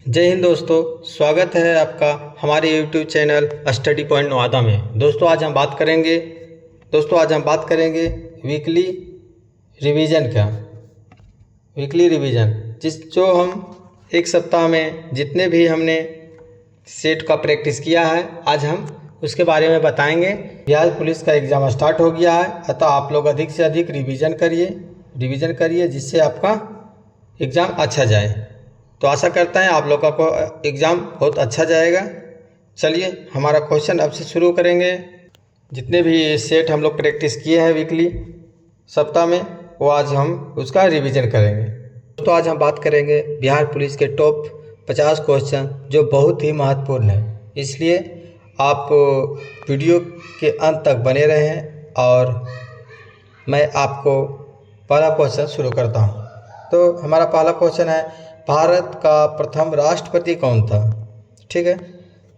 जय हिंद दोस्तों, स्वागत है आपका हमारे YouTube channel study point Nawada में। दोस्तों आज हम बात करेंगे वीकली रिवीजन का। वीकली रिवीजन जो हम एक सप्ताह में जितने भी हमने सेट का प्रैक्टिस किया है, आज हम उसके बारे में बताएंगे। बिहार पुलिस का एग्ज़ाम स्टार्ट हो गया है, अतः आप लोग अधिक से अधिक रिवीजन करिए जिससे आपका एग्ज़ाम अच्छा जाए। तो आशा करता है आप लोगों को एग्ज़ाम बहुत अच्छा जाएगा। चलिए हमारा क्वेश्चन अब से शुरू करेंगे। जितने भी सेट हम लोग प्रैक्टिस किए हैं वीकली सप्ताह में, वो आज हम उसका रिवीजन करेंगे। तो आज हम बात करेंगे बिहार पुलिस के टॉप 50 क्वेश्चन जो बहुत ही महत्वपूर्ण है, इसलिए आप वीडियो के अंत तक बने रहें और मैं आपको पहला क्वेश्चन शुरू करता हूँ। तो हमारा पहला क्वेश्चन है, भारत का प्रथम राष्ट्रपति कौन था? ठीक है,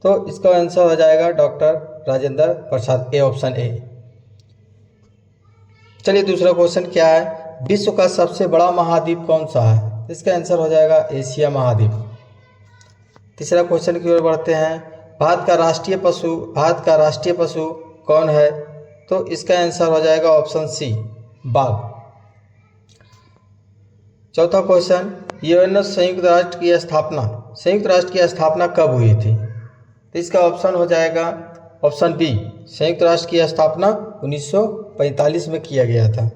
तो इसका आंसर हो जाएगा doctor Rajendra Prasad, A option A. चलिए दूसरा क्वेश्चन क्या है, विश्व का सबसे बड़ा महाद्वीप कौन सा है? इसका आंसर हो जाएगा एशिया महाद्वीप। तीसरा क्वेश्चन की ओर बढ़ते हैं, भारत का राष्ट्रीय पशु कौन है? तो इसका आंसर हो जाएगा ऑप्शन सी, बाघ। चौथा क्वेश्चन, यूएनओ संयुक्त राष्ट्र की स्थापना कब हुई थी? तो इसका ऑप्शन हो जाएगा ऑप्शन बी, संयुक्त राष्ट्र की स्थापना 1945 में किया गया था।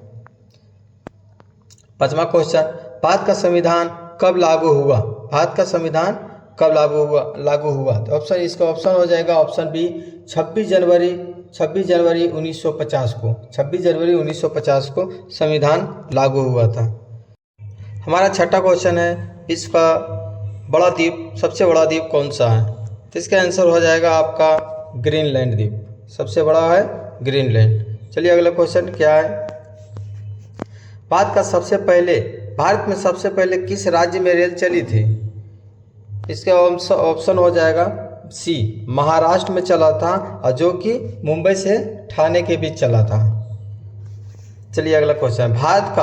पांचवा क्वेश्चन, भारत का संविधान कब लागू हुआ? तो इसका ऑप्शन हो जाएगा ऑप्शन बी, 26 जनवरी 1950 को। 26 जनवरी 1950 को संविधान लागू हुआ था। हमारा छठा क्वेश्चन है, विश्व का सबसे बड़ा द्वीप कौन सा है? तो इसका आंसर हो जाएगा आपका ग्रीनलैंड द्वीप, सबसे बड़ा है ग्रीनलैंड। चलिए अगला क्वेश्चन क्या है, भारत में सबसे पहले किस राज्य में रेल चली थी? इसका ऑप्शन हो जाएगा सी, महाराष्ट्र में चला था, और जो कि मुंबई से ठाणे के बीच चला था। चलिए अगला क्वेश्चन, भारत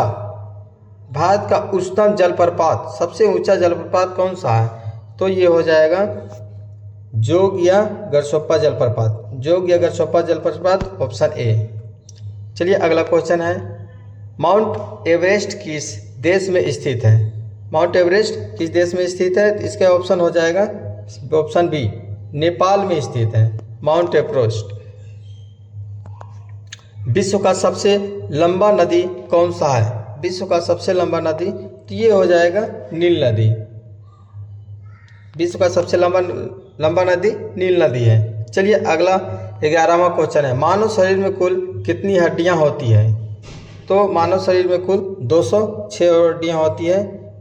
का उच्चतम जलप्रपात, सबसे ऊंचा जलप्रपात कौन सा है? तो ये हो जाएगा जोग या गरसोप्पा जलप्रपात, ऑप्शन ए। चलिए अगला क्वेश्चन है, माउंट एवरेस्ट किस देश में स्थित है? तो इसका ऑप्शन हो जाएगा ऑप्शन बी, नेपाल में स्थित है माउंट एवरेस्ट। विश्व का सबसे लंबा नदी कौन सा है? तो ये हो जाएगा नील नदी। विश्व का सबसे लंबा नदी नील नदी है। चलिए अगला 11वां क्वेश्चन है, मानव शरीर में कुल कितनी हड्डियां होती है? तो मानव शरीर में कुल 206 हड्डियां होती है,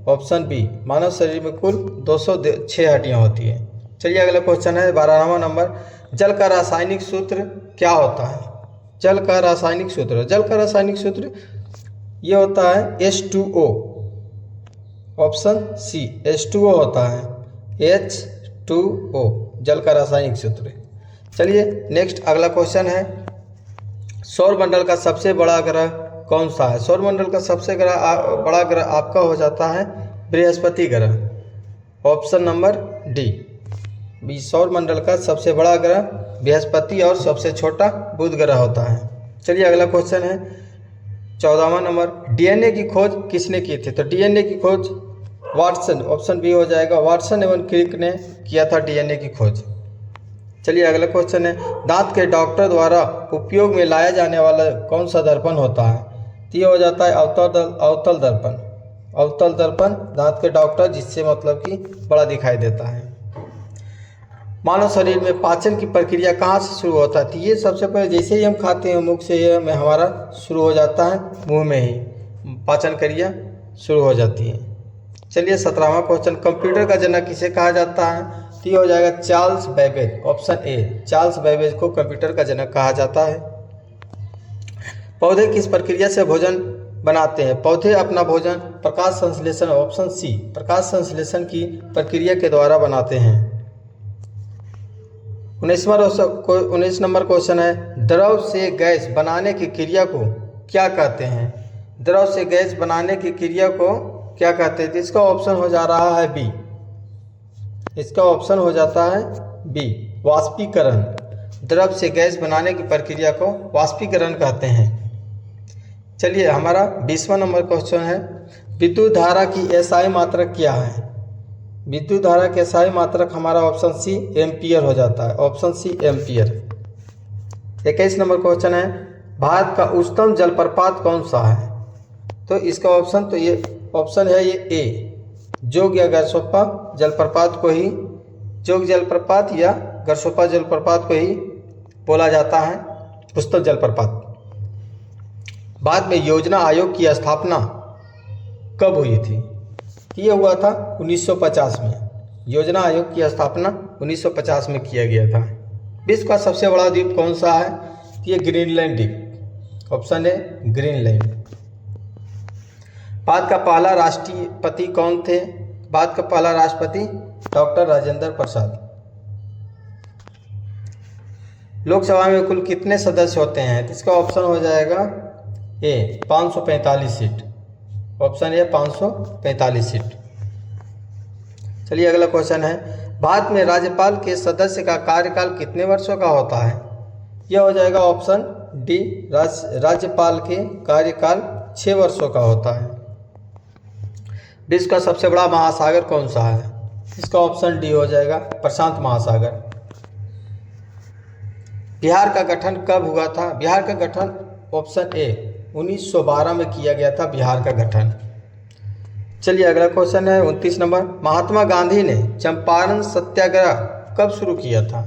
ऑप्शन बी, मानव शरीर में कुल 206 हड्डियां होती है। चलिए अगला क्वेश्चन है 12वां नंबर, जल का रासायनिक सूत्र क्या होता है? जल का रासायनिक सूत्र ये होता है H2O, ऑप्शन सी, H2O होता है, H2O जल का रासायनिक सूत्र। चलिए नेक्स्ट अगला क्वेश्चन है, सौरमंडल का सबसे बड़ा ग्रह कौन सा है? सौरमंडल का सबसे बड़ा ग्रह आपका हो जाता है बृहस्पति ग्रह, ऑप्शन नंबर डी। सौरमंडल का सबसे बड़ा ग्रह बृहस्पति और सबसे छोटा बुध ग्रह होता है। चलिए अगला क्वेश्चन है 14वां नंबर, डीएनए की खोज किसने की थी? तो डीएनए की खोज वाटसन, ऑप्शन बी हो जाएगा, वाटसन एवं क्रिक ने किया था डीएनए की खोज। चलिए अगला क्वेश्चन है, दांत के डॉक्टर द्वारा उपयोग में लाया जाने वाला कौन सा दर्पण होता है? तो ये हो जाता है अवतल दर्पण दांत के डॉक्टर, जिससे मतलब कि बड़ा दिखाई देता है। मानव शरीर में पाचन की प्रक्रिया कहाँ से शुरू होता है? तो ये सबसे पहले जैसे ही हम खाते हैं मुख से ये में हमारा शुरू हो जाता है, मुंह में ही पाचन क्रिया शुरू हो जाती है। चलिए 17वां क्वेश्चन, कंप्यूटर का जनक किसे कहा जाता है? तो ये हो जाएगा Charles Babbage, option A, Charles Babbage को कंप्यूटर का जनक कहा जाता है। पौधे किस प्रक्रिया से भोजन बनाते हैं? पौधे अपना भोजन प्रकाश संश्लेषण, ऑप्शन सी, प्रकाश संश्लेषण की प्रक्रिया के द्वारा बनाते हैं। 19 नंबर क्वेश्चन है, द्रव से गैस बनाने की क्रिया को क्या कहते हैं? तो इसका ऑप्शन हो जा रहा है बी, इसका ऑप्शन हो जाता है बी, वाष्पीकरण। द्रव से गैस बनाने की प्रक्रिया को वाष्पीकरण कहते हैं। चलिए हमारा 20वां नंबर क्वेश्चन है, विद्युत धारा की एसआई मात्रक क्या है? विद्युत धारा की एसआई मात्रक हमारा ऑप्शन सी एम्पियर हो जाता है, option C ampere. 21 number question है, भारत का उच्चतम जलप्रपात कौन सा है? तो इसका ऑप्शन तो ये ऑप्शन है ये ए, जोग या गरसोप्पा जलप्रपात को ही, जोग जलप्रपात या गरसोप्पा जलप्रपात को ही बोला जाता है उच्चतम जलप्रपात। बाद में योजना आयोग की स्थापना कब हुई थी? ये हुआ था 1950 में। योजना आयोग की स्थापना 1950 में किया गया था। विश्व का सबसे बड़ा द्वीप कौन सा है? ये ग्रीनलैंड द्वीप, ऑप्शन है ग्रीनलैंड। भारत का पहला राष्ट्रपति कौन थे? भारत का पहला राष्ट्रपति डॉक्टर राजेंद्र प्रसाद। लोकसभा में कुल कितने सदस्य होते हैं? तो इसका ऑप्शन हो जाएगा ए, 545 सीट, ऑप्शन ए 545 सीट। चलिए अगला क्वेश्चन है, भारत में राज्यपाल के सदस्य का कार्यकाल कितने वर्षों का होता है? यह हो जाएगा ऑप्शन डी, राज्यपाल के कार्यकाल 6 वर्षों का होता है। विश्व का सबसे बड़ा महासागर कौन सा है? इसका ऑप्शन डी हो जाएगा प्रशांत महासागर। बिहार का गठन कब हुआ था? बिहार का गठन ऑप्शन ए 1912 में किया गया था बिहार का गठन। चलिए अगला क्वेश्चन है 29 नंबर, महात्मा गांधी ने चंपारण सत्याग्रह कब शुरू किया था?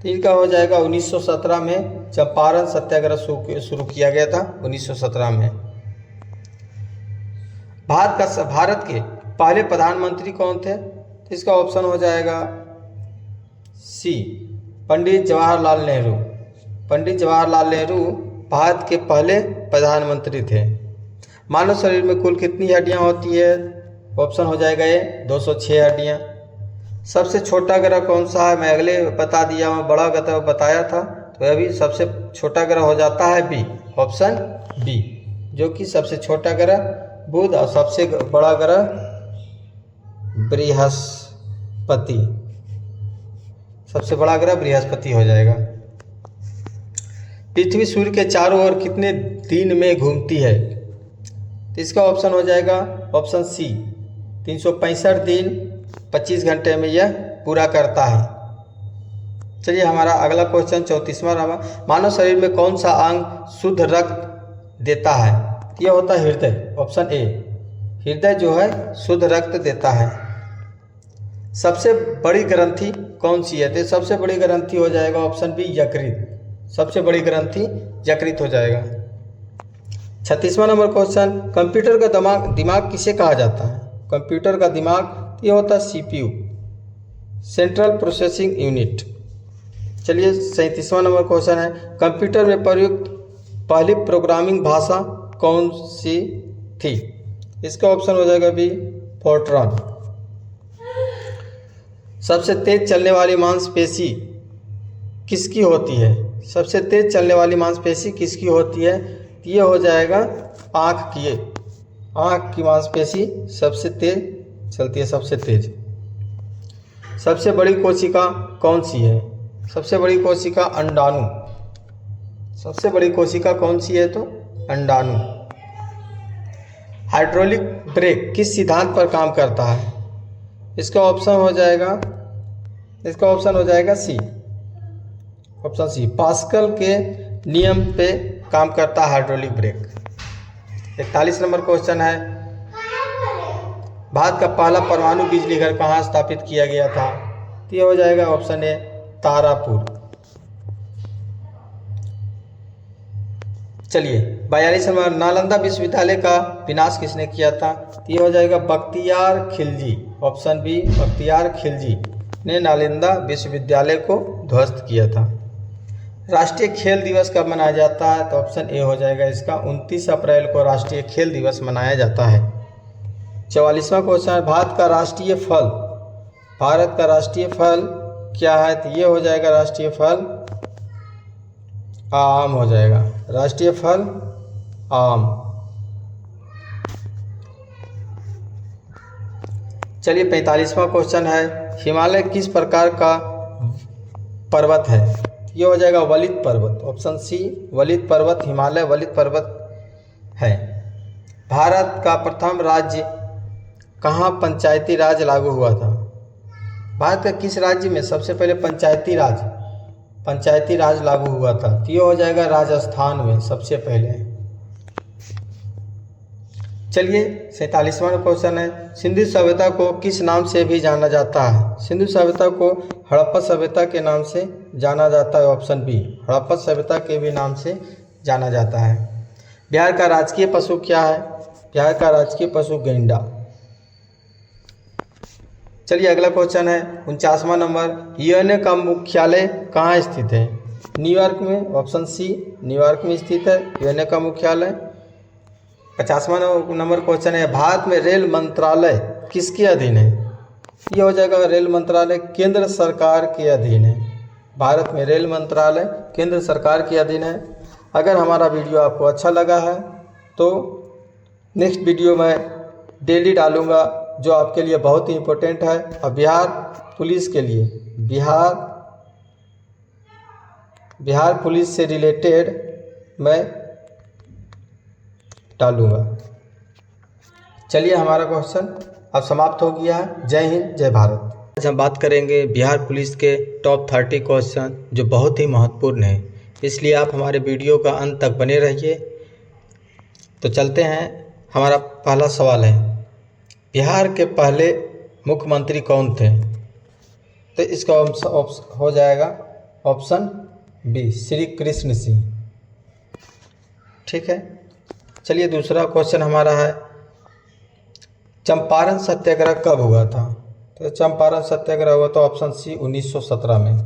तो इनका हो जाएगा 1917 में चंपारण सत्याग्रह शुरू किया गया था 1917 में। भारत के पहले प्रधानमंत्री कौन थे? तो इसका ऑप्शन हो जाएगा सी, पंडित जवाहरलाल नेहरू। पंडित जवाहरलाल नेहरू भारत के पहले प्रधानमंत्री थे। मानव शरीर में कुल कितनी हड्डियां होती है? ऑप्शन हो जाएगा ये 206 हड्डियां। सबसे छोटा ग्रह कौन सा है? मैं अगले बता दिया हूँ, बड़ा ग्रह बताया था, तो अभी सबसे छोटा ग्रह हो जाता है बी, ऑप्शन बी, जो कि सबसे छोटा ग्रह बुध और सबसे बड़ा ग्रह बृहस्पति, सबसे बड़ा ग्रह बृहस्पति हो जाएगा। पृथ्वी सूर्य के चारों ओर कितने दिन में घूमती है? तो इसका ऑप्शन हो जाएगा ऑप्शन सी, 365 दिन 25 घंटे में यह पूरा करता है। चलिए हमारा अगला क्वेश्चन 34वां रहा, मानव शरीर में कौन सा अंग शुद्ध रक्त देता है? यह होता है हृदय, ऑप्शन ए, हृदय जो है शुद्ध रक्त देता है। सबसे बड़ी ग्रंथि कौन सी है? तो सबसे बड़ी ग्रंथि हो जाएगा ऑप्शन बी, यकृत। सबसे बड़ी ग्रंथि यकृत हो जाएगा। 36वां नंबर क्वेश्चन, कंप्यूटर का दिमाग किसे कहा जाता है? कंप्यूटर का दिमाग ये होता है सीपीयू, सेंट्रल प्रोसेसिंग यूनिट। चलिए 37वां नंबर क्वेश्चन है, कंप्यूटर में प्रयुक्त पहली प्रोग्रामिंग भाषा कौन सी थी? इसका ऑप्शन हो जाएगा बी, फोर्ट्रॉन। सबसे तेज चलने वाली मांसपेशी किसकी होती है? सबसे तेज चलने वाली मांसपेशी किसकी होती है? ये हो जाएगा आँख की। आँख की मांसपेशी सबसे तेज चलती है, सबसे तेज। सबसे बड़ी कोशिका कौन सी है? सबसे बड़ी कोशिका अंडाणु। सबसे बड़ी कोशिका कौन सी है? तो अंडाणु। हाइड्रोलिक ब्रेक किस सिद्धांत पर काम करता है? इसका ऑप्शन हो जाएगा सी, ऑप्शन सी, पास्कल के नियम पे काम करता है हाइड्रोलिक ब्रेक। 41 नंबर क्वेश्चन है, भारत का पहला परमाणु बिजली घर कहाँ स्थापित किया गया था? तो ये हो जाएगा ऑप्शन ए, तारापुर। चलिए 42 नंबर, नालंदा विश्वविद्यालय का विनाश किसने किया था? तो ये हो जाएगा बख्तियार खिलजी, ऑप्शन बी, बख्तियार खिलजी ने नालंदा विश्वविद्यालय को ध्वस्त किया था। राष्ट्रीय खेल दिवस कब मनाया जाता है? तो ऑप्शन ए हो जाएगा इसका 29 अप्रैल को राष्ट्रीय खेल दिवस मनाया जाता है। 44वां क्वेश्चन है, भारत का राष्ट्रीय फल क्या है? तो ये हो जाएगा राष्ट्रीय फल आम हो जाएगा, राष्ट्रीय फल आम। चलिए 45वां क्वेश्चन है, हिमालय किस प्रकार का पर्वत है? ये हो जाएगा वलित पर्वत। ऑप्शन सी वलित पर्वत, हिमालय वलित पर्वत है। भारत का प्रथम राज्य कहाँ पंचायती राज लागू हुआ था? भारत के किस राज्य में सबसे पहले पंचायती राज लागू हुआ था? तो ये हो जाएगा राजस्थान में सबसे पहले। चलिए 47वां क्वेश्चन है, सिंधु सभ्यता को किस नाम से भी जाना जाता है? सिंधु सभ्यता को हड़प्पा सभ्यता के नाम से जाना जाता है। ऑप्शन बी हड़प्पा सभ्यता के भी नाम से जाना जाता है। बिहार का राजकीय पशु क्या है? बिहार का राजकीय पशु गैंडा। चलिए अगला क्वेश्चन है 49वां नंबर, यूएनए का मुख्यालय कहाँ स्थित है? न्यूयॉर्क में। ऑप्शन सी न्यूयॉर्क में स्थित है यूएनए का मुख्यालय। 50वां नंबर क्वेश्चन है, भारत में रेल मंत्रालय किसके अधीन है? ये हो जाएगा रेल मंत्रालय केंद्र सरकार के अधीन है। भारत में रेल मंत्रालय केंद्र सरकार के अधीन है। अगर हमारा वीडियो आपको अच्छा लगा है तो नेक्स्ट वीडियो में डेली डालूंगा जो आपके लिए बहुत ही इम्पोर्टेंट है और बिहार पुलिस के लिए बिहार पुलिस से रिलेटेड मैं डालूंगा। चलिए हमारा क्वेश्चन अब समाप्त हो गया है। जय हिंद जय भारत। आज हम बात करेंगे बिहार पुलिस के टॉप 30 क्वेश्चन जो बहुत ही महत्वपूर्ण है, इसलिए आप हमारे वीडियो का अंत तक बने रहिए। तो चलते हैं, हमारा पहला सवाल है, बिहार के पहले मुख्यमंत्री कौन थे? तो इसका हो जाएगा ऑप्शन बी श्री कृष्ण सिंह। ठीक है। चलिए दूसरा क्वेश्चन हमारा है, चंपारण सत्याग्रह कब हुआ था? तो चंपारण सत्याग्रह हुआ था ऑप्शन सी 1917 में।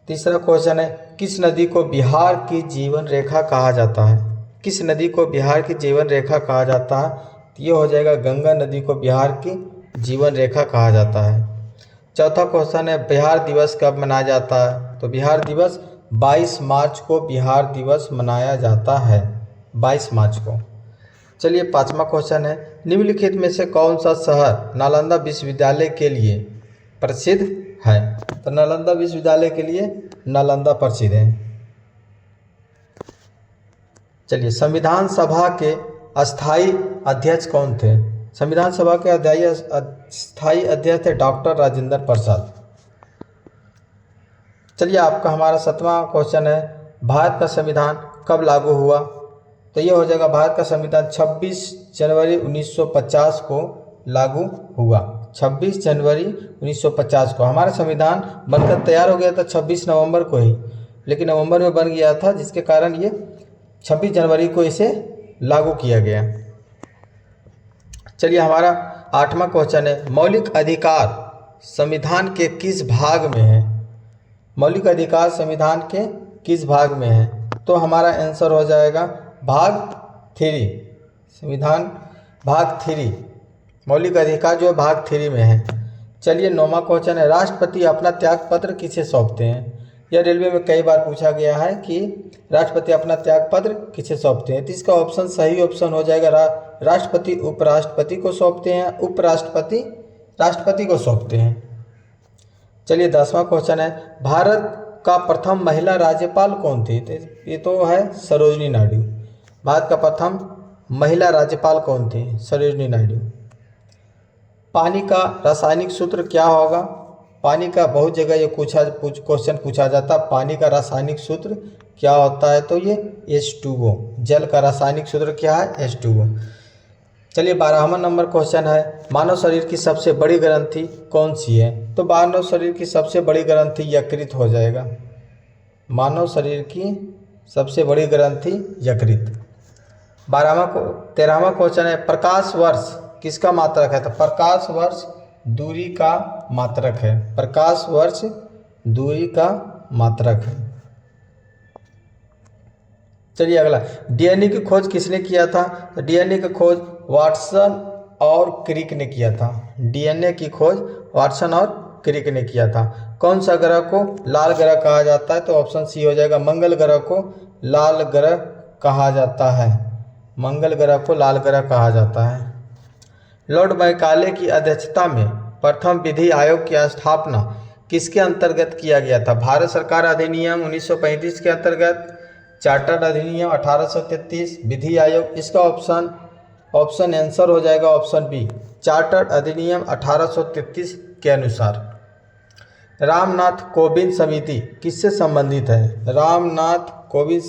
तीसरा क्वेश्चन है, किस नदी को बिहार की जीवन रेखा कहा जाता है? किस नदी को बिहार की जीवन रेखा कहा जाता है? तो ये हो जाएगा गंगा नदी को बिहार की जीवन रेखा कहा जाता है। चौथा क्वेश्चन है, बिहार दिवस कब मनाया जाता है? तो बिहार दिवस 22 मार्च को बिहार दिवस मनाया जाता है, 22 मार्च को। चलिए 5वां क्वेश्चन है, निम्नलिखित में से कौन सा शहर नालंदा विश्वविद्यालय के लिए प्रसिद्ध है? तो नालंदा विश्वविद्यालय के लिए नालंदा प्रसिद्ध है। चलिए संविधान सभा के अस्थाई अध्यक्ष कौन थे? संविधान सभा के अस्थाई अध्यक्ष थे डॉक्टर राजेंद्र प्रसाद। चलिए आपका हमारा 7वां क्वेश्चन है, भारत का संविधान कब लागू हुआ? तो ये हो जाएगा भारत का संविधान 26 जनवरी 1950 को लागू हुआ। 26 जनवरी 1950 को हमारा संविधान बनकर तैयार हो गया था 26 नवंबर को ही, लेकिन नवंबर में बन गया था जिसके कारण ये 26 जनवरी को इसे लागू किया गया। चलिए हमारा 8वां क्वेश्चन है, मौलिक अधिकार संविधान के किस भाग में है? मौलिक अधिकार संविधान के किस भाग में है? तो हमारा आंसर हो जाएगा भाग 3। संविधान भाग 3, मौलिक अधिकार जो है भाग 3 में है। चलिए 9वां क्वेश्चन है, राष्ट्रपति अपना त्यागपत्र किसे सौंपते हैं? यह रेलवे में कई बार पूछा गया है कि राष्ट्रपति अपना त्यागपत्र किसे सौंपते हैं। तो इसका ऑप्शन सही ऑप्शन हो जाएगा राष्ट्रपति उपराष्ट्रपति को सौंपते हैं, उपराष्ट्रपति राष्ट्रपति को सौंपते हैं। चलिए 10वां क्वेश्चन है, भारत का प्रथम महिला राज्यपाल कौन थी? ये तो है सरोजिनी नायडू। भारत का प्रथम महिला राज्यपाल कौन थी? सरोजिनी नायडू। पानी का रासायनिक सूत्र क्या होगा? पानी का बहुत जगह ये क्वेश्चन पूछा जाता है, पानी का रासायनिक सूत्र क्या होता है? तो ये H2O। जल का रासायनिक सूत्र क्या है? H2O। चलिए 12वां नंबर क्वेश्चन है, मानव शरीर की सबसे बड़ी ग्रंथि कौन सी है? तो मानव शरीर की सबसे बड़ी ग्रंथि यकृत हो जाएगा। मानव शरीर की सबसे बड़ी ग्रंथि यकृत। 13वां क्वेश्चन है, प्रकाश वर्ष किसका मात्रक है? तो प्रकाश वर्ष दूरी का मात्रक है। प्रकाश वर्ष दूरी का मात्रक है। चलिए अगला, डीएनए की खोज किसने किया था? तो डीएनए की खोज वाटसन और क्रिक ने किया था। डीएनए की खोज वाटसन और क्रिक ने किया था। कौन सा ग्रह को लाल ग्रह कहा जाता है? तो ऑप्शन सी हो जाएगा, मंगल ग्रह को लाल ग्रह कहा जाता है। मंगल ग्रह को लाल ग्रह कहा जाता है। लॉर्ड मैकाले की अध्यक्षता में प्रथम विधि आयोग की स्थापना किसके अंतर्गत किया गया था? भारत सरकार अधिनियम 1935 के अंतर्गत, चार्टर्ड अधिनियम 1833, विधि आयोग। इसका ऑप्शन आंसर हो जाएगा ऑप्शन बी, चार्टर्ड अधिनियम 1833 के अनुसार। रामनाथ कोविंद समिति किससे संबंधित है? रामनाथ कोविंद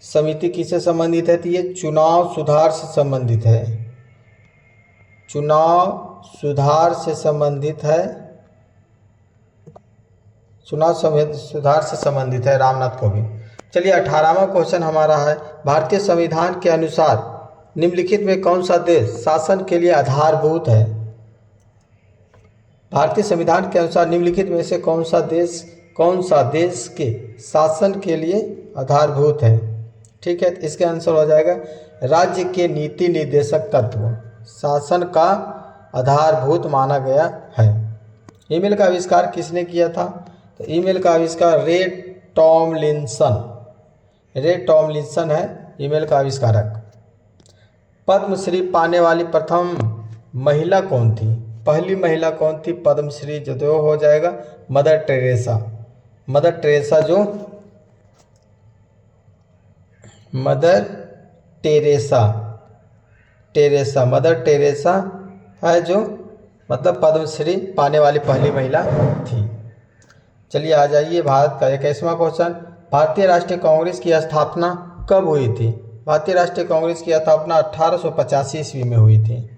समिति किससे संबंधित है? तो ये चुनाव सुधार से संबंधित है, चुनाव सुधार से संबंधित है, चुनाव सुधार से संबंधित है रामनाथ कोविंद। चलिए 18वां क्वेश्चन हमारा है, भारतीय संविधान के अनुसार निम्नलिखित में कौन सा देश शासन के लिए आधारभूत है? भारतीय संविधान के अनुसार निम्नलिखित में से कौन सा देश के शासन के लिए आधारभूत है? ठीक है, इसका आंसर हो जाएगा राज्य के नीति निर्देशक तत्व शासन का आधारभूत माना गया है। ईमेल का आविष्कार किसने किया था? तो ईमेल का आविष्कार रे टॉमलिंसन है ईमेल का आविष्कारक। पद्मश्री पाने वाली प्रथम महिला कौन थी? पहली महिला कौन थी पद्मश्री? जो हो जाएगा मदर टेरेसा। मदर टेरेसा है जो मतलब पद्मश्री पाने वाली पहली महिला थी। चलिए आ जाइए भारत का 21वां क्वेश्चन, भारतीय राष्ट्रीय कांग्रेस की स्थापना कब हुई थी? भारतीय राष्ट्रीय कांग्रेस की स्थापना 1885 ईस्वी में हुई थी।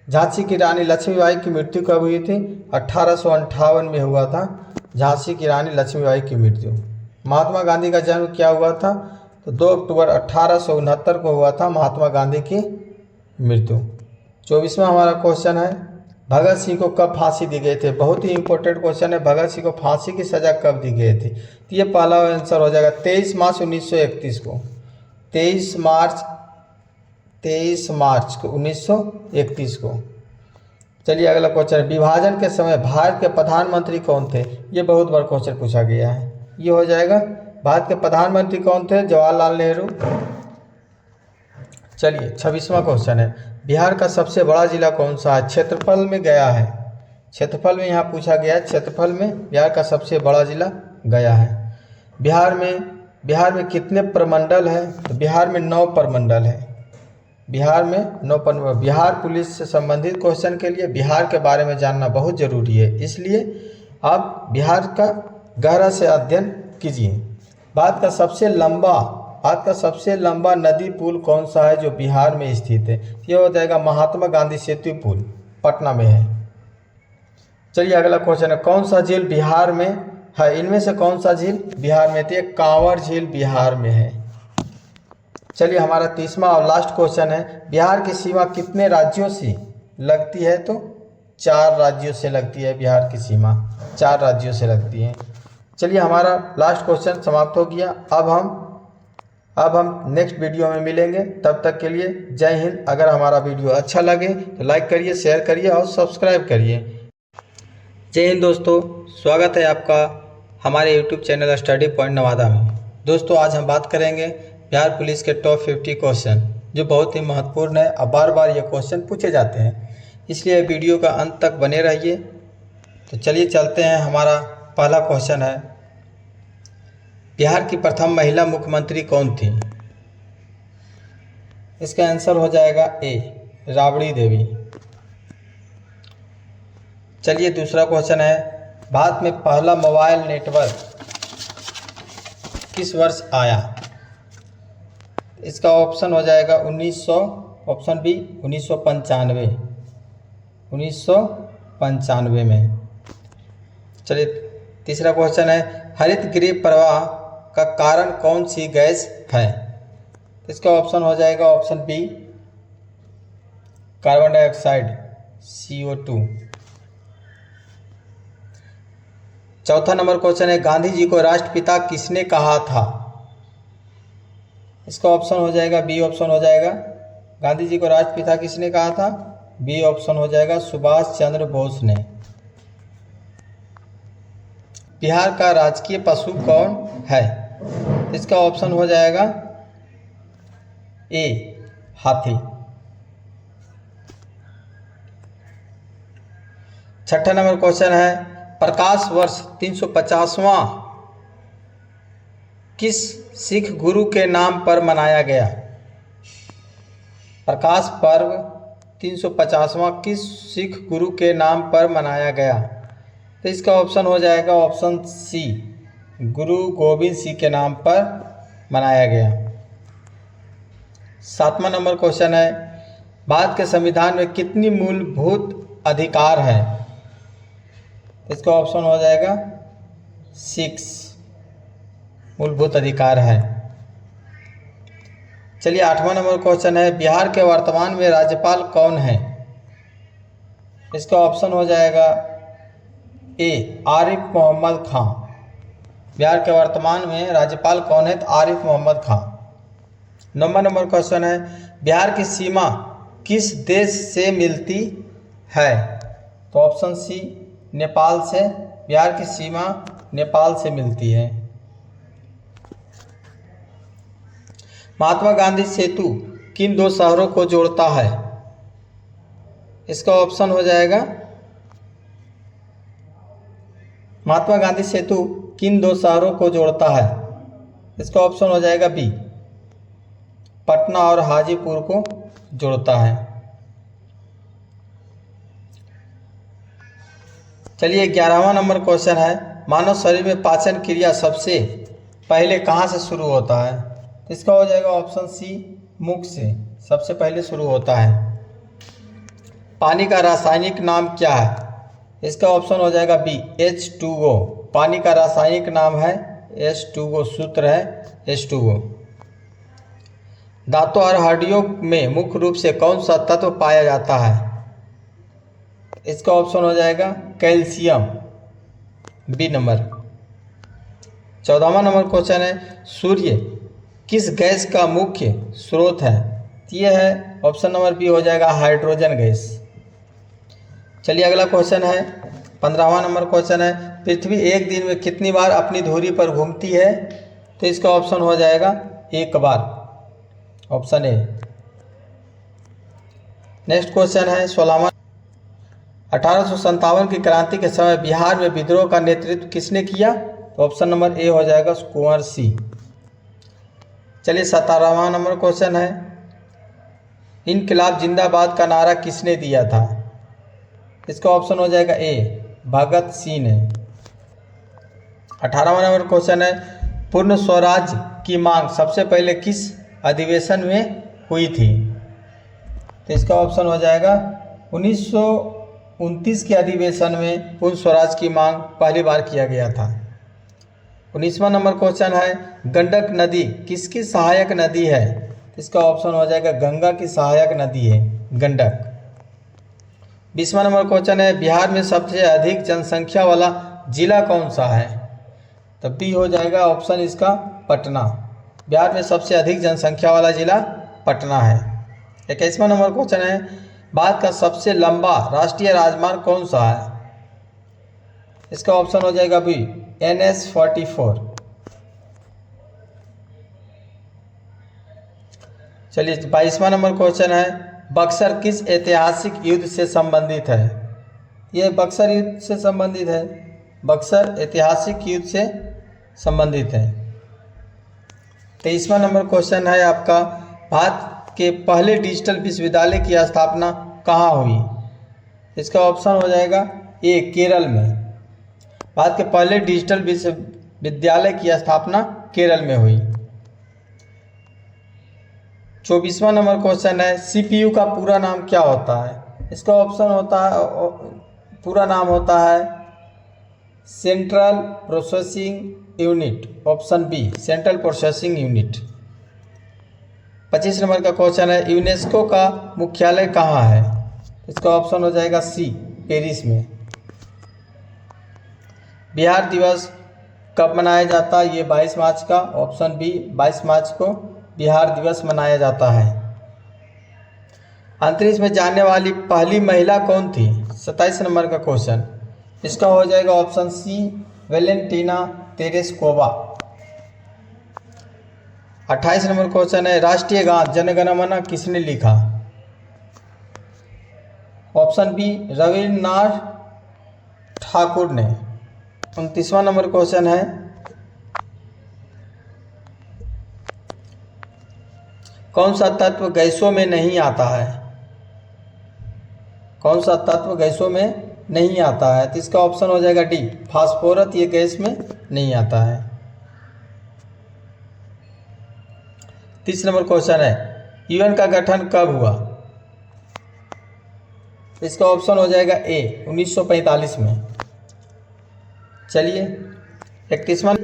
झांसी की रानी लक्ष्मीबाई की मृत्यु कब हुई थी? 1858 में हुआ था झांसी की रानी लक्ष्मीबाई की मृत्यु। महात्मा गांधी का जन्म क्या हुआ था? तो 2 अक्टूबर 1869 को हुआ था महात्मा गांधी की मृत्यु। 24वां हमारा क्वेश्चन है, भगत सिंह को कब फांसी दी गई थी? बहुत ही इंपॉर्टेंट क्वेश्चन है, भगत सिंह को फांसी की सज़ा कब दी गई थी? तो ये पहला आंसर हो जाएगा 23 मार्च 1931 को। 23 मार्च को 1931 को। चलिए अगला क्वेश्चन, विभाजन के समय भारत के प्रधानमंत्री कौन थे? ये बहुत बड़ा क्वेश्चन पूछा गया है। ये हो जाएगा भारत के प्रधानमंत्री कौन थे? जवाहरलाल नेहरू। चलिए 26वां क्वेश्चन है, बिहार का सबसे बड़ा जिला कौन सा है? क्षेत्रफल में गया है, क्षेत्रफल में यहाँ पूछा गया है, क्षेत्रफल में बिहार का सबसे बड़ा जिला गया है। बिहार में कितने प्रमंडल हैं? तो बिहार में 9 प्रमंडल है। बिहार में 9 प्रमंडल। बिहार पुलिस से संबंधित क्वेश्चन के लिए बिहार के बारे में जानना बहुत जरूरी है, इसलिए आप बिहार का गहरा से अध्ययन कीजिए। भारत का सबसे लंबा नदी पुल कौन सा है जो बिहार में स्थित है? ये हो जाएगा महात्मा गांधी सेतु पुल, पटना में है। चलिए अगला क्वेश्चन है, कौन सा झील बिहार में है? इनमें से कौन सा झील बिहार में थी? कांवर झील बिहार में है। चलिए हमारा 30वां और लास्ट क्वेश्चन है, बिहार की सीमा कितने राज्यों से लगती है? तो 4 राज्यों से लगती है बिहार की सीमा, 4 राज्यों से लगती है। चलिए हमारा लास्ट क्वेश्चन समाप्त हो गया। अब हम नेक्स्ट वीडियो में मिलेंगे, तब तक के लिए जय हिंद। अगर हमारा वीडियो अच्छा लगे तो लाइक करिए, शेयर करिए और सब्सक्राइब करिए। जय हिंद दोस्तों, स्वागत है आपका हमारे YouTube channel study point Nawada में। दोस्तों आज हम बात करेंगे बिहार पुलिस के टॉप 50 क्वेश्चन, जो बहुत ही महत्वपूर्ण है और बार बार ये क्वेश्चन पूछे जाते हैं, इसलिए वीडियो का अंत तक बने रहिए। तो चलिए चलते हैं। हमारा पहला क्वेश्चन है, बिहार की प्रथम महिला मुख्यमंत्री कौन थी? इसका आंसर हो जाएगा ए, राबड़ी देवी। चलिए दूसरा क्वेश्चन है, भारत में पहला मोबाइल नेटवर्क किस वर्ष आया? इसका ऑप्शन हो जाएगा 1900, ऑप्शन बी 1995 में। चलिए तीसरा क्वेश्चन है, हरित गृह प्रवाह का कारण कौन सी गैस है? इसका ऑप्शन हो जाएगा option B, carbon dioxide CO2। चौथा नंबर क्वेश्चन है, गांधी जी को राष्ट्रपिता किसने कहा था? इसका ऑप्शन हो जाएगा बी, ऑप्शन हो जाएगा गांधी जी को राष्ट्रपिता किसने कहा था? बी ऑप्शन हो जाएगा सुभाष चंद्र बोस ने। बिहार का राजकीय पशु कौन है? इसका ऑप्शन हो जाएगा ए, हाथी। छठा नंबर क्वेश्चन है प्रकाश वर्ष 350वां किस सिख गुरु के नाम पर मनाया गया? प्रकाश पर्व 350वां किस सिख गुरु के नाम पर मनाया गया? तो इसका ऑप्शन हो जाएगा ऑप्शन सी, गुरु गोविंद सिंह के नाम पर मनाया गया। सातवां नंबर क्वेश्चन है भारत के संविधान में कितनी मूलभूत अधिकार है? इसका ऑप्शन हो जाएगा 6 मूलभूत अधिकार है। चलिए आठवां नंबर क्वेश्चन है बिहार के वर्तमान में राज्यपाल कौन है? इसका ऑप्शन हो जाएगा ए आरिफ मोहम्मद खां। बिहार के वर्तमान में राज्यपाल कौन है? तो आरिफ मोहम्मद खां। नौवां नंबर क्वेश्चन है बिहार की सीमा किस देश से मिलती है? तो ऑप्शन सी नेपाल से। बिहार की सीमा नेपाल से मिलती है। महात्मा गांधी सेतु किन दो शहरों को जोड़ता है? इसका ऑप्शन हो जाएगा महात्मा गांधी सेतु किन दो शहरों को जोड़ता है? इसका ऑप्शन हो जाएगा बी, पटना और हाजीपुर को जोड़ता है। चलिए 11वां नंबर क्वेश्चन है मानव शरीर में पाचन क्रिया सबसे पहले कहाँ से शुरू होता है? इसका हो जाएगा ऑप्शन सी, मुख से सबसे पहले शुरू होता है। पानी का रासायनिक नाम क्या है? इसका ऑप्शन हो जाएगा बी, H2O। पानी का रासायनिक नाम है H2O, सूत्र है H2O। दांतों और हड्डियों में मुख्य रूप से कौन सा तत्व पाया जाता है? इसका ऑप्शन हो जाएगा कैल्शियम, बी नंबर। 14वां नंबर क्वेश्चन है सूर्य किस गैस का मुख्य स्रोत है? यह है ऑप्शन नंबर बी हो जाएगा हाइड्रोजन गैस। चलिए अगला क्वेश्चन है 15वां नंबर क्वेश्चन है पृथ्वी एक दिन में कितनी बार अपनी धुरी पर घूमती है? तो इसका ऑप्शन हो जाएगा 1 बार, ऑप्शन ए। नेक्स्ट क्वेश्चन है 16वां 1857 की क्रांति के समय बिहार में विद्रोह का नेतृत्व किसने किया? तो ऑप्शन नंबर ए हो जाएगा कुंवर सिंह। चलिए 17वां नंबर क्वेश्चन है इनकलाब जिंदाबाद का नारा किसने दिया था? इसका ऑप्शन हो जाएगा ए, भगत सिंह ने। 18वां नंबर क्वेश्चन है पूर्ण स्वराज की मांग सबसे पहले किस अधिवेशन में हुई थी? तो इसका ऑप्शन हो जाएगा 1929 के अधिवेशन में पूर्ण स्वराज की मांग पहली बार किया गया था। 19वां नंबर क्वेश्चन है गंडक नदी किसकी सहायक नदी है? इसका ऑप्शन हो जाएगा गंगा की सहायक नदी है गंडक। 20वां नंबर क्वेश्चन है बिहार में सबसे अधिक जनसंख्या वाला जिला कौन सा है? तब बी हो जाएगा ऑप्शन इसका पटना। बिहार में सबसे अधिक जनसंख्या वाला जिला पटना है। 21वां नंबर क्वेश्चन है भारत का सबसे लंबा राष्ट्रीय राजमार्ग कौन सा है? इसका ऑप्शन हो जाएगा बी, NH-44। चलिए 22वां नंबर क्वेश्चन है बक्सर किस ऐतिहासिक युद्ध से संबंधित है? यह बक्सर युद्ध से संबंधित है। बक्सर ऐतिहासिक युद्ध से संबंधित है। 23वां नंबर क्वेश्चन है आपका भारत के पहले डिजिटल विश्वविद्यालय की स्थापना कहाँ हुई? इसका ऑप्शन हो जाएगा ए, केरल में। भारत के पहले डिजिटल विश्वविद्यालय की स्थापना केरल में हुई। 24वां नंबर क्वेश्चन है CPU का पूरा नाम क्या होता है? इसका ऑप्शन होता है पूरा नाम होता है central processing unit, option B, central processing unit. 25 number का क्वेश्चन है यूनेस्को का मुख्यालय कहाँ है? इसका ऑप्शन हो जाएगा सी, पेरिस में। बिहार दिवस कब मनाया जाता है? ये 22 मार्च का, ऑप्शन बी 22 मार्च को बिहार दिवस मनाया जाता है। अंतरिक्ष में जाने वाली पहली महिला कौन थी? 27 नंबर का क्वेश्चन, इसका हो जाएगा option C, Valentina Tereshkova. 28 number question है राष्ट्रीय गान जन गण मन किसने लिखा? ऑप्शन बी, रविन्द्रनाथ ठाकुर ने। 29वां नंबर क्वेश्चन है, कौन सा तत्व गैसों में नहीं आता है? कौन सा तत्व गैसों में नहीं आता है? तो इसका ऑप्शन हो जाएगा डी, फास्फोरस। ये गैस में नहीं आता है। 30 नंबर क्वेश्चन है, यूएन का गठन कब हुआ? इसका ऑप्शन हो जाएगा ए, 1945 में। चलिए 31वां,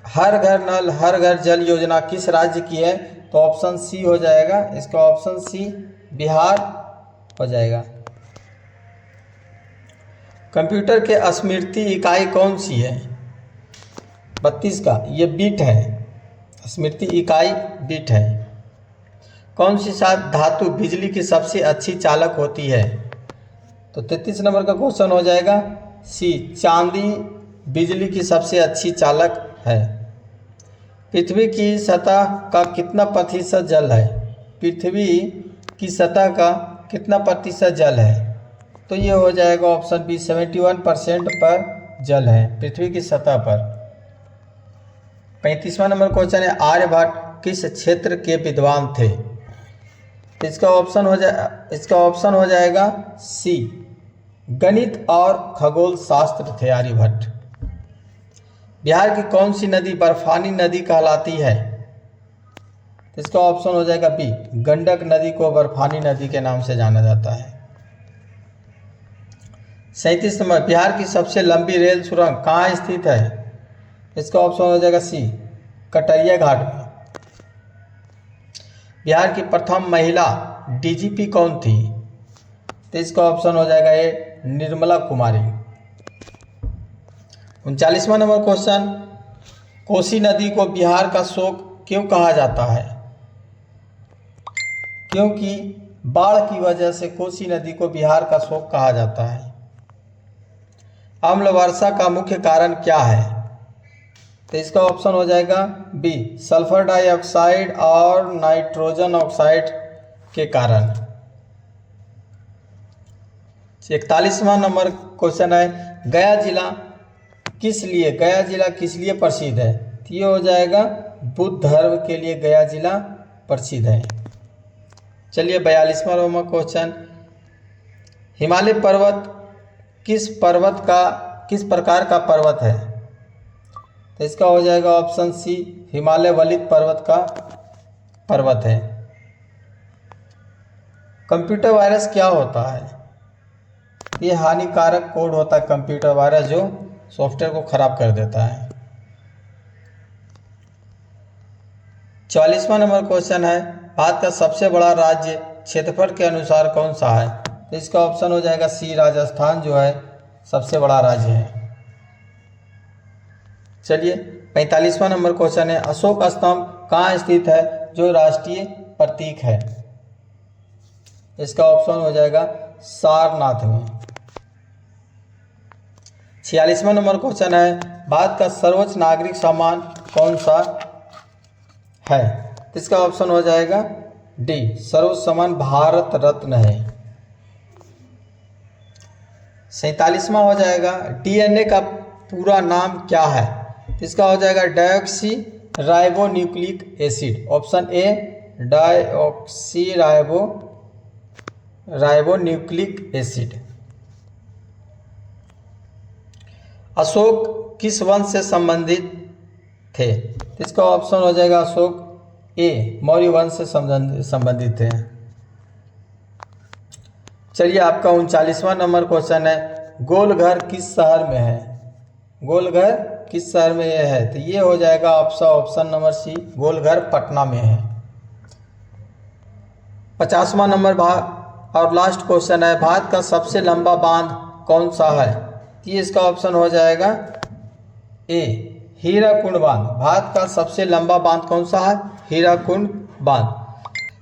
हर घर नल हर घर जल योजना किस राज्य की है? तो ऑप्शन सी हो जाएगा, इसका ऑप्शन सी बिहार हो जाएगा। कंप्यूटर के स्मृति इकाई कौन सी है? 32 का ये बिट है, स्मृति इकाई बिट है। कौन सी धातु बिजली की सबसे अच्छी चालक होती है? तो 33 नंबर का क्वेश्चन हो जाएगा सी, चांदी बिजली की सबसे अच्छी चालक है। पृथ्वी की सतह का कितना प्रतिशत जल है? पृथ्वी की सतह का कितना प्रतिशत जल है? तो ये हो जाएगा ऑप्शन बी, 71% पर जल है पृथ्वी की सतह पर। 35वां नंबर क्वेश्चन है, आर्यभट्ट किस क्षेत्र के विद्वान थे? इसका ऑप्शन हो जाएगा सी, गणित और खगोल शास्त्र थे आर्यभट्ट। बिहार की कौन सी नदी बर्फानी नदी कहलाती है? इसका ऑप्शन हो जाएगा बी, गंडक नदी को बर्फानी नदी के नाम से जाना जाता है। 37 नंबर, बिहार की सबसे लंबी रेल सुरंग कहाँ स्थित है? इसका ऑप्शन हो जाएगा सी, कटरिया घाट में। बिहार की प्रथम महिला डीजीपी कौन थी? तो इसका ऑप्शन हो जाएगा ए, निर्मला कुमारी। 39वां नंबर क्वेश्चन, कोसी नदी को बिहार का शोक क्यों कहा जाता है? क्योंकि बाढ़ की वजह से कोसी नदी को बिहार का शोक कहा जाता है। अम्ल वर्षा का मुख्य कारण क्या है? तो इसका ऑप्शन हो जाएगा बी, सल्फर डाइऑक्साइड और नाइट्रोजन ऑक्साइड के कारण। 41वां नंबर क्वेश्चन है, गया जिला किस लिए प्रसिद्ध है? तो ये हो जाएगा बुद्ध धर्म के लिए गया जिला प्रसिद्ध है। चलिए 42वां नंबर क्वेश्चन, हिमालय पर्वत किस प्रकार का पर्वत है? तो इसका हो जाएगा ऑप्शन सी, हिमालय वलित पर्वत का पर्वत है। कंप्यूटर वायरस क्या होता है? ये हानिकारक कोड होता है कंप्यूटर वायरस, जो सॉफ्टवेयर को खराब कर देता है। 44वां नंबर क्वेश्चन है, भारत का सबसे बड़ा राज्य क्षेत्रफल के अनुसार कौन सा है? तो इसका ऑप्शन हो जाएगा सी, राजस्थान जो है सबसे बड़ा राज्य है। चलिए 45वां नंबर क्वेश्चन है, अशोक स्तंभ कहाँ स्थित है जो राष्ट्रीय प्रतीक है? इसका ऑप्शन हो जाएगा सारनाथ में। 46वां नंबर क्वेश्चन है, भारत का सर्वोच्च नागरिक सम्मान कौन सा है? इसका ऑप्शन हो जाएगा डी, सर्वोच्च सम्मान भारत रत्न है। 47वां हो जाएगा, डीएनए का पूरा नाम क्या है? इसका हो जाएगा deoxyribonucleic acid. Option A, deoxyribonucleic acid. Ashok किस वंश से संबंधित थे? इसका ऑप्शन हो जाएगा अशोक ए, मौर्य वंश से संबंधित थे। चलिए आपका 39वां नंबर क्वेश्चन है, गोलघर किस शहर में है? गोलघर किस शहर में यह है? तो ये हो जाएगा आपका option number C, Golghar Patna में है। 50वां नंबर और लास्ट क्वेश्चन है, भारत का सबसे लंबा बांध कौन सा है? ये इसका ऑप्शन हो जाएगा ए, हीराकुंड बांध। भारत का सबसे लंबा बांध कौन सा है? हीराकुंड बांध।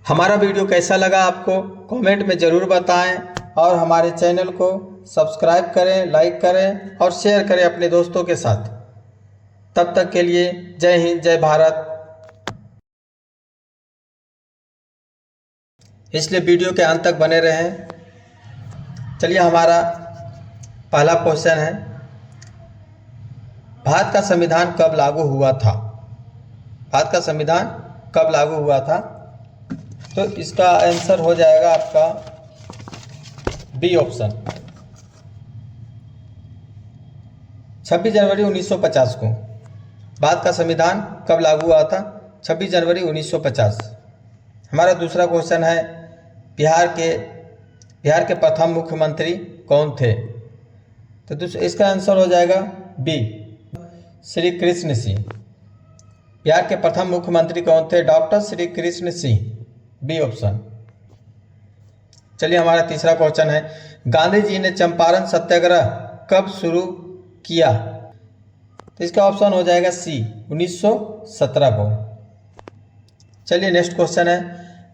हमारा वीडियो कैसा लगा आपको कमेंट में ज़रूर बताएं और हमारे चैनल को सब्सक्राइब करें, लाइक करें और शेयर करें अपने दोस्तों के साथ। तब तक के लिए जय हिंद, जय भारत। इसलिए वीडियो के अंत तक बने रहें। चलिए हमारा पहला क्वेश्चन है, भारत का संविधान कब लागू हुआ था? भारत का संविधान कब लागू हुआ था? तो इसका आंसर हो जाएगा आपका बी ऑप्शन, 26 जनवरी 1950 को। भारत का संविधान कब लागू हुआ था? 26 जनवरी 1950। हमारा दूसरा क्वेश्चन है, बिहार के प्रथम मुख्यमंत्री कौन थे? तो इसका आंसर हो जाएगा बी, श्री कृष्ण सिंह। बिहार के प्रथम मुख्यमंत्री कौन थे? Doctor Shri Krishna Singh, B option. चलिए हमारा तीसरा क्वेश्चन है, गांधी जी ने चंपारण सत्याग्रह कब शुरू किया? तो इसका ऑप्शन हो जाएगा सी, 1917 को। चलिए नेक्स्ट क्वेश्चन है,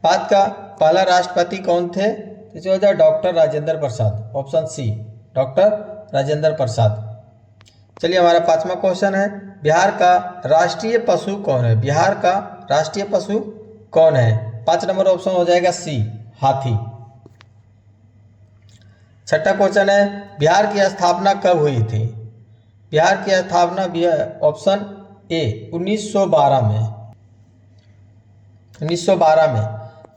भारत का पहला राष्ट्रपति कौन थे? तो हो जाए doctor Rajendra Prasad, option C, doctor Rajendra Prasad. चलिए हमारा पांचवा क्वेश्चन है, बिहार का राष्ट्रीय पशु कौन है? बिहार का राष्ट्रीय पशु कौन है? 5 नंबर ऑप्शन हो जाएगा सी, हाथी। छठा क्वेश्चन है, बिहार की स्थापना कब हुई थी? बिहार की स्थापना ऑप्शन ए, 1912 में। 1912 में।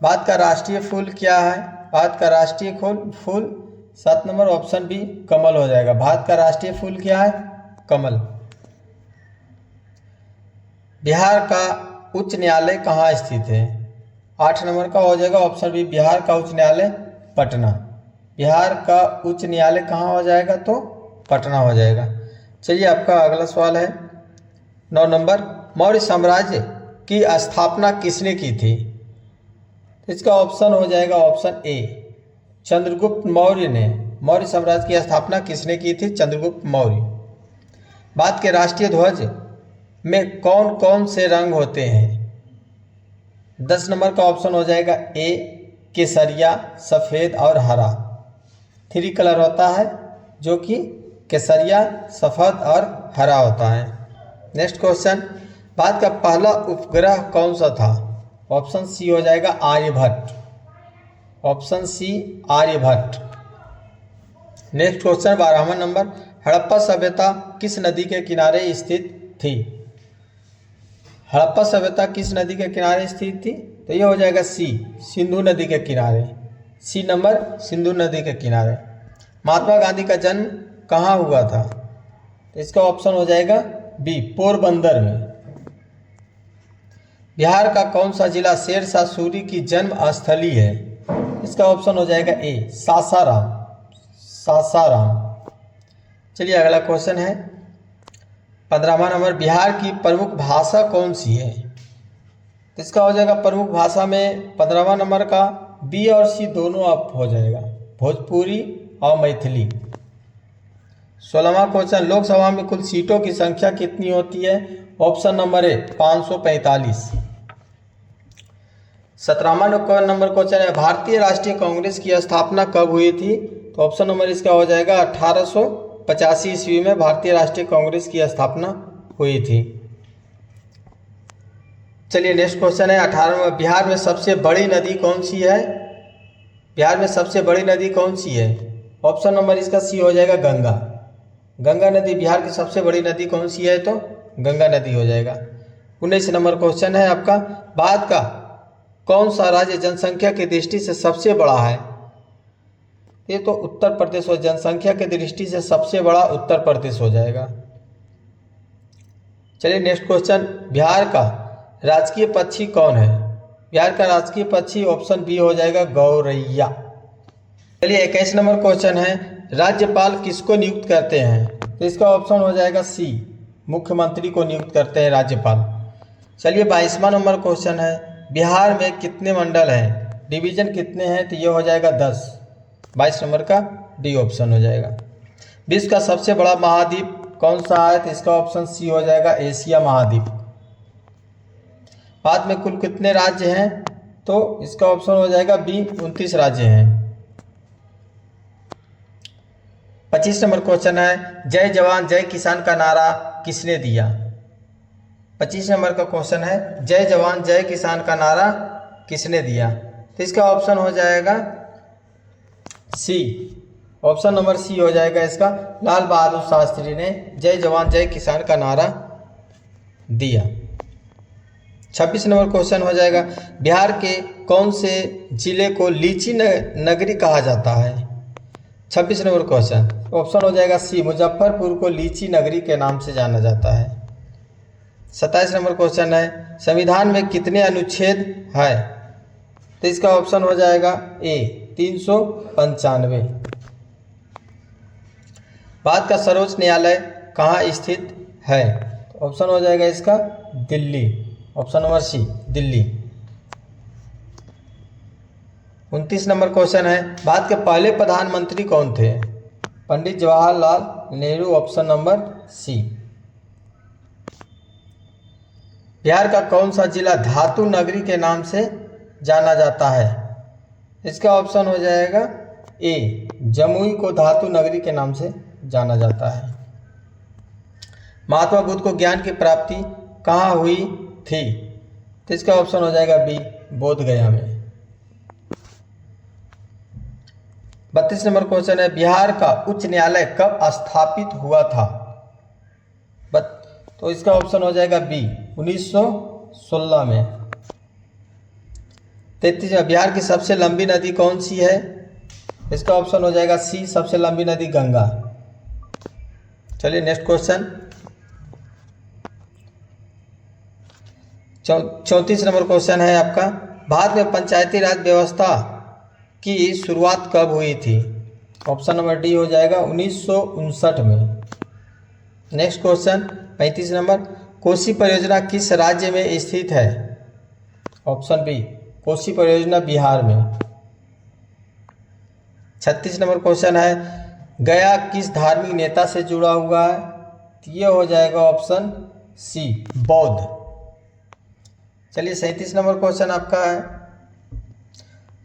भारत का राष्ट्रीय फूल क्या है? भारत का राष्ट्रीय फूल 7 नंबर ऑप्शन बी, कमल हो जाएगा। भारत का राष्ट्रीय फूल क्या है? कमल। बिहार का उच्च न्यायालय कहाँ स्थित है? 8 नंबर का हो जाएगा ऑप्शन बी, बिहार का उच्च न्यायालय पटना। बिहार का उच्च न्यायालय कहाँ हो जाएगा? तो पटना हो जाएगा। चलिए आपका अगला सवाल है 9 नंबर, मौर्य साम्राज्य की स्थापना किसने की थी? इसका ऑप्शन हो जाएगा ऑप्शन ए, चंद्रगुप्त मौर्य ने। मौर्य साम्राज्य की स्थापना किसने की थी? चंद्रगुप्त मौर्य। भारत के राष्ट्रीय ध्वज में कौन कौन से रंग होते हैं? 10 नंबर का ऑप्शन हो जाएगा ए, केसरिया, सफ़ेद और हरा। 3 कलर होता है जो कि केसरिया, सफ़ेद और हरा होता है। नेक्स्ट क्वेश्चन, भारत का पहला उपग्रह कौन सा था? ऑप्शन सी हो जाएगा Aryabhata, option C Aryabhata. Next question 12वां नंबर, हड़प्पा सभ्यता किस नदी के किनारे स्थित थी? हड़प्पा सभ्यता किस नदी के किनारे स्थित थी? तो ये हो जाएगा सी, सिंधु नदी के किनारे। सी नंबर, सिंधु नदी के किनारे। महात्मा गांधी का जन्म कहाँ हुआ था? तो इसका ऑप्शन हो जाएगा बी, पोरबंदर में। बिहार का कौन सा जिला शेरशाह सूरी की जन्म स्थली है? इसका ऑप्शन हो जाएगा ए, सासाराम, सासाराम। चलिए अगला क्वेश्चन है 15वां नंबर, बिहार की प्रमुख भाषा कौन सी है? इसका हो जाएगा प्रमुख भाषा में 15वां नंबर का बी और सी दोनों आप हो जाएगा, भोजपुरी और मैथिली। 16वां क्वेश्चन, लोकसभा में कुल सीटों की संख्या कितनी होती है? Option number A, 545। 17वां नंबर क्वेश्चन है, भारतीय राष्ट्रीय कांग्रेस की स्थापना कब हुई थी? तो ऑप्शन नंबर इसका हो जाएगा 1885 ईस्वी में भारतीय राष्ट्रीय कांग्रेस की स्थापना हुई थी। चलिए नेक्स्ट क्वेश्चन है 18वां, बिहार में सबसे बड़ी नदी कौन सी है? बिहार में सबसे बड़ी नदी कौन सी है? ऑप्शन नंबर इसका सी हो जाएगा गंगा। गंगा नदी बिहार की सबसे बड़ी नदी कौन सी है? तो गंगा नदी हो जाएगा। 19 नंबर क्वेश्चन है आपका, भारत का कौन सा राज्य जनसंख्या की दृष्टि से सबसे बड़ा है? ये तो उत्तर प्रदेश हो, जनसंख्या की दृष्टि से सबसे बड़ा उत्तर प्रदेश हो जाएगा। चलिए नेक्स्ट क्वेश्चन, बिहार का राजकीय पक्षी कौन है? बिहार का राजकीय पक्षी ऑप्शन बी हो जाएगा गौरैया। चलिए 21 नंबर क्वेश्चन है, राज्यपाल किसको नियुक्त करते हैं? तो इसका ऑप्शन हो जाएगा सी, मुख्यमंत्री को नियुक्त करते हैं राज्यपाल। चलिए 22वां नंबर क्वेश्चन है, बिहार में कितने मंडल हैं? डिवीजन कितने हैं? तो ये हो जाएगा 10। 22 नंबर का डी ऑप्शन हो जाएगा। विश्व का सबसे बड़ा महाद्वीप कौन सा है? तो इसका ऑप्शन सी हो जाएगा एशिया महाद्वीप। भारत में कुल कितने राज्य हैं? तो इसका ऑप्शन हो जाएगा बी, 29 राज्य हैं। 25 नंबर क्वेश्चन है, जय जवान जय किसान का नारा किसने दिया? 25 नंबर का क्वेश्चन है, जय जवान जय किसान का नारा किसने दिया? तो इसका ऑप्शन हो जाएगा सी, ऑप्शन नंबर सी हो जाएगा इसका। लाल बहादुर शास्त्री ने जय जवान जय किसान का नारा दिया। 26 नंबर क्वेश्चन हो जाएगा, बिहार के कौन से जिले को लीची नगरी कहा जाता है? 26 नंबर क्वेश्चन, ऑप्शन हो जाएगा सी, मुजफ्फरपुर को लीची नगरी के नाम से जाना जाता है। 27 नंबर क्वेश्चन है, संविधान में कितने अनुच्छेद है? तो इसका ऑप्शन हो जाएगा ए 395। भारत का सर्वोच्च न्यायालय कहाँ स्थित है? ऑप्शन हो जाएगा इसका Delhi, option number C Delhi. 29 number question है, भारत के पहले प्रधानमंत्री कौन थे? Pandit Jawaharlal Nehru, option number C. Bihar का कौन सा जिला धातु नगरी के नाम से जाना जाता है? इसका ऑप्शन हो जाएगा ए, जमुई को धातु नगरी के नाम से जाना जाता है। महात्मा बुद्ध को ज्ञान की प्राप्ति कहाँ हुई थी? तो इसका ऑप्शन हो जाएगा बी, बोध गया में। 32 नंबर क्वेश्चन है, बिहार का उच्च न्यायालय कब स्थापित हुआ था? तो इसका ऑप्शन हो जाएगा बी, 1916 में। 33 में, बिहार की सबसे लंबी नदी कौन सी है? इसका ऑप्शन हो जाएगा सी, सबसे लंबी नदी गंगा। चलिए नेक्स्ट क्वेश्चन, 34 नंबर क्वेश्चन है आपका, भारत में पंचायती राज व्यवस्था की शुरुआत कब हुई थी? ऑप्शन नंबर डी हो जाएगा 1959 में। नेक्स्ट क्वेश्चन 35 नंबर, कोसी परियोजना किस राज्य में स्थित है? ऑप्शन बी, कोसी परियोजना बिहार में। 36 नंबर क्वेश्चन है, गया किस धार्मिक नेता से जुड़ा हुआ है? ये हो जाएगा ऑप्शन सी, बौद्ध। चलिए 37 नंबर क्वेश्चन आपका है,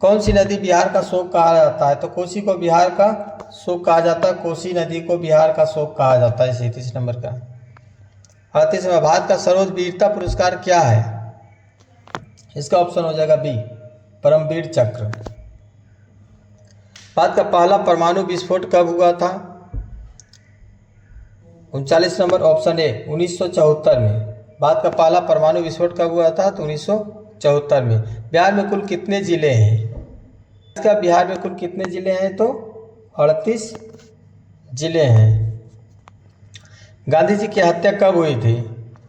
कौन सी नदी बिहार का शोक कहा जाता है? तो कोसी को बिहार का शोक कहा जाता है, कोसी नदी को बिहार का शोक कहा जाता है। 37 नंबर का। 38 में, भारत का सर्वोच्च वीरता पुरस्कार क्या है? इसका ऑप्शन हो जाएगा बी, परमवीर चक्र। भारत का पहला परमाणु विस्फोट कब हुआ था? 39 नंबर, ऑप्शन ए 1974 में। भारत का पहला परमाणु विस्फोट कब हुआ था? तो 1974 में। बिहार में कुल कितने जिले हैं? इसका बिहार में कुल कितने जिले हैं? तो 38 जिले हैं। गांधी जी की हत्या कब हुई थी?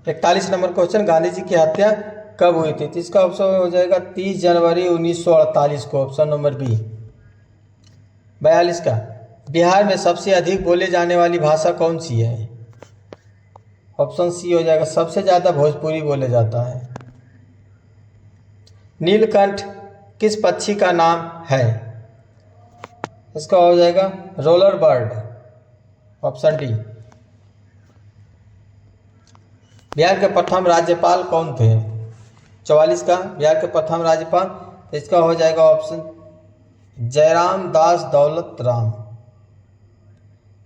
41 नंबर क्वेश्चन, गांधी जी की हत्या कब हुई थी? तो इसका ऑप्शन हो जाएगा 30 जनवरी 1948 को, ऑप्शन नंबर बी। 42 का, बिहार में सबसे अधिक बोले जाने वाली भाषा कौन सी है? ऑप्शन सी हो जाएगा, सबसे ज़्यादा भोजपुरी बोले जाता है। नीलकंठ किस पक्षी का नाम है? इसका हो जाएगा roller bird, option D. Bihar के प्रथम राज्यपाल कौन थे? 44 का, बिहार के प्रथम राज्यपाल, इसका हो जाएगा option Jairam Das Daulat Ram,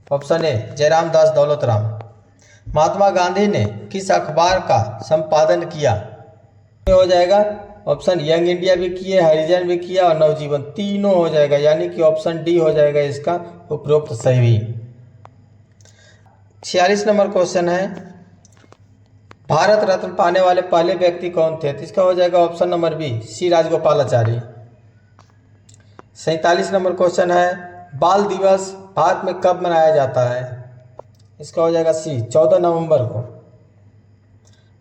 option A Jairam दास दौलत राम। महात्मा गांधी ने किस अखबार का संपादन किया? ये हो जाएगा ऑप्शन यंग इंडिया भी किए, हरिजन भी किया और नवजीवन, तीनों हो जाएगा, यानी कि ऑप्शन डी हो जाएगा इसका उपरोक्त सही। 46 नंबर क्वेश्चन है, भारत रत्न पाने वाले पहले व्यक्ति कौन थे? तो इसका हो जाएगा ऑप्शन नंबर बी, सी राजगोपालाचारी। 47 नंबर क्वेश्चन है, बाल दिवस भारत में कब मनाया जाता है? इसका हो जाएगा सी, 14 नवंबर को।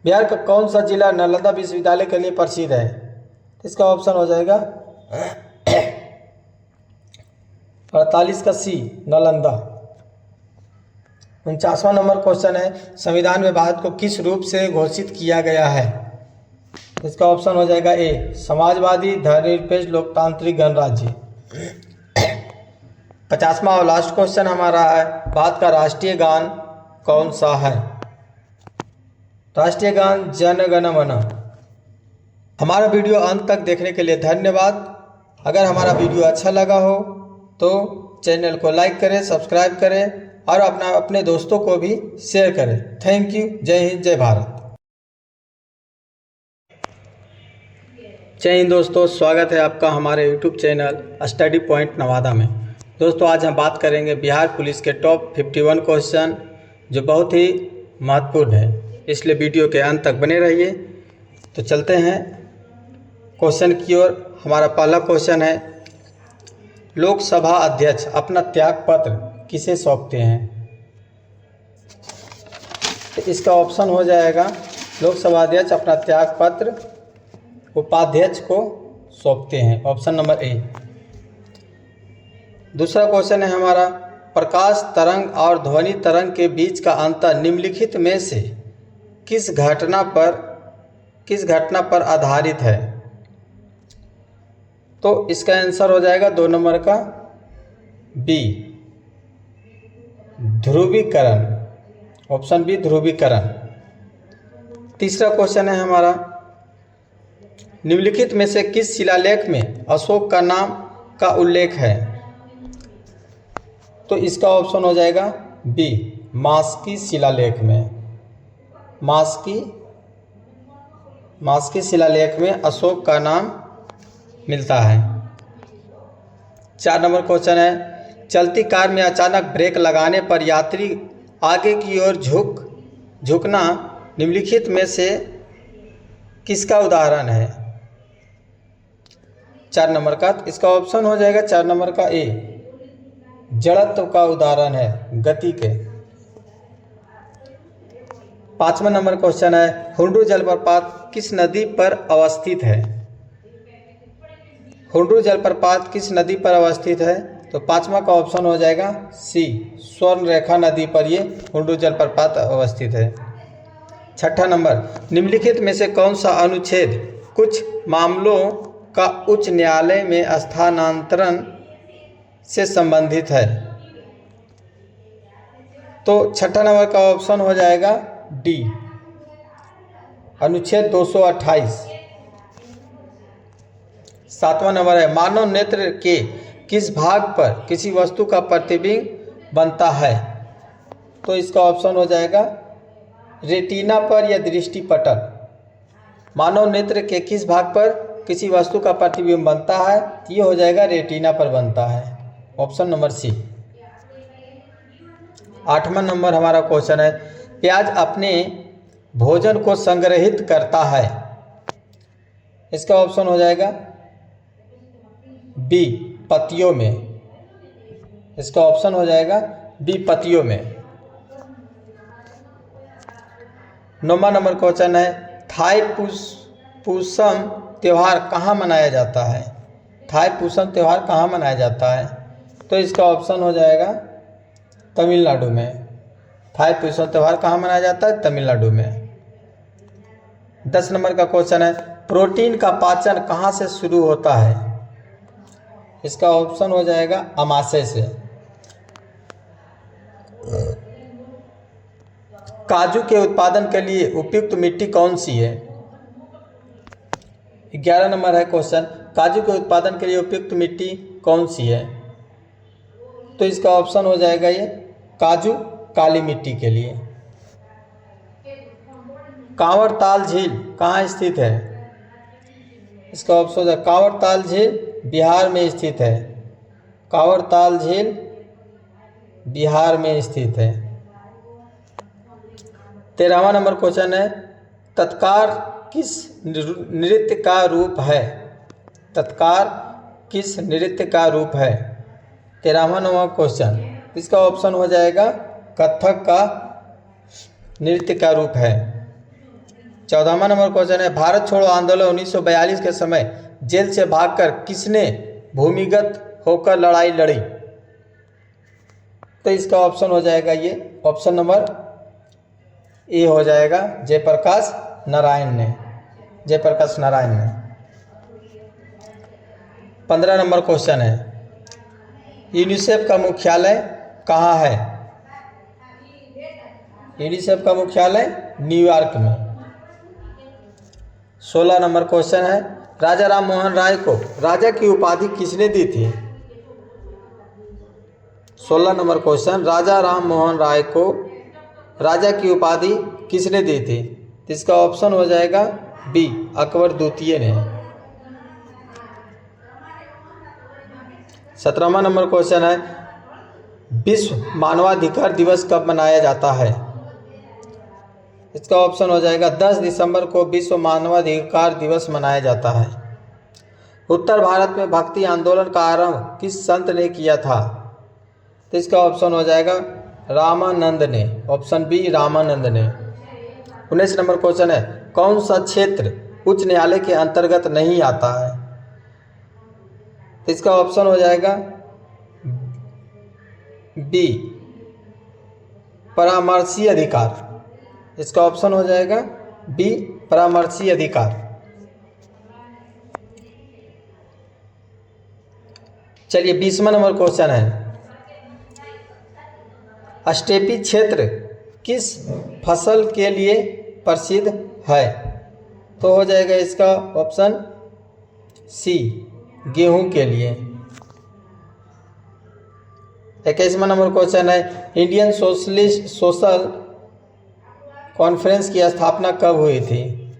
बिहार का कौन सा जिला नालंदा विश्वविद्यालय के लिए प्रसिद्ध है? इसका ऑप्शन हो जाएगा 48 का सी, नालंदा। 49वां नंबर क्वेश्चन है, संविधान में भारत को किस रूप से घोषित किया गया है? इसका ऑप्शन हो जाएगा ए, समाजवादी धर्मनिरपेक्ष लोकतांत्रिक गणराज्य। 50वां और लास्ट क्वेश्चन हमारा है, भारत का राष्ट्रीय गान कौन सा है? राष्ट्रीय गान जन गण मन। हमारा वीडियो अंत तक देखने के लिए धन्यवाद। अगर हमारा वीडियो अच्छा लगा हो तो चैनल को लाइक करें, सब्सक्राइब करें और अपने दोस्तों को भी शेयर करें। Thank you. जय हिंद, जय भारत। जय हिंद दोस्तों, स्वागत है आपका हमारे YouTube channel study point Nawada में। दोस्तों आज हम बात करेंगे बिहार पुलिस के टॉप 51 क्वेश्चन जो बहुत ही महत्वपूर्ण है, इसलिए वीडियो के अंत तक बने रहिए। तो चलते हैं क्वेश्चन की ओर। हमारा पहला क्वेश्चन है, लोकसभा अध्यक्ष अपना त्याग पत्र किसे सौंपते हैं? तो इसका ऑप्शन हो जाएगा, लोकसभा अध्यक्ष अपना त्याग पत्र उपाध्यक्ष को सौंपते हैं, ऑप्शन नंबर ए। दूसरा क्वेश्चन है हमारा, प्रकाश तरंग और ध्वनि तरंग के बीच का अंतर निम्नलिखित में से किस घटना पर आधारित है? तो इसका आंसर हो जाएगा 2 नंबर का बी, ध्रुवीकरण, ऑप्शन बी ध्रुवीकरण। तीसरा क्वेश्चन है हमारा, निम्नलिखित में से किस शिलालेख में अशोक का नाम का उल्लेख है? तो इसका ऑप्शन हो जाएगा बी, मास्की शिलालेख में। मास्की शिलालेख में अशोक का नाम मिलता है। 4 नंबर क्वेश्चन है, चलती कार में अचानक ब्रेक लगाने पर यात्री आगे की ओर झुकना निम्नलिखित में से किसका उदाहरण है? 4 नंबर का, इसका ऑप्शन हो जाएगा 4 नंबर का ए, जड़त्व का उदाहरण है, गति के। 5वां नंबर क्वेश्चन है, हुंडरू जलप्रपात किस नदी पर अवस्थित है? हुंडरू जलप्रपात किस नदी पर अवस्थित है? तो 5वां का ऑप्शन हो जाएगा सी, स्वर्णरेखा नदी पर ये हुंडरू जलप्रपात अवस्थित है। 6ठा नंबर, निम्नलिखित में से कौन सा अनुच्छेद कुछ मामलों का उच्च न्यायालय में स्थानांतरण से संबंधित है? तो 6ठा नंबर का ऑप्शन हो जाएगा डी, अनुच्छेद 228। 7वां नंबर है, मानव नेत्र के किस भाग पर किसी वस्तु का प्रतिबिंब बनता है? तो इसका ऑप्शन हो जाएगा रेटिना पर या दृष्टिपटल। मानव नेत्र के किस भाग पर किसी वस्तु का प्रतिबिंब बनता है? ये हो जाएगा रेटिना पर बनता है, ऑप्शन नंबर सी। 8वां नंबर हमारा क्वेश्चन है, प्याज अपने भोजन को संग्रहित करता है? इसका ऑप्शन हो जाएगा बी, पत्तियों में। इसका ऑप्शन हो जाएगा बी, पत्तियों में। 9वां नंबर क्वेश्चन है, थाई पुसम त्यौहार कहाँ मनाया जाता है? थाई पुसम त्यौहार कहाँ मनाया जाता है? तो इसका ऑप्शन हो जाएगा तमिलनाडु में। थाई पुसम त्यौहार कहाँ मनाया जाता है? तमिलनाडु में। 10 नंबर का क्वेश्चन है, प्रोटीन का पाचन कहाँ से शुरू होता है? इसका ऑप्शन हो जाएगा अमाशय से। काजू के उत्पादन के लिए उपयुक्त मिट्टी कौन सी है? 11 नंबर है क्वेश्चन, काजू के उत्पादन के लिए उपयुक्त मिट्टी कौन सी है? तो इसका ऑप्शन हो जाएगा ये काजू काली मिट्टी के लिए। कांवरताल झील कहाँ स्थित है? इसका ऑप्शन है कांवरताल झील बिहार में स्थित है। कांवरताल झील बिहार में स्थित है। 13वां नंबर क्वेश्चन है, तत्कार किस नृत्य का रूप है? तत्कार किस नृत्य का रूप है? 13वां नंबर क्वेश्चन, इसका ऑप्शन हो जाएगा कथक का नृत्य का रूप है। 14वां नंबर क्वेश्चन है, भारत छोड़ो आंदोलन 1942 के समय जेल से भागकर किसने भूमिगत होकर लड़ाई लड़ी? तो इसका ऑप्शन हो जाएगा ये, ऑप्शन नंबर ए हो जाएगा जयप्रकाश नारायण ने। जयप्रकाश नारायण ने। 15 नंबर क्वेश्चन है, यूनिसेफ का मुख्यालय कहाँ है? यूनिसेफ का मुख्यालय न्यूयॉर्क में। 16 नंबर क्वेश्चन है, राजा राम मोहन राय को राजा की उपाधि किसने दी थी? 16 नंबर क्वेश्चन, राजा राम मोहन राय को राजा की उपाधि किसने दी थी? इसका ऑप्शन हो जाएगा बी, अकबर द्वितीय ने। 17वां नंबर क्वेश्चन है, विश्व मानवाधिकार दिवस कब मनाया जाता है? इसका ऑप्शन हो जाएगा 10 दिसंबर को विश्व मानवाधिकार दिवस मनाया जाता है। उत्तर भारत में भक्ति आंदोलन का आरंभ किस संत ने किया था? तो इसका ऑप्शन हो जाएगा रामानंद ने, ऑप्शन बी रामानंद ने। 19 नंबर क्वेश्चन है, कौन सा क्षेत्र उच्च न्यायालय के अंतर्गत नहीं आता है? तो इसका ऑप्शन हो जाएगा बी परामर्शी अधिकार। इसका ऑप्शन हो जाएगा बी परामर्शी अधिकार। चलिए 20वां नंबर क्वेश्चन है, स्टेपी क्षेत्र किस फसल के लिए प्रसिद्ध है? तो हो जाएगा इसका ऑप्शन सी गेहूं के लिए। 21वां नंबर क्वेश्चन है, इंडियन सोशल कॉन्फ्रेंस की स्थापना कब हुई थी?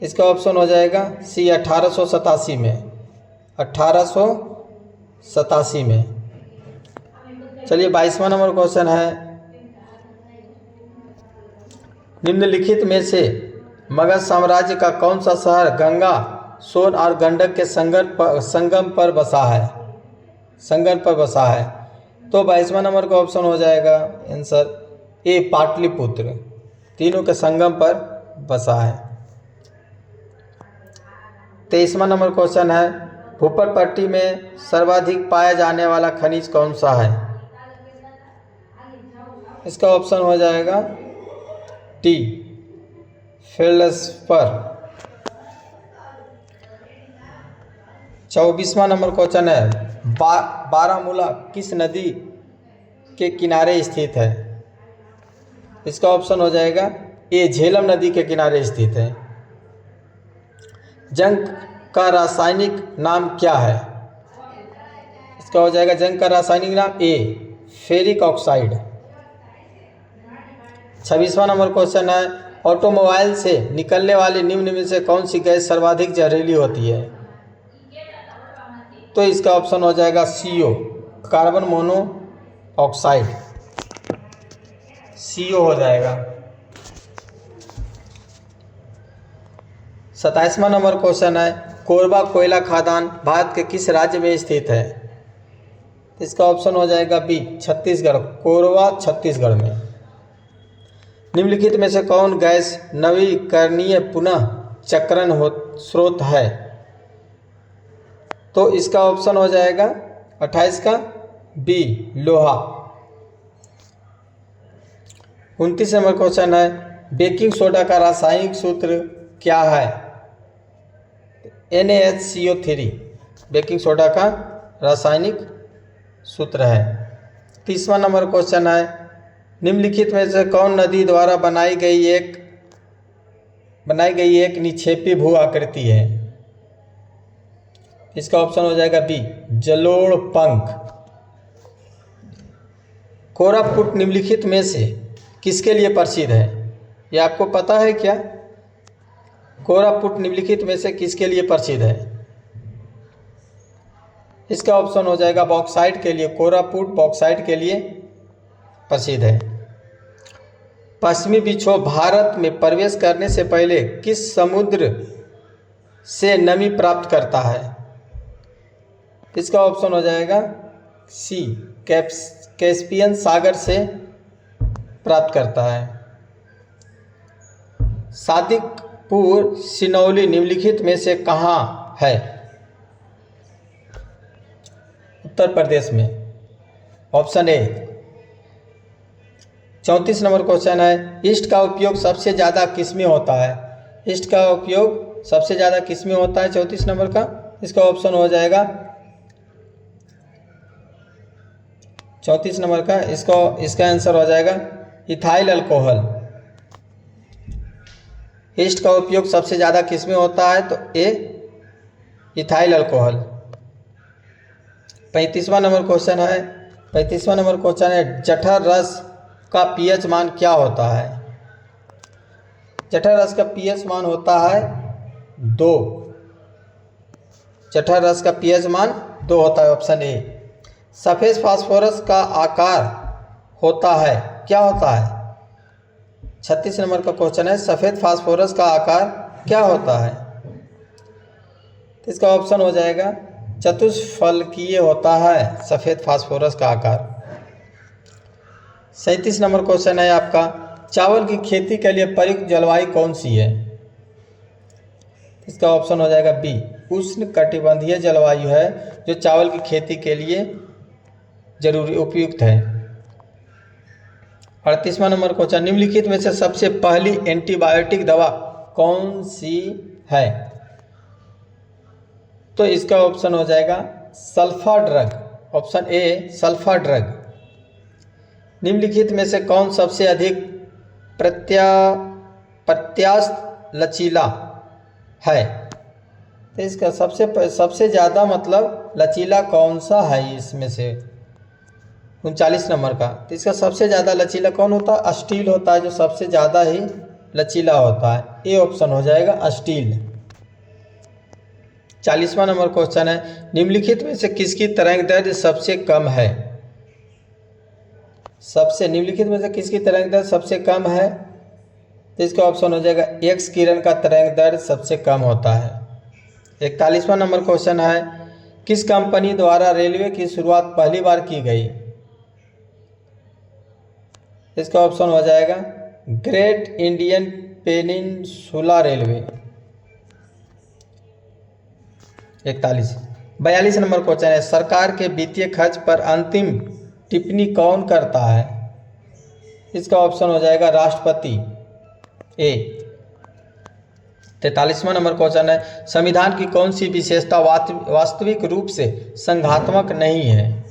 इसका ऑप्शन हो जाएगा सी 1887 में, 1887 में। चलिए 22वां नंबर क्वेश्चन है, निम्नलिखित में से मगध साम्राज्य का कौन सा शहर गंगा, सोन और गंडक के संगम पर बसा है? तो 22वां नंबर का ऑप्शन हो जाएगा आंसर ए पाटलिपुत्र, तीनों के संगम पर बसा है। 23वां नंबर क्वेश्चन है, भूपर पट्टी में सर्वाधिक पाया जाने वाला खनिज कौन सा है? इसका ऑप्शन हो जाएगा टी फेल्डस्पर। 24वां नंबर क्वेश्चन है, बारामूला किस नदी के किनारे स्थित है? इसका ऑप्शन हो जाएगा ए झेलम नदी के किनारे स्थित है। जंग का रासायनिक नाम क्या है? इसका हो जाएगा जंग का रासायनिक नाम ए फेरिक ऑक्साइड। 26वां नंबर क्वेश्चन है, ऑटोमोबाइल से निकलने वाली निम्न में से कौन सी गैस सर्वाधिक जहरीली होती है? तो इसका ऑप्शन हो जाएगा CO कार्बन मोनोऑक्साइड, CO हो जाएगा। 27वां नंबर क्वेश्चन है, कोरबा कोयला खदान भारत के किस राज्य में स्थित है? इसका ऑप्शन हो जाएगा बी छत्तीसगढ़, कोरबा छत्तीसगढ़ में। निम्नलिखित में से कौन गैस नवीकरणीय पुनः चक्रण स्रोत है? तो इसका ऑप्शन हो जाएगा 28 का बी लोहा। 29 नंबर क्वेश्चन है, बेकिंग सोडा का रासायनिक सूत्र क्या है? NaHCO3 बेकिंग सोडा का रासायनिक सूत्र है। 30वां नंबर क्वेश्चन है, निम्नलिखित में से कौन नदी द्वारा बनाई गई एक निक्षेपी भू आकृति है? इसका ऑप्शन हो जाएगा बी जलोढ़ पंख। कोरापुट निम्नलिखित में से किसके लिए प्रसिद्ध है? ये आपको पता है क्या? कोरापुट निम्नलिखित में से किसके लिए प्रसिद्ध है? इसका ऑप्शन हो जाएगा बॉक्साइट के लिए। कोरापुट बॉक्साइट के लिए प्रसिद्ध है। पश्चिमी विक्षोभ भारत में प्रवेश करने से पहले किस समुद्र से नमी प्राप्त करता है? इसका ऑप्शन हो जाएगा सी कैस्पियन सागर से प्राप्त करता है। सादिकपुर सिनौली निम्नलिखित में से कहाँ है? उत्तर प्रदेश में, ऑप्शन ए। 34 नंबर क्वेश्चन है, ईस्ट का उपयोग सबसे ज़्यादा किसमें होता है? ईस्ट का उपयोग सबसे ज़्यादा किसमें होता है? 34 नंबर का इसका ऑप्शन हो जाएगा 34 नंबर का इसका आंसर हो जाएगा इथाइल अल्कोहल। ईस्ट का उपयोग सबसे ज़्यादा किसमें होता है? तो ए इथाइल अल्कोहल। 35वां नंबर क्वेश्चन है, 35वां नंबर क्वेश्चन है, जठर रस का पीएच मान क्या होता है? जठर रस का पीएच मान होता है 2। जठर रस का पीएच मान 2 होता है ऑप्शन ए। सफ़ेद फास्फोरस का आकार होता है, क्या होता है? 36 नंबर का क्वेश्चन है, सफ़ेद फास्फोरस का आकार क्या होता है? तो इसका ऑप्शन हो जाएगा चतुष्फलकीय होता है सफ़ेद फास्फोरस का आकार। 37 नंबर क्वेश्चन है आपका, चावल की खेती के लिए प्रयुक्त जलवायु कौन सी है? इसका ऑप्शन हो जाएगा बी, उष्ण कटिबंधीय जलवायु है जो चावल की खेती के लिए जरूरी उपयुक्त है। 38वां नंबर क्वेश्चन, निम्नलिखित में से सबसे पहली एंटीबायोटिक दवा कौन सी है? तो इसका ऑप्शन हो जाएगा sulfa drug, option A sulfa drug. निम्नलिखित में से कौन सबसे अधिक प्रत्यास्थ लचीला है? तो इसका सबसे ज़्यादा मतलब लचीला कौन सा है इसमें से? 39 नंबर का, तो इसका सबसे ज़्यादा लचीला कौन होता है? स्टील होता है जो सबसे ज़्यादा ही लचीला होता है, ए ऑप्शन हो जाएगा स्टील। 40वां नंबर क्वेश्चन है, निम्नलिखित में से किसकी तरंग दैर्ध्य सबसे कम है? निम्नलिखित में से किसकी तरंग दैर्ध्य सबसे कम है? तो इसका ऑप्शन हो जाएगा एक्स किरण का तरंग दैर्ध्य सबसे कम होता है। 41वां नंबर क्वेश्चन है, किस कंपनी द्वारा रेलवे की शुरुआत पहली बार की गई? इसका ऑप्शन हो जाएगा great Indian peninsula railway. 42 number question है, सरकार के वित्तीय खर्च पर अंतिम टिप्पणी कौन करता है? इसका ऑप्शन हो जाएगा राष्ट्रपति, ए। 43वां नंबर क्वेश्चन है, संविधान की कौन सी विशेषता वास्तविक रूप से संघात्मक नहीं है?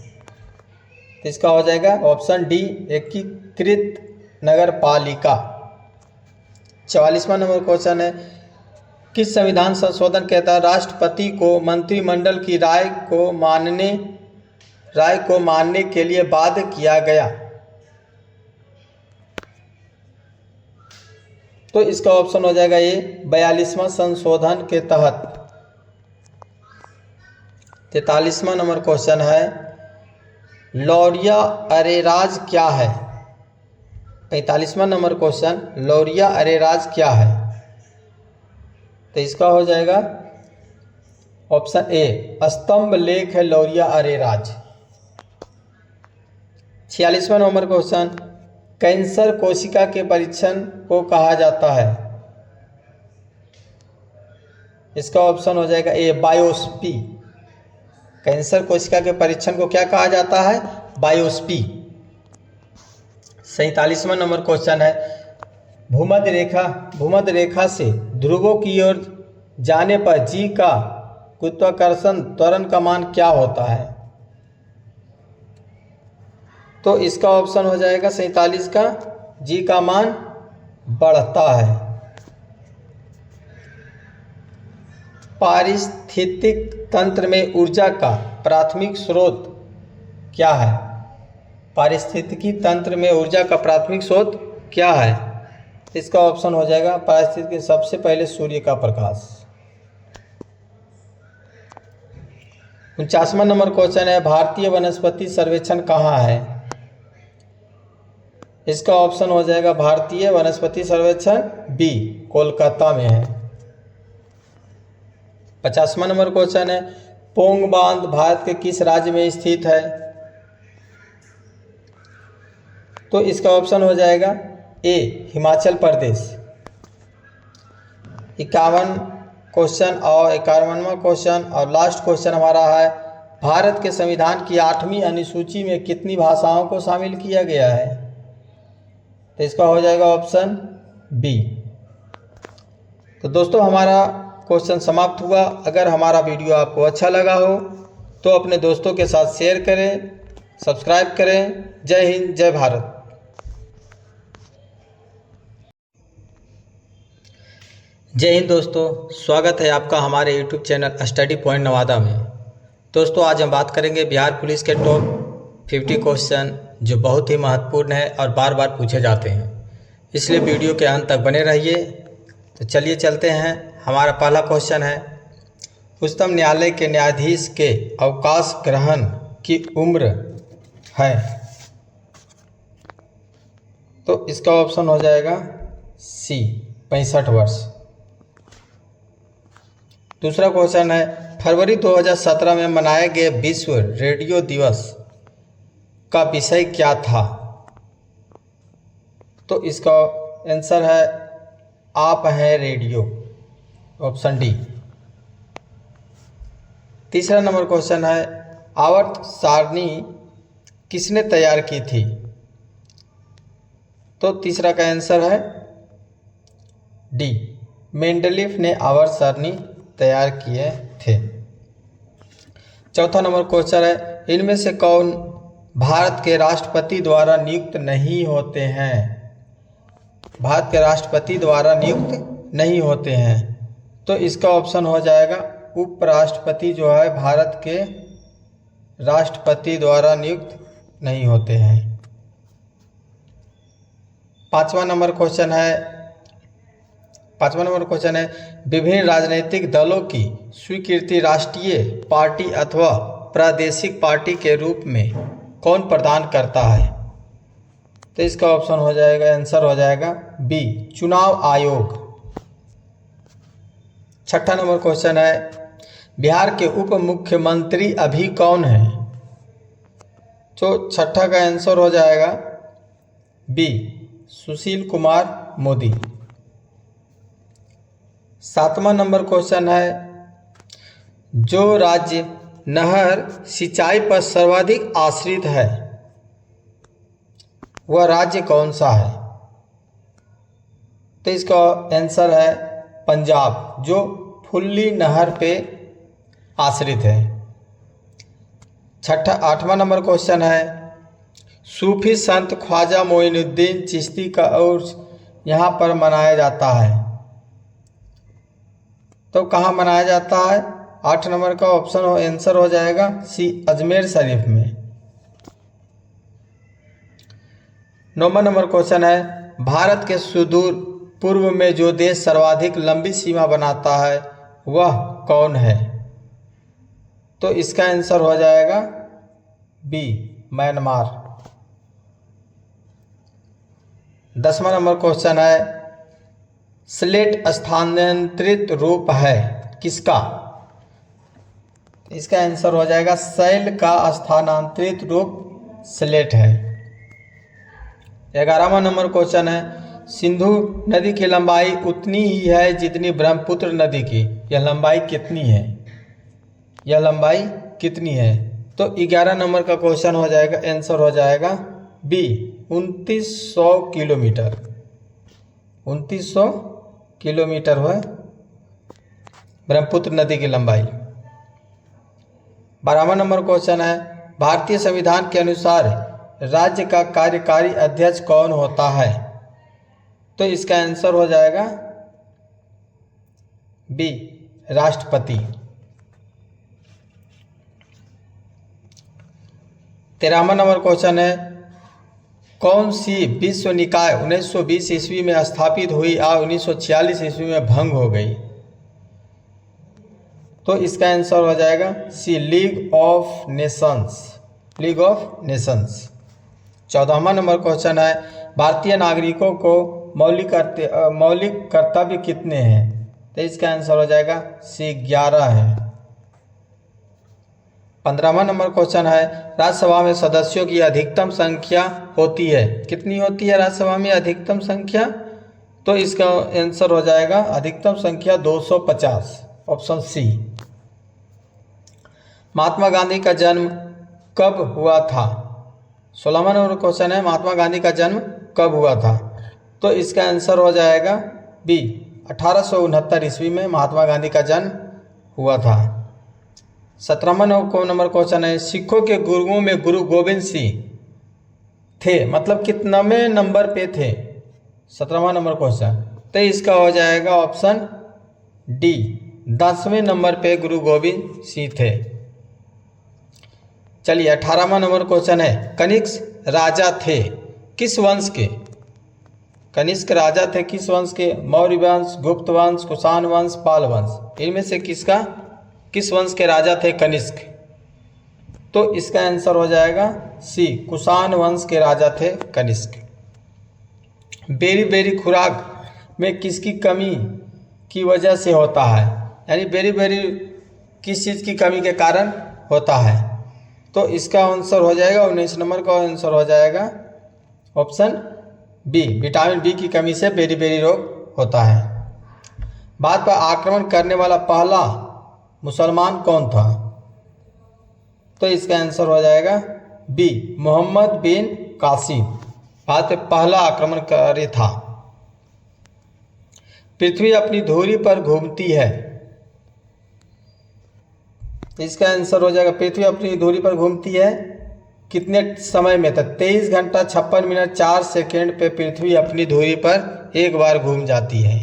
इसका हो जाएगा ऑप्शन डी, एकीकृत नगर पालिका। 44वां नंबर क्वेश्चन है, किस संविधान संशोधन के तहत राष्ट्रपति को मंत्रिमंडल की राय को मानने के लिए बाध्य किया गया? तो इसका ऑप्शन हो जाएगा ये 42वां संशोधन के तहत। 43वां नंबर क्वेश्चन है, लौरिया अरेराज क्या है? 45वां नंबर क्वेश्चन, लौरिया अरेराज क्या है? तो इसका हो जाएगा ऑप्शन ए, स्तंभ लेख है लौरिया अरेराज। 46वां नंबर क्वेश्चन, कैंसर कोशिका के परीक्षण को कहा जाता है? इसका ऑप्शन हो जाएगा ए, बायोप्सी। कैंसर कोशिका के परीक्षण को क्या कहा जाता है? बायोप्सी। 47वां नंबर क्वेश्चन है, भूमध्य रेखा से ध्रुवों की ओर जाने पर जी का गुरुत्वाकर्षण त्वरण का मान क्या होता है? तो इसका ऑप्शन हो जाएगा 47 का, जी का मान बढ़ता है। पारिस्थितिक तंत्र में ऊर्जा का प्राथमिक स्रोत क्या है? पारिस्थितिकी तंत्र में ऊर्जा का प्राथमिक स्रोत क्या है? इसका ऑप्शन हो जाएगा पारिस्थितिकी, सबसे पहले सूर्य का प्रकाश। 49वां नंबर क्वेश्चन है, भारतीय वनस्पति सर्वेक्षण कहाँ है? इसका ऑप्शन हो जाएगा भारतीय वनस्पति सर्वेक्षण बी, कोलकाता में है। 50वां नंबर क्वेश्चन है, पोंग बांध भारत के किस राज्य में स्थित है? तो इसका ऑप्शन हो जाएगा ए, हिमाचल प्रदेश। 51वां क्वेश्चन और लास्ट क्वेश्चन हमारा है, भारत के संविधान की 8वीं अनुसूची में कितनी भाषाओं को शामिल किया गया है? तो इसका हो जाएगा ऑप्शन बी। तो दोस्तों हमारा क्वेश्चन समाप्त हुआ। अगर हमारा वीडियो आपको अच्छा लगा हो तो अपने दोस्तों के साथ शेयर करें, सब्सक्राइब करें। जय हिंद, जय भारत। जय हिंद दोस्तों, स्वागत है आपका हमारे YouTube channel study point Nawada में। दोस्तों आज हम बात करेंगे बिहार पुलिस के टॉप 50 क्वेश्चन जो बहुत ही महत्वपूर्ण है और बार बार पूछे जाते हैं, इसलिए वीडियो के अंत तक बने रहिए। तो चलिए चलते हैं। हमारा पहला क्वेश्चन है, उच्चतम न्यायालय के न्यायाधीश के अवकाश ग्रहण की उम्र है? तो इसका ऑप्शन हो जाएगा सी 65 वर्ष। दूसरा क्वेश्चन है, फरवरी 2017 में मनाए गए विश्व रेडियो दिवस का विषय क्या था? तो इसका आंसर है आप हैं रेडियो, ऑप्शन डी। तीसरा नंबर क्वेश्चन है, आवर्त सारणी किसने तैयार की थी? तो तीसरा का आंसर है डी, मेंडलीफ ने आवर्त सारणी तैयार किए थे। चौथा नंबर क्वेश्चन है, इनमें से कौन भारत के राष्ट्रपति द्वारा नियुक्त नहीं होते हैं? भारत के राष्ट्रपति द्वारा नियुक्त नहीं होते हैं। तो इसका ऑप्शन हो जाएगा उपराष्ट्रपति जो है भारत के राष्ट्रपति द्वारा नियुक्त नहीं होते हैं। पांचवा नंबर क्वेश्चन है, विभिन्न राजनीतिक दलों की स्वीकृति राष्ट्रीय पार्टी अथवा प्रादेशिक पार्टी के रूप में कौन प्रदान करता है? तो इसका ऑप्शन हो जाएगा, आंसर हो जाएगा बी, चुनाव आयोग। छठा नंबर क्वेश्चन है, बिहार के उप मुख्यमंत्री अभी कौन है? तो छठा का आंसर हो जाएगा बी, सुशील कुमार मोदी। सातवां नंबर क्वेश्चन है, जो राज्य नहर सिंचाई पर सर्वाधिक आश्रित है वह राज्य कौन सा है? तो इसका आंसर है पंजाब, जो फुल्ली नहर पे आश्रित है। आठवां नंबर क्वेश्चन है, सूफी संत ख्वाजा मोइनुद्दीन चिश्ती का उर्स यहाँ पर मनाया जाता है। तो कहाँ मनाया जाता है? 8 नंबर का ऑप्शन आंसर हो जाएगा सी, अजमेर शरीफ में। 9वां नंबर क्वेश्चन है, भारत के सुदूर पूर्व में जो देश सर्वाधिक लंबी सीमा बनाता है वह कौन है? तो इसका आंसर हो जाएगा बी, म्यांमार। 10वां नंबर क्वेश्चन है, स्लेट स्थानांतरित रूप है किसका? इसका आंसर हो जाएगा शैल का स्थानांतरित रूप स्लेट है। 11वां नंबर क्वेश्चन है, सिंधु नदी की लंबाई उतनी ही है जितनी ब्रह्मपुत्र नदी की, यह लंबाई कितनी है? यह लंबाई कितनी है? तो 11 नंबर का क्वेश्चन हो जाएगा, आंसर हो जाएगा बी, 2900 किलोमीटर। 2900 किलोमीटर है ब्रह्मपुत्र नदी की लंबाई। 12वां नंबर क्वेश्चन है, भारतीय संविधान के अनुसार राज्य का कार्यकारी अध्यक्ष कौन होता है? तो इसका आंसर हो जाएगा बी, राष्ट्रपति। 13वां नंबर क्वेश्चन है, कौन सी विश्व निकाय 1920 ईस्वी में स्थापित हुई और 1946 ईस्वी में भंग हो गई? तो इसका आंसर हो जाएगा C, league of nations. League of nations. 14वां नंबर क्वेश्चन है, भारतीय नागरिकों को मौलिक कर्तव्य कितने हैं? तो इसका आंसर हो जाएगा सी, 11 है। 15वां नंबर क्वेश्चन है, राज्यसभा में सदस्यों की अधिकतम संख्या होती है, कितनी होती है राज्यसभा में अधिकतम संख्या? तो इसका आंसर हो जाएगा अधिकतम संख्या 250, ऑप्शन सी। महात्मा गांधी का जन्म कब हुआ था? 16वां नंबर क्वेश्चन है, महात्मा गांधी का जन्म कब हुआ था? तो इसका आंसर हो जाएगा बी, 1869 ईस्वी में महात्मा गांधी का जन्म हुआ था। 17वां नंबर क्वेश्चन है, सिखों के गुरुओं में गुरु गोविंद सिंह थे, मतलब कितने नंबर पे थे? 17वां नंबर क्वेश्चन। तो इसका हो जाएगा ऑप्शन डी, 10वें नंबर पे गुरु गोविंद सिंह थे। चलिए 18वां नंबर क्वेश्चन है, कनिष्क राजा थे किस वंश के? कनिष्क राजा थे किस वंश के? मौर्य वंश, गुप्त वंश, कुषाण वंश, पाल वंश। इनमें से किसका किस वंश के राजा थे कनिष्क? तो इसका आंसर हो जाएगा सी, कुषाण वंश के राजा थे कनिष्क। बेरी बेरी खुराक में किसकी कमी की वजह से होता है? यानी बेरी बेरी किस चीज़ की कमी के कारण होता है? तो इसका आंसर हो जाएगा 19 नंबर का आंसर हो जाएगा ऑप्शन बी, विटामिन बी की कमी से बेरी बेरी रोग होता है। भारत पर आक्रमण करने वाला पहला मुसलमान कौन था? तो इसका आंसर हो जाएगा बी, मोहम्मद बिन कासिम भारत पे पहला आक्रमणकारी था। पृथ्वी अपनी धुरी पर घूमती है, इसका आंसर हो जाएगा पृथ्वी अपनी धुरी पर घूमती है कितने समय में? तक 23 घंटा 56 मिनट 4 सेकेंड पे पृथ्वी अपनी धुरी पर एक बार घूम जाती है।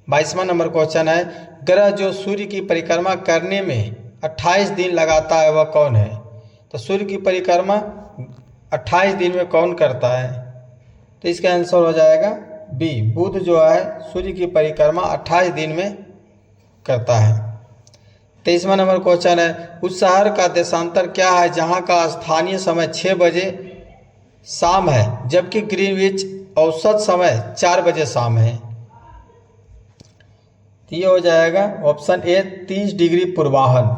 22वां नंबर क्वेश्चन है, ग्रह जो सूर्य की परिक्रमा करने में 28 दिन लगाता है वह कौन है? तो सूर्य की परिक्रमा 28 दिन में कौन करता है? तो इसका आंसर हो जाएगा बी, बुध जो है सूर्य की परिक्रमा 28 दिन में करता है। 23वां नंबर क्वेश्चन है, उस शहर का देशांतर क्या है जहां का स्थानीय समय 6 बजे शाम है जबकि ग्रीनविच औसत समय 4 बजे शाम है? तो ये हो जाएगा ऑप्शन ए, 30 डिग्री पूर्वाहन।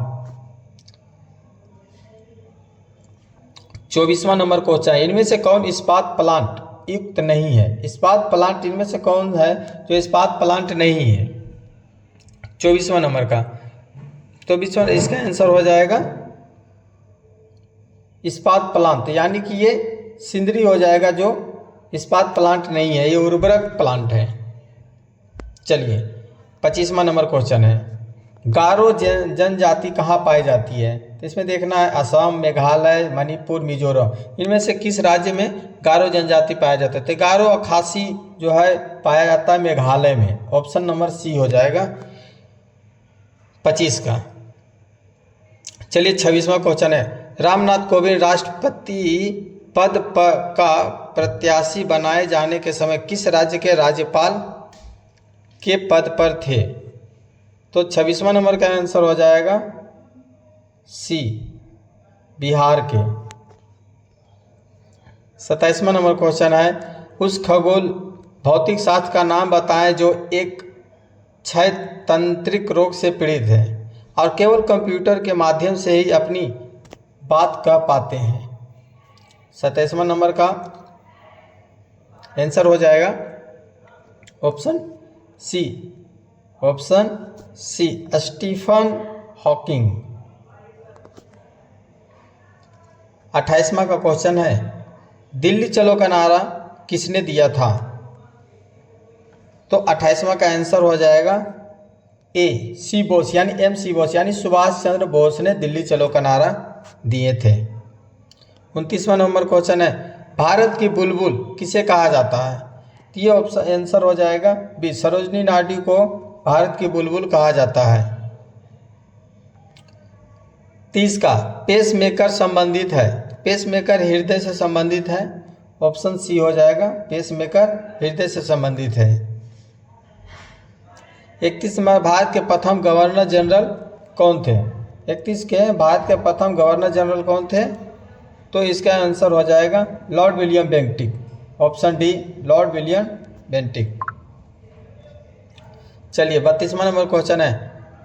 24वां नंबर क्वेश्चन है, इनमें से कौन इस्पात प्लांट युक्त नहीं है? इस्पात प्लांट इनमें से कौन है जो इस्पात प्लांट नहीं है? 24वां नंबर का, तो 20वां इसका आंसर हो जाएगा इस्पात प्लांट, यानी कि ये सिंदरी हो जाएगा जो इस्पात प्लांट नहीं है, ये उर्वरक प्लांट है। चलिए 25वां नंबर क्वेश्चन है, गारो जनजाति कहाँ पाई जाती है? तो इसमें देखना है असम, मेघालय, मणिपुर, मिजोरम, इनमें से किस राज्य में गारो जनजाति पाया जाता है? तो गारो और खासी जो है पाया जाता है मेघालय में। ऑप्शन नंबर सी हो जाएगा 25 का। चलिए 26वां क्वेश्चन है, रामनाथ कोविंद राष्ट्रपति पद का प्रत्याशी बनाए जाने के समय किस राज्य के राज्यपाल के पद पर थे? तो 26वां नंबर का आंसर हो जाएगा सी, बिहार के। 27वां नंबर क्वेश्चन है, उस खगोल भौतिक शास्त्र का नाम बताएं जो एक क्षय तंत्रिक रोग से पीड़ित है और केवल कंप्यूटर के माध्यम से ही अपनी बात कह पाते हैं। 27वां नंबर का आंसर हो जाएगा option C, option C, Stephen Hawking. 28वां का क्वेश्चन है, दिल्ली चलो का नारा किसने दिया था? तो 28वां का आंसर हो जाएगा ए, सी बोस, यानी एम सी बोस, यानी सुभाष चंद्र बोस ने दिल्ली चलो का नारा दिए थे। 29वां नंबर क्वेश्चन है, भारत की बुलबुल किसे कहा जाता है? तो ये ऑप्शन आंसर हो जाएगा बी, सरोजनी नायडू को भारत की बुलबुल कहा जाता है। 30 का, पेस मेकर संबंधित है, पेस मेकर हृदय से संबंधित है। ऑप्शन सी हो जाएगा, पेस मेकर हृदय से संबंधित है। 31 में भारत के प्रथम गवर्नर जनरल कौन थे? 31 के भारत के प्रथम गवर्नर जनरल कौन थे? तो इसका आंसर हो जाएगा Lord William Bentinck. Option D, Lord William Bentinck. चलिए 32वां नंबर क्वेश्चन है,